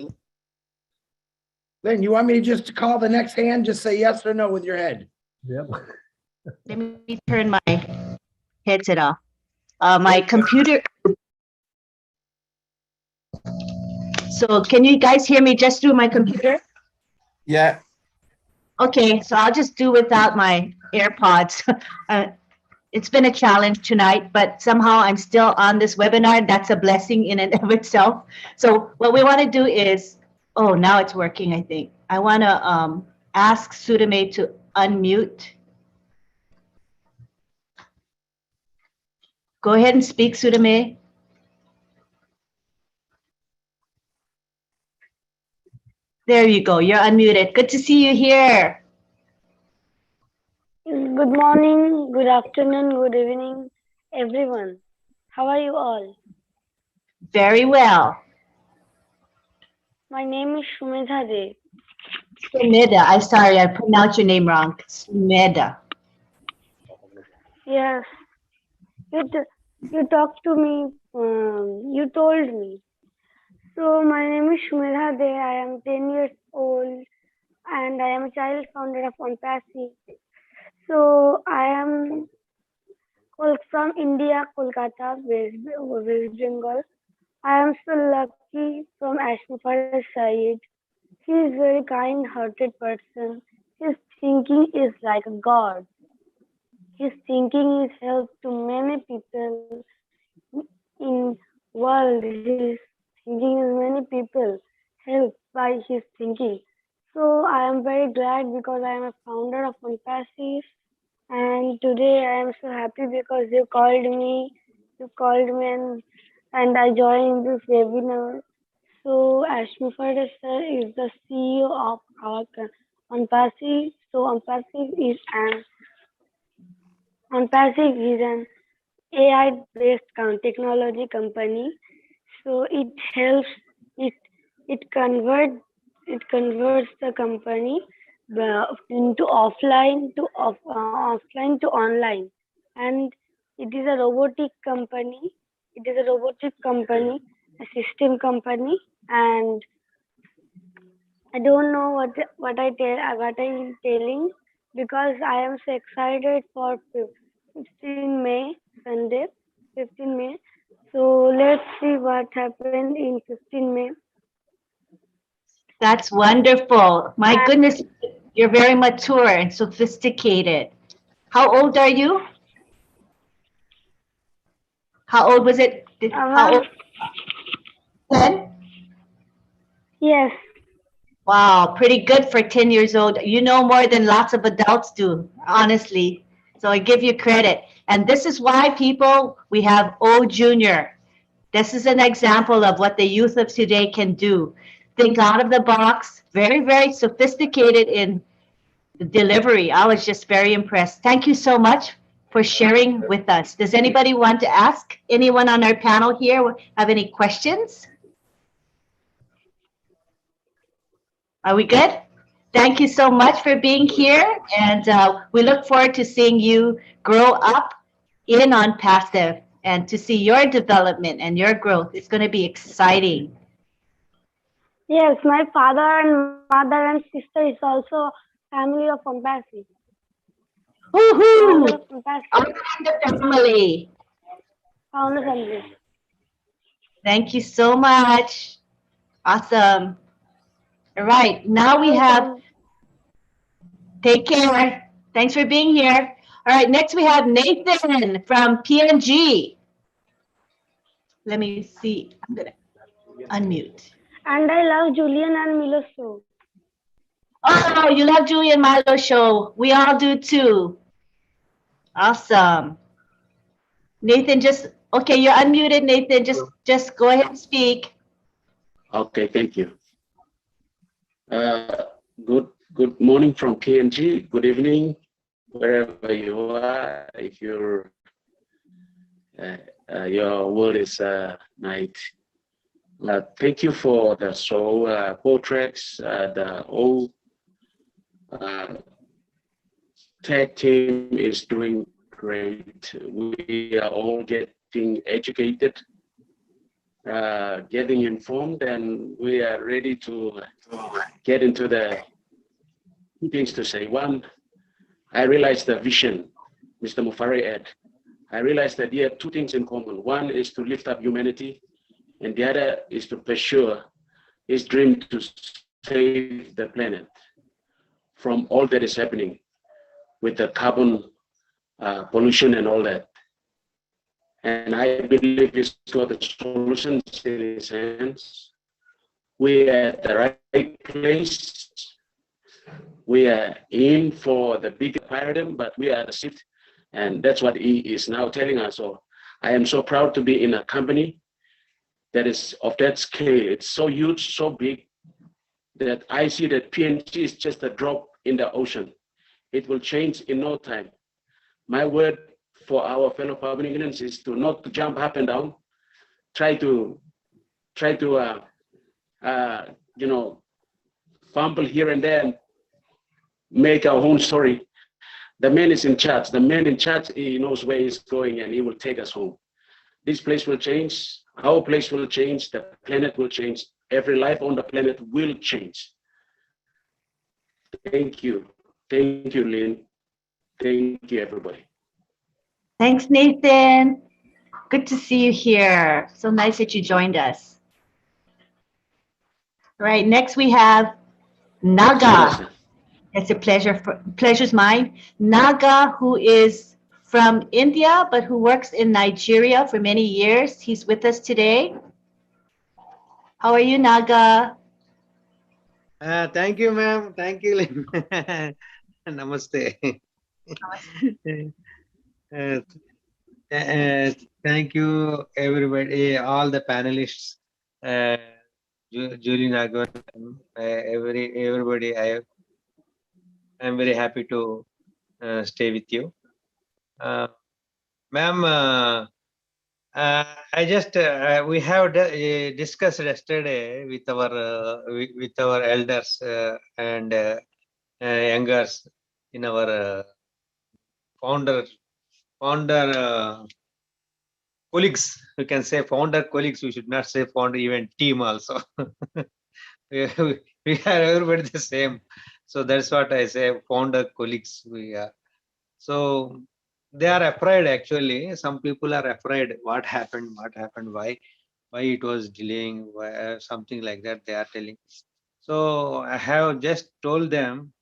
Lynn, you want me to just call the next hand? Just say yes or no with your head. Yep. Let me turn my headset off. My computer. So can you guys hear me just through my computer? Yeah. Okay, so I'll just do without my AirPods. It's been a challenge tonight, but somehow I'm still on this webinar. That's a blessing in and of itself. So what we want to do is, oh, now it's working, I think. I want to ask Sudame to unmute. Go ahead and speak, Sudame. There you go. You're unmuted. Good to see you here. Good morning, good afternoon, good evening, everyone. How are you all? Very well. My name is Shumedha De. Sumeda. I'm sorry, I pronounced your name wrong. Sumeda. Yes, you talked to me, you told me. So my name is Shumedha De. I am 10 years old and I am a child founder of ONPASSIVE. So I am from India, Kolkata, West Bengal. I am so lucky from Ashmufar side. He is very kind-hearted person. His thinking is like a god. His thinking is help to many people in world. His thinking is many people helped by his thinking. So I am very glad because I am a founder of ONPASSIVE. And today I am so happy because you called me. You called me and I joined this webinar. So Ashmufar sir is the CEO of our ONPASSIVE. So ONPASSIVE is an AI-based technology company. So it helps it converts the company into offline to online, and it is a robotic company. It is a robotic company, a system company, and I don't know what I'm telling because I am so excited for 15 May Sunday, 15 May. So let's see what happened in 15 May. That's wonderful. My goodness, you're very mature and sophisticated. How old are you? How old was it? How old? 10? Yes. Wow, pretty good for 10 years old. You know more than lots of adults do, honestly. So I give you credit. And this is why people, we have O Junior. This is an example of what the youth of today can do. Think out of the box, very, very sophisticated in the delivery. I was just very impressed. Thank you so much for sharing with us. Does anybody want to ask? Anyone on our panel here have any questions? Are we good? Thank you so much for being here. And we look forward to seeing you grow up in ONPASSIVE and to see your development and your growth. It's going to be exciting. Yes, my father and mother and sister is also family of ONPASSIVE. Woohoo! The family. Founder family. Thank you so much. Awesome. All right, now we have, take care. Thanks for being here. All right, next we have Nathan from PNG. Let me see, I'm gonna unmute. And I love Julian and Milo show. Oh, you love Julian Milo show. We all do too. Awesome. Nathan, okay, you're unmuted, Nathan. Just go ahead and speak. Okay, thank you. Good morning from KNG. Good evening, wherever you are. If your word is night. Thank you for the portraits. The whole tech team is doing great. We are all getting educated, getting informed, and we are ready to get into the things to say. One, I realized the vision Mr. Mufari had. I realized that he had two things in common. One is to lift up humanity, and the other is to pursue his dream to save the planet from all that is happening with the carbon pollution and all that. And I believe he's got the solutions in his hands. We are at the right place. We are in for the bigger paradigm, but we are the shift. And that's what he is now telling us. So I am so proud to be in a company that is of that scale. It's so huge, so big, that I see that PNG is just a drop in the ocean. It will change in no time. My word for our fellow Papua New Guineans is to not jump up and down, try to fumble here and there and make our own story. The man is in charge. The man in charge, he knows where he's going and he will take us home. This place will change. Our place will change. The planet will change. Every life on the planet will change. Thank you. Thank you, Lynn. Thank you, everybody. Thanks, Nathan. Good to see you here. So nice that you joined us. All right, next we have Naga. It's a pleasure's mine. Naga, who is from India, but who works in Nigeria for many years. He's with us today. How are you, Naga? Thank you, ma'am. Thank you, Lynn. Namaste. Thank you, everybody, all the panelists, Julie Nagar, everybody. I'm very happy to stay with you, ma'am. I just we have discussed yesterday with our elders and youngers in our founder colleagues. We can say founder colleagues. We should not say founder even team also. we are everybody the same. So that's what I say. Founder colleagues. We are. So they are afraid actually. Some people are afraid. What happened? Why it was delaying? Why, something like that. They are telling. So I have just told them,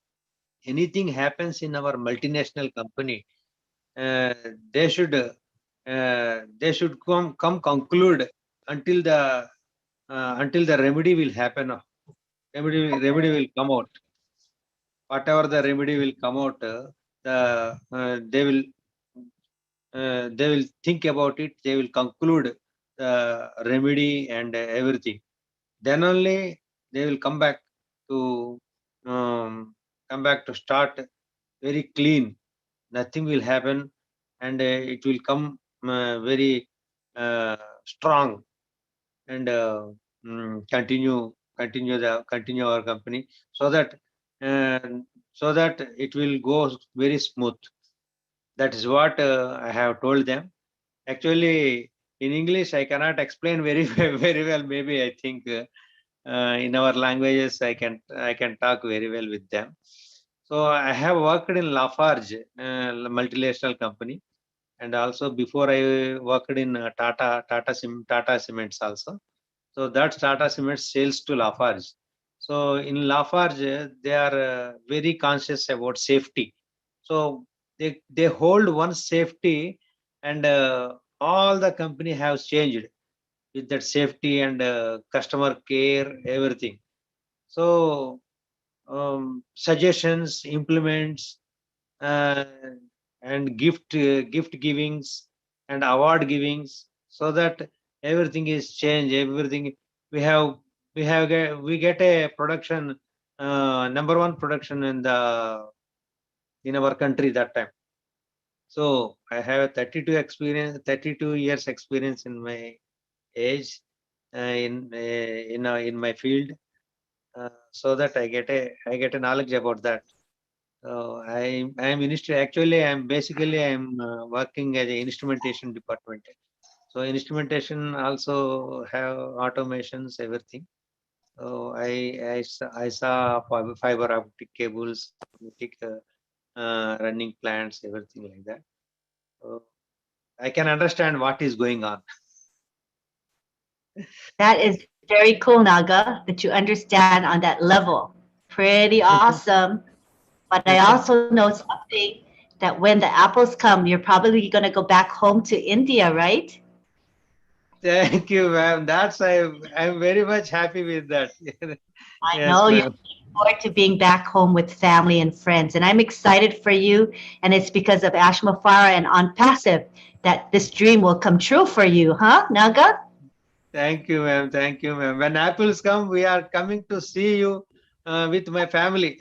anything happens in our multinational company, they should come conclude until the remedy will happen. Remedy will come out. Whatever the remedy will come out, they will think about it. They will conclude the remedy and everything. Then only they will come back to start very clean. Nothing will happen, and it will come very strong and continue our company, so that it will go very smooth. That is what I have told them. Actually, in English, I cannot explain very well. Maybe I think in our languages, I can talk very well with them. So I have worked in Lafarge, multinational company, and also before I worked in Tata Cements also. So that Tata Cements sells to Lafarge. So in Lafarge, they are very conscious about safety. So they hold one safety, and all the company has changed with that safety and customer care, everything. So suggestions, implements, and gift givings and award givings, so that everything is changed. Everything we get a production #1 production in our country that time. So I have 32 years experience in my age, in my field, so that I get a knowledge about that. I am actually I'm working as a instrumentation department. So instrumentation also have automations, everything. So I saw fiber optic cables, running plants, everything like that. So I can understand what is going on. That is very cool, Naga, that you understand on that level. Pretty awesome. But I also know something that when the apples come, you're probably going to go back home to India, right? Thank you, ma'am. I'm very much happy with that. I Yes, know you're ma'am. looking forward to being back home with family and friends. And I'm excited for you. And it's because of Ashma Farah and ONPASSIVE that this dream will come true for you, huh, Naga? Thank you, ma'am. Thank you, ma'am. When apples come, we are coming to see you with my family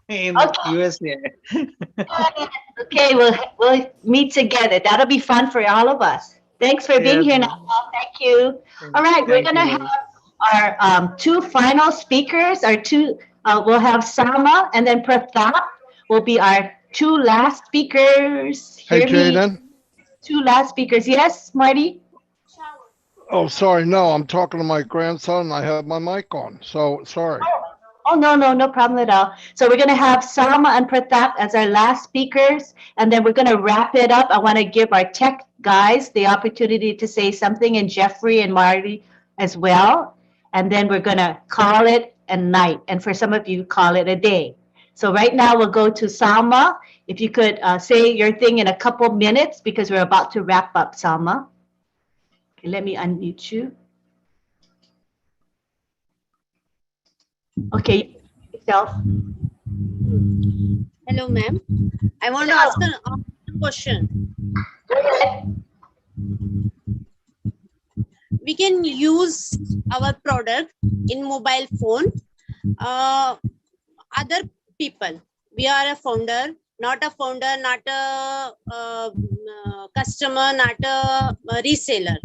in USA. Okay, we'll meet together. That'll be fun for all of us. Thanks for being Yes, here, ma'am. Naga. Thank you. All right, we're Thank gonna you, have ma'am. our two final speakers. We'll have Sama and then Pratap will be our two last speakers. Hey, Hear me? Jaden. Two last speakers. Yes, Marty? Oh, sorry. No, I'm talking to my grandson. I have my mic on. So sorry. Oh, no problem at all. So we're going to have Sama and Pratap as our last speakers, and then we're going to wrap it up. I want to give our tech guys the opportunity to say something, and Jeffrey and Marty as well. And then we're going to call it a night. And for some of you, call it a day. So right now we'll go to Salma. If you could say your thing in a couple minutes, because we're about to wrap up, Salma. Okay, let me unmute you. Okay, yourself. Hello, ma'am. I want to ask a question. We can use our product in mobile phone. Other people, we are a founder, not a customer, not a reseller.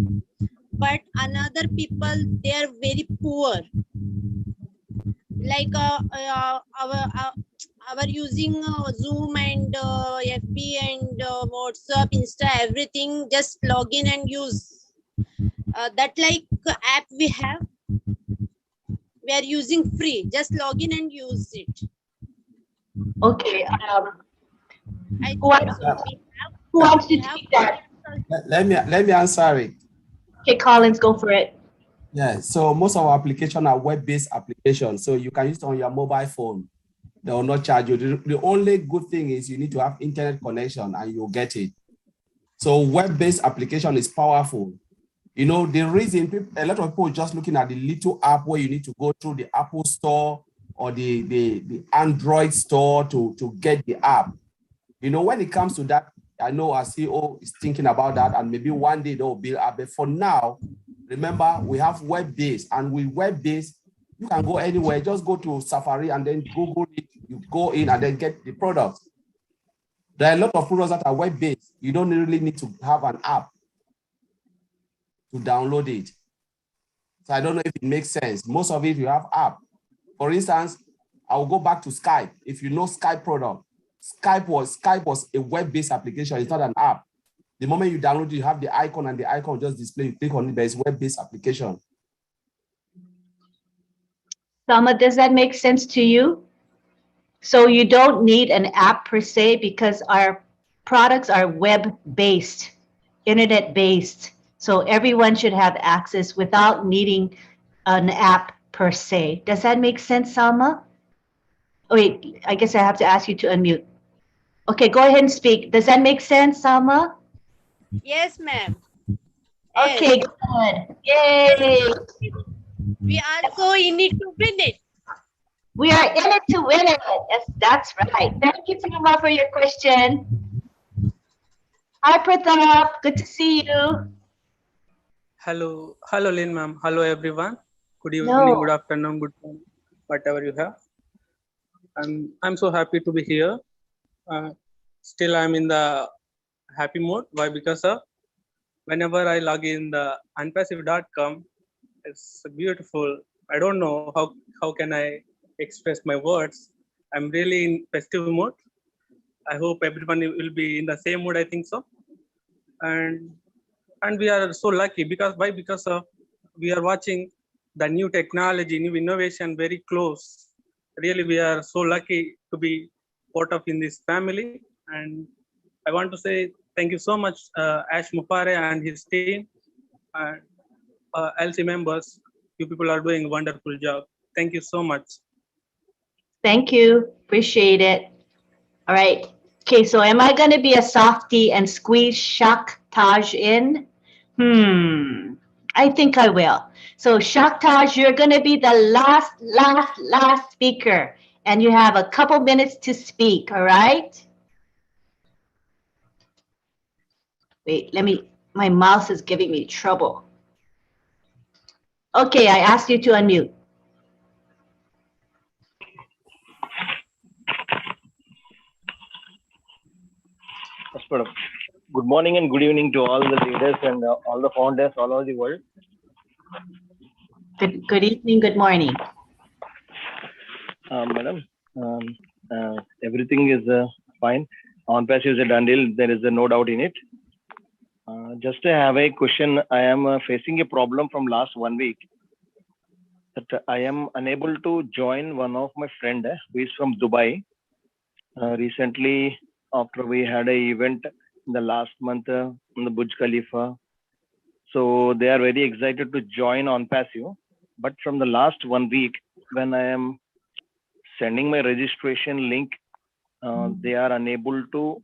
But another people, they are very poor. Like our using Zoom and FB and WhatsApp, Insta, everything, just log in and use. That like app we have, we are using free. Just log in and use it. Okay. Who wants to take that? Let me answer it. Okay, Collins, go for it. Yeah, so most of our applications are web-based applications, so you can use it on your mobile phone. They will not charge you. The only good thing is you need to have internet connection and you'll get it. So web-based application is powerful. You know, the reason a lot of people are just looking at the little app where you need to go through the Apple store or the Android store to get the app. You know, when it comes to that, I know our CEO is thinking about that, and maybe one day they'll build up. But for now, remember, we have web-based, and with web-based, you can go anywhere. Just go to Safari and then Google it. You go in and then get the product. There are a lot of products that are web-based. You don't really need to have an app to download it. So I don't know if it makes sense. Most of it, you have app. For instance, I'll go back to Skype. If you know Skype product, Skype was a web-based application. It's not an app. The moment you download it, you have the icon and the icon just display. You click on it, but it's web-based application. Salma, does that make sense to you? So you don't need an app per se because our products are web-based, internet-based. So everyone should have access without needing an app per se. Does that make sense, Salma? Oh, wait, I guess I have to ask you to unmute. Okay, go ahead and speak. Does that make sense, Salma? Yes, ma'am. Okay, good. Yay! We also in it to win it. We are in it to win it. Yes, that's right. Thank you, Salma, for your question. Hi, Pratap. Good to see you. Hello, Lynn, ma'am. Hello, everyone. Good evening, No. good afternoon, good morning, whatever you have. and I'm so happy to be here. Still, I'm in the happy mode. Why? Because whenever I log in the unpassive.com, it's beautiful. I don't know how can I express my words. I'm really in festive mode. I hope everyone will be in the same mood. I think so. And we are so lucky because why? Because we are watching the new technology, new innovation very close. Really, we are so lucky to be part of in this family. And I want to say thank you so much, Ash Mufare and his team, and LC members. You people are doing a wonderful job. Thank you so much. Thank you. Appreciate it. All right. Okay, so am I going to be a softie and squeeze Shak Taj in? I think I will. So Shak Taj, you're going to be the last speaker, and you have a couple minutes to speak, all right? Wait, my mouse is giving me trouble. Okay, I asked you to unmute. Good morning and good evening to all the leaders and all the founders all over the world. Good evening, good morning. Madam, everything is fine. ONPASSIVE is a done deal. There is no doubt in it. Just to have a question, I am facing a problem from last 1 week. That I am unable to join one of my friend who is from Dubai. Recently, after we had an event in the last month in the Burj Khalifa, so they are very excited to join ONPASSIVE. But from the last 1 week, when I am sending my registration link, they are unable to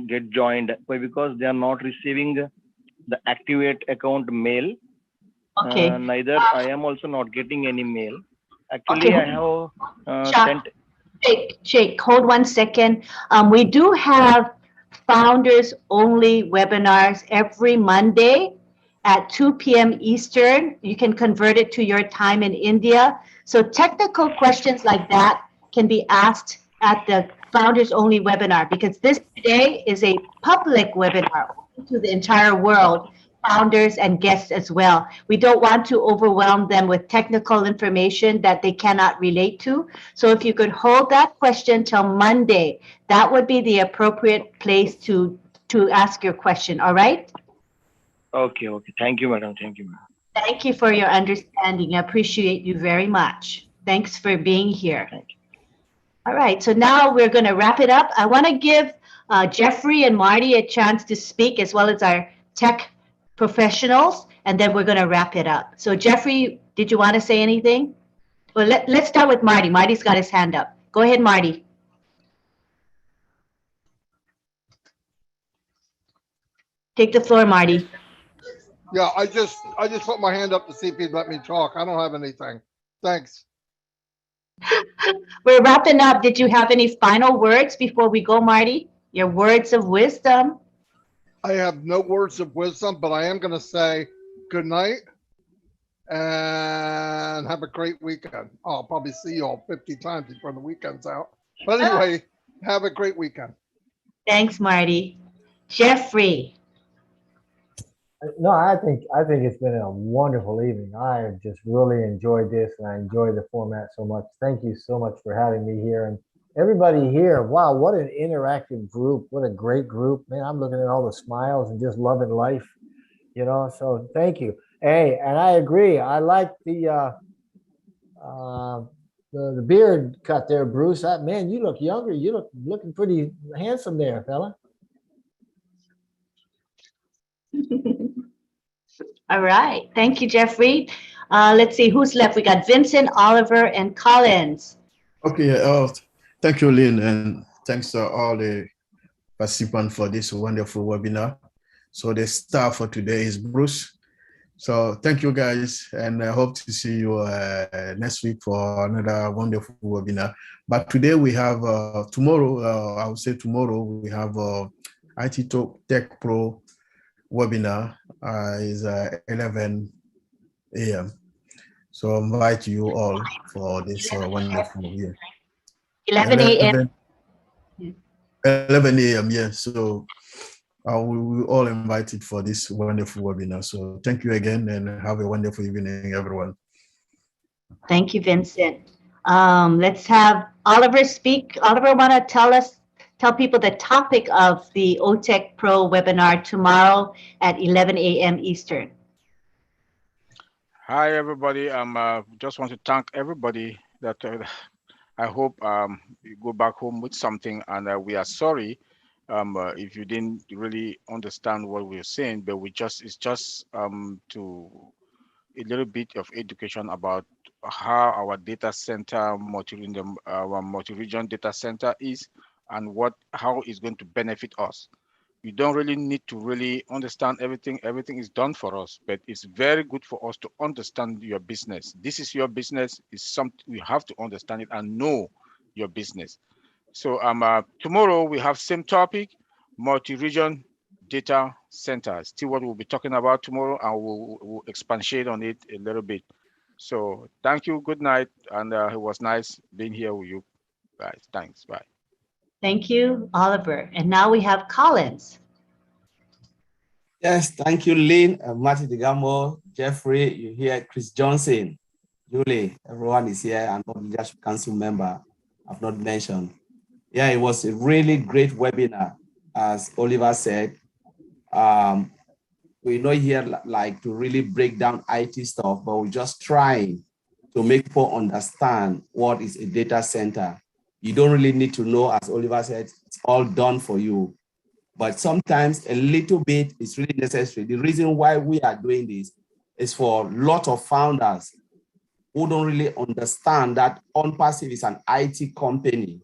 get joined. Why? Because they are not receiving the activate account mail. Okay. Neither I am also not getting any mail. Actually, Okay. I have sent. Shake, hold 1 second. We do have founders only webinars every Monday at 2 p.m. Eastern. You can convert it to your time in India. So technical questions like that can be asked at the founders only webinar, because this today is a public webinar to the entire world, founders and guests as well. We don't want to overwhelm them with technical information that they cannot relate to. So if you could hold that question till Monday, that would be the appropriate place to ask your question. All right? Okay. Thank you, madam. Thank you, madam. Thank you for your understanding. I appreciate you very much. Thanks for being here. Thank you. All right, so now we're going to wrap it up. I want to give Jeffrey and Marty a chance to speak, as well as our tech professionals, and then we're going to wrap it up. So Jeffrey, did you want to say anything? Well, let's start with Marty. Marty's got his hand up. Go ahead, Marty. Take the floor, Marty. Yeah, I just put my hand up to see if he'd let me talk. I don't have anything. Thanks. We're wrapping up. Did you have any final words before we go, Marty? Your words of wisdom. I have no words of wisdom, but I am going to say good night and have a great weekend. I'll probably see you all 50 times before the weekend's out. But anyway, have a great weekend. Thanks, Marty. Jeffrey. No, I think it's been a wonderful evening. I have just really enjoyed this, and I enjoy the format so much. Thank you so much for having me here, and everybody here. Wow, what an interactive group! What a great group, man! I'm looking at all the smiles and just loving life, you know. So thank you. Hey, and I agree. I like the beard cut there, Bruce. Man, you look younger. You looking pretty handsome there, fella. All right. Thank you, Jeffrey. Let's see who's left. We got Vincent, Oliver, and Collins. Okay. Thank you, Lynn, and thanks to all the participants for this wonderful webinar. So the star for today is Bruce. So thank you, guys, and I hope to see you next week for another wonderful webinar. But today we have, tomorrow, I would say tomorrow, we have IT Talk Tech Pro webinar is 11 a.m. So I invite you all for this wonderful year. 11 a.m. 11 a.m. Yeah. So we all invited for this wonderful webinar. So thank you again and have a wonderful evening, everyone. Thank you, Vincent. Let's have Oliver speak. Oliver, want to tell people the topic of the OTEC Pro webinar tomorrow at 11 a.m. Eastern. Hi, everybody. Just want to thank everybody that I hope you go back home with something, and we are sorry if you didn't really understand what we're saying, but it's just to a little bit of education about how our data center our multi-region data center is and how it's going to benefit us. You don't really need to really understand everything. Everything is done for us, but it's very good for us to understand your business. This is your business. It's something you have to understand it and know your business. So tomorrow we have same topic, multi-region data center. Still what we'll be talking about tomorrow, and we'll expatiate on it a little bit. So thank you. Good night, and it was nice being here with you guys. Thanks. Bye. Thank you, Oliver. And now we have Collins. Yes, thank you, Lynn, Marty DeGamo, Jeffrey, you hear Chris Johnson, Julie, everyone is here, and all the leadership council member I've not mentioned. Yeah, it was a really great webinar, as Oliver said. We're not here like to really break down IT stuff, but we're just trying to make people understand what is a data center. You don't really need to know, as Oliver said, it's all done for you. But sometimes a little bit is really necessary. The reason why we are doing this is for a lot of founders who don't really understand that ONPASSIVE is an IT company,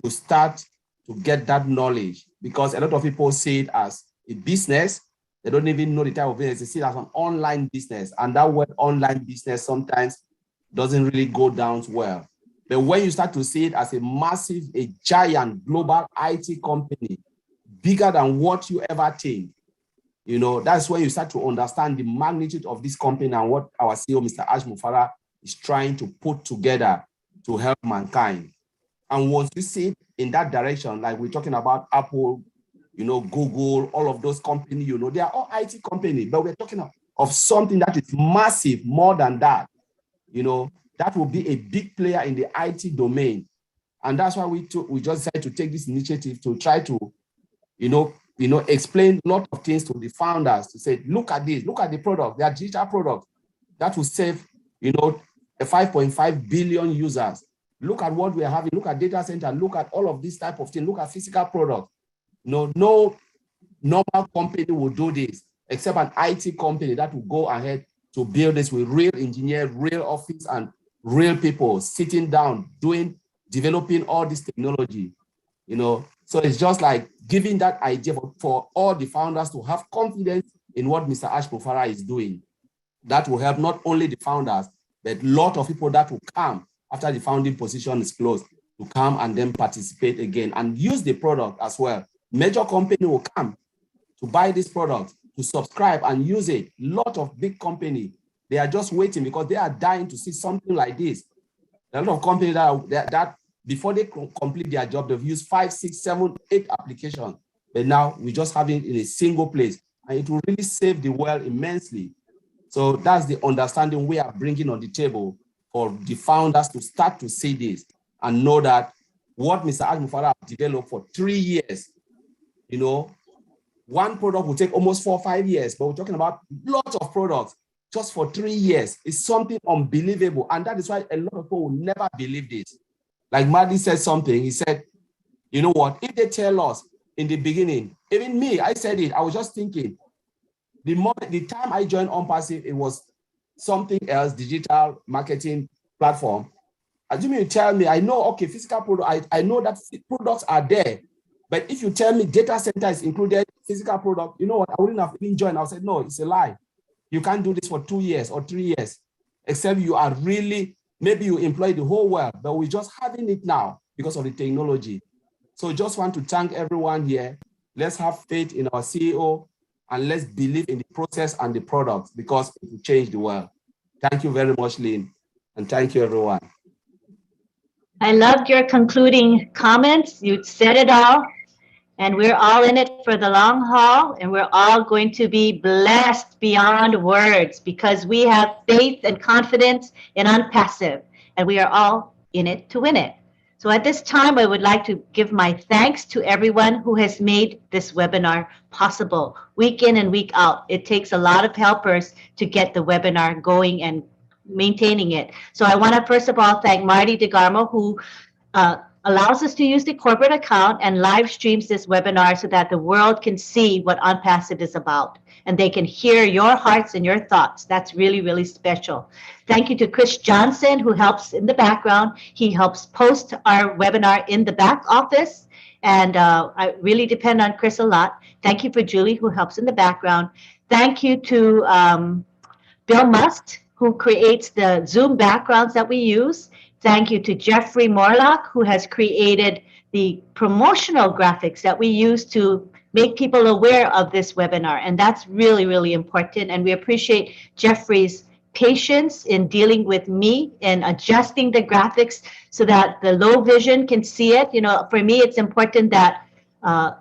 to start to get that knowledge, because a lot of people see it as a business. They don't even know the type of business. They see it as an online business. And that word online business sometimes doesn't really go down well. But when you start to see it as a massive, a giant global IT company, bigger than what you ever think, you know, that's when you start to understand the magnitude of this company and what our CEO, Mr. Ash Mufara, is trying to put together to help mankind. And once you see it in that direction, like we're talking about Apple, you know, Google, all of those companies, you know, they are all IT companies, but we're talking of something that is massive, more than that. You know, that will be a big player in the IT domain. And that's why we just decided to take this initiative to try to, explain a lot of things to the founders, to say, look at this, look at the product, they are digital products that will save, a 5.5 billion users. Look at what we are having, look at data center, look at all of this type of thing, look at physical products. No normal company will do this, except an IT company that will go ahead to build this with real engineers, real office, and real people sitting down, developing all this technology, So it's just like giving that idea for all the founders to have confidence in what Mr. Ash Mufara is doing. That will help not only the founders, but a lot of people that will come after the founding position is closed to come and then participate again and use the product as well. Major company will come to buy this product, to subscribe and use it. A lot of big company, they are just waiting because they are dying to see something like this. A lot of companies that before they complete their job, they've used 5, 6, 7, 8 applications. But now we just have it in a single place, and it will really save the world immensely. So that's the understanding we are bringing on the table for the founders to start to see this and know that what Mr. Ash Mufara has developed for 3 years, one product will take almost 4 or 5 years, but we're talking about lots of products just for 3 years. It's something unbelievable. And that is why a lot of people will never believe this. Like Maddy said something, he said, you know what, if they tell us in the beginning, even me, I said it, I was just thinking, the time I joined ONPASSIVE, it was something else, digital marketing platform. As you mean, tell me, I know, okay, physical product, I know that products are there, but if you tell me data center is included, physical product, you know what, I wouldn't have even joined. I said, no, it's a lie. You can't do this for 2 years or 3 years, except you are really, maybe you employ the whole world, but we're just having it now because of the technology. So just want to thank everyone here. Let's have faith in our CEO and let's believe in the process and the product because it will change the world. Thank you very much, Lynn. And thank you, everyone. I loved your concluding comments. You said it all. And we're all in it for the long haul. And we're all going to be blessed beyond words because we have faith and confidence in ONPASSIVE. And we are all in it to win it. So at this time, I would like to give my thanks to everyone who has made this webinar possible week in and week out. It takes a lot of helpers to get the webinar going and maintaining it. So I want to first of all thank Marty DeGarmo, who allows us to use the corporate account and live streams this webinar so that the world can see what ONPASSIVE is about and they can hear your hearts and your thoughts. That's really, really special. Thank you to Chris Johnson, who helps in the background. He helps post our webinar in the back office. And I really depend on Chris a lot. Thank you for Julie, who helps in the background. Thank you to Bill Must, who creates the Zoom backgrounds that we use. Thank you to Jeffrey Morlock, who has created the promotional graphics that we use to make people aware of this webinar. And that's really, really important. And we appreciate Jeffrey's patience in dealing with me and adjusting the graphics so that the low vision can see it. You know, for me, it's important that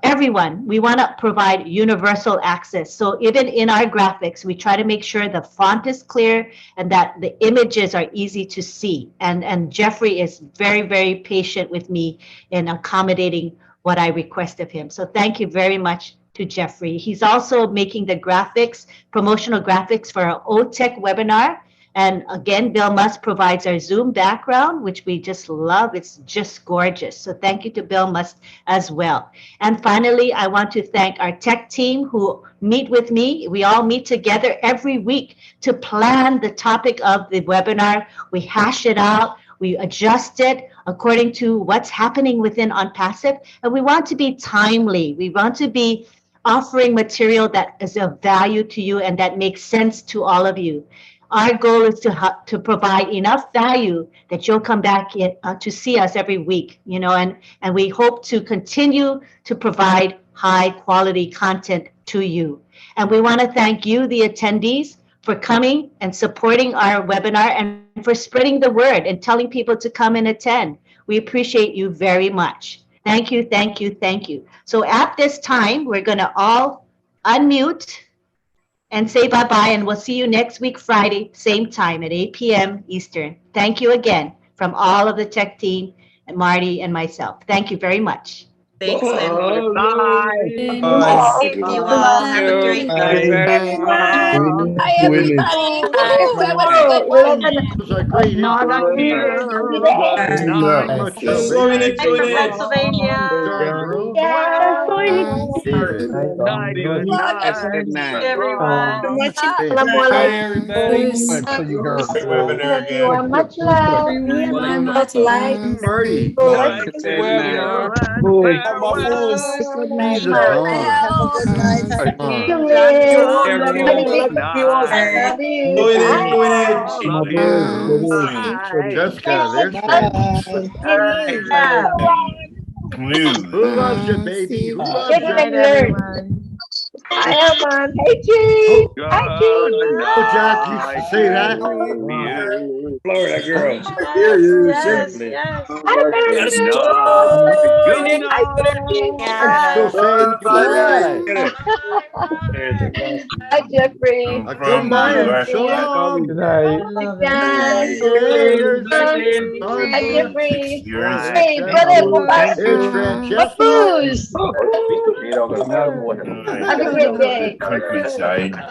everyone, we want to provide universal access. So even in our graphics, we try to make sure the font is clear and that the images are easy to see. And Jeffrey is very, very patient with me in accommodating what I request of him. So thank you very much to Jeffrey. He's also making the graphics, promotional graphics for our OTEC webinar. And again, Bill Must provides our Zoom background, which we just love. It's just gorgeous. So thank you to Bill Must as well. And finally, I want to thank our tech team who meet with me. We all meet together every week to plan the topic of the webinar. We hash it out. We adjust it according to what's happening within ONPASSIVE. And we want to be timely. We want to be offering material that is of value to you and that makes sense to all of you. Our goal is to provide enough value that you'll come back in, to see us every week, you know, and we hope to continue to provide high quality content to you. And we want to thank you, the attendees, for coming and supporting our webinar and for spreading the word and telling people to come and attend. We appreciate you very much. Thank you, thank you, thank you. So at this time, we're going to all unmute and say bye-bye, and we'll see you next week, Friday, same time at 8 p.m. Eastern. Thank you again from all of the tech team and Marty and myself. Thank you very much. Thanks, Lynn. Bye. Thank you all. Have a great day. Hi, everybody. Those are great information. Not much of it. Hi from Pennsylvania. Good night. Good night. Everyone. Hi, everybody. Much for you girls. Webinar again. Much love. Much love. Marty. It's a webinar. Good night. Jesus, Dawn. Have a good night. Dawn. Love you. Jessica, there's Who loves you, baby? Who loves you? Hi, everyone. Hey, Chief. Hi, Chief. Oh, Jack, you say that? Florida girls. Yes, yes. I'm still saying goodbye. Hi, Jeffrey. Goodbye. Shalom. Good night. Gators. Hi, Jeffrey. Yours. Hey, brother. There's Francesca. Papoose. Have Have a great day. Countryside.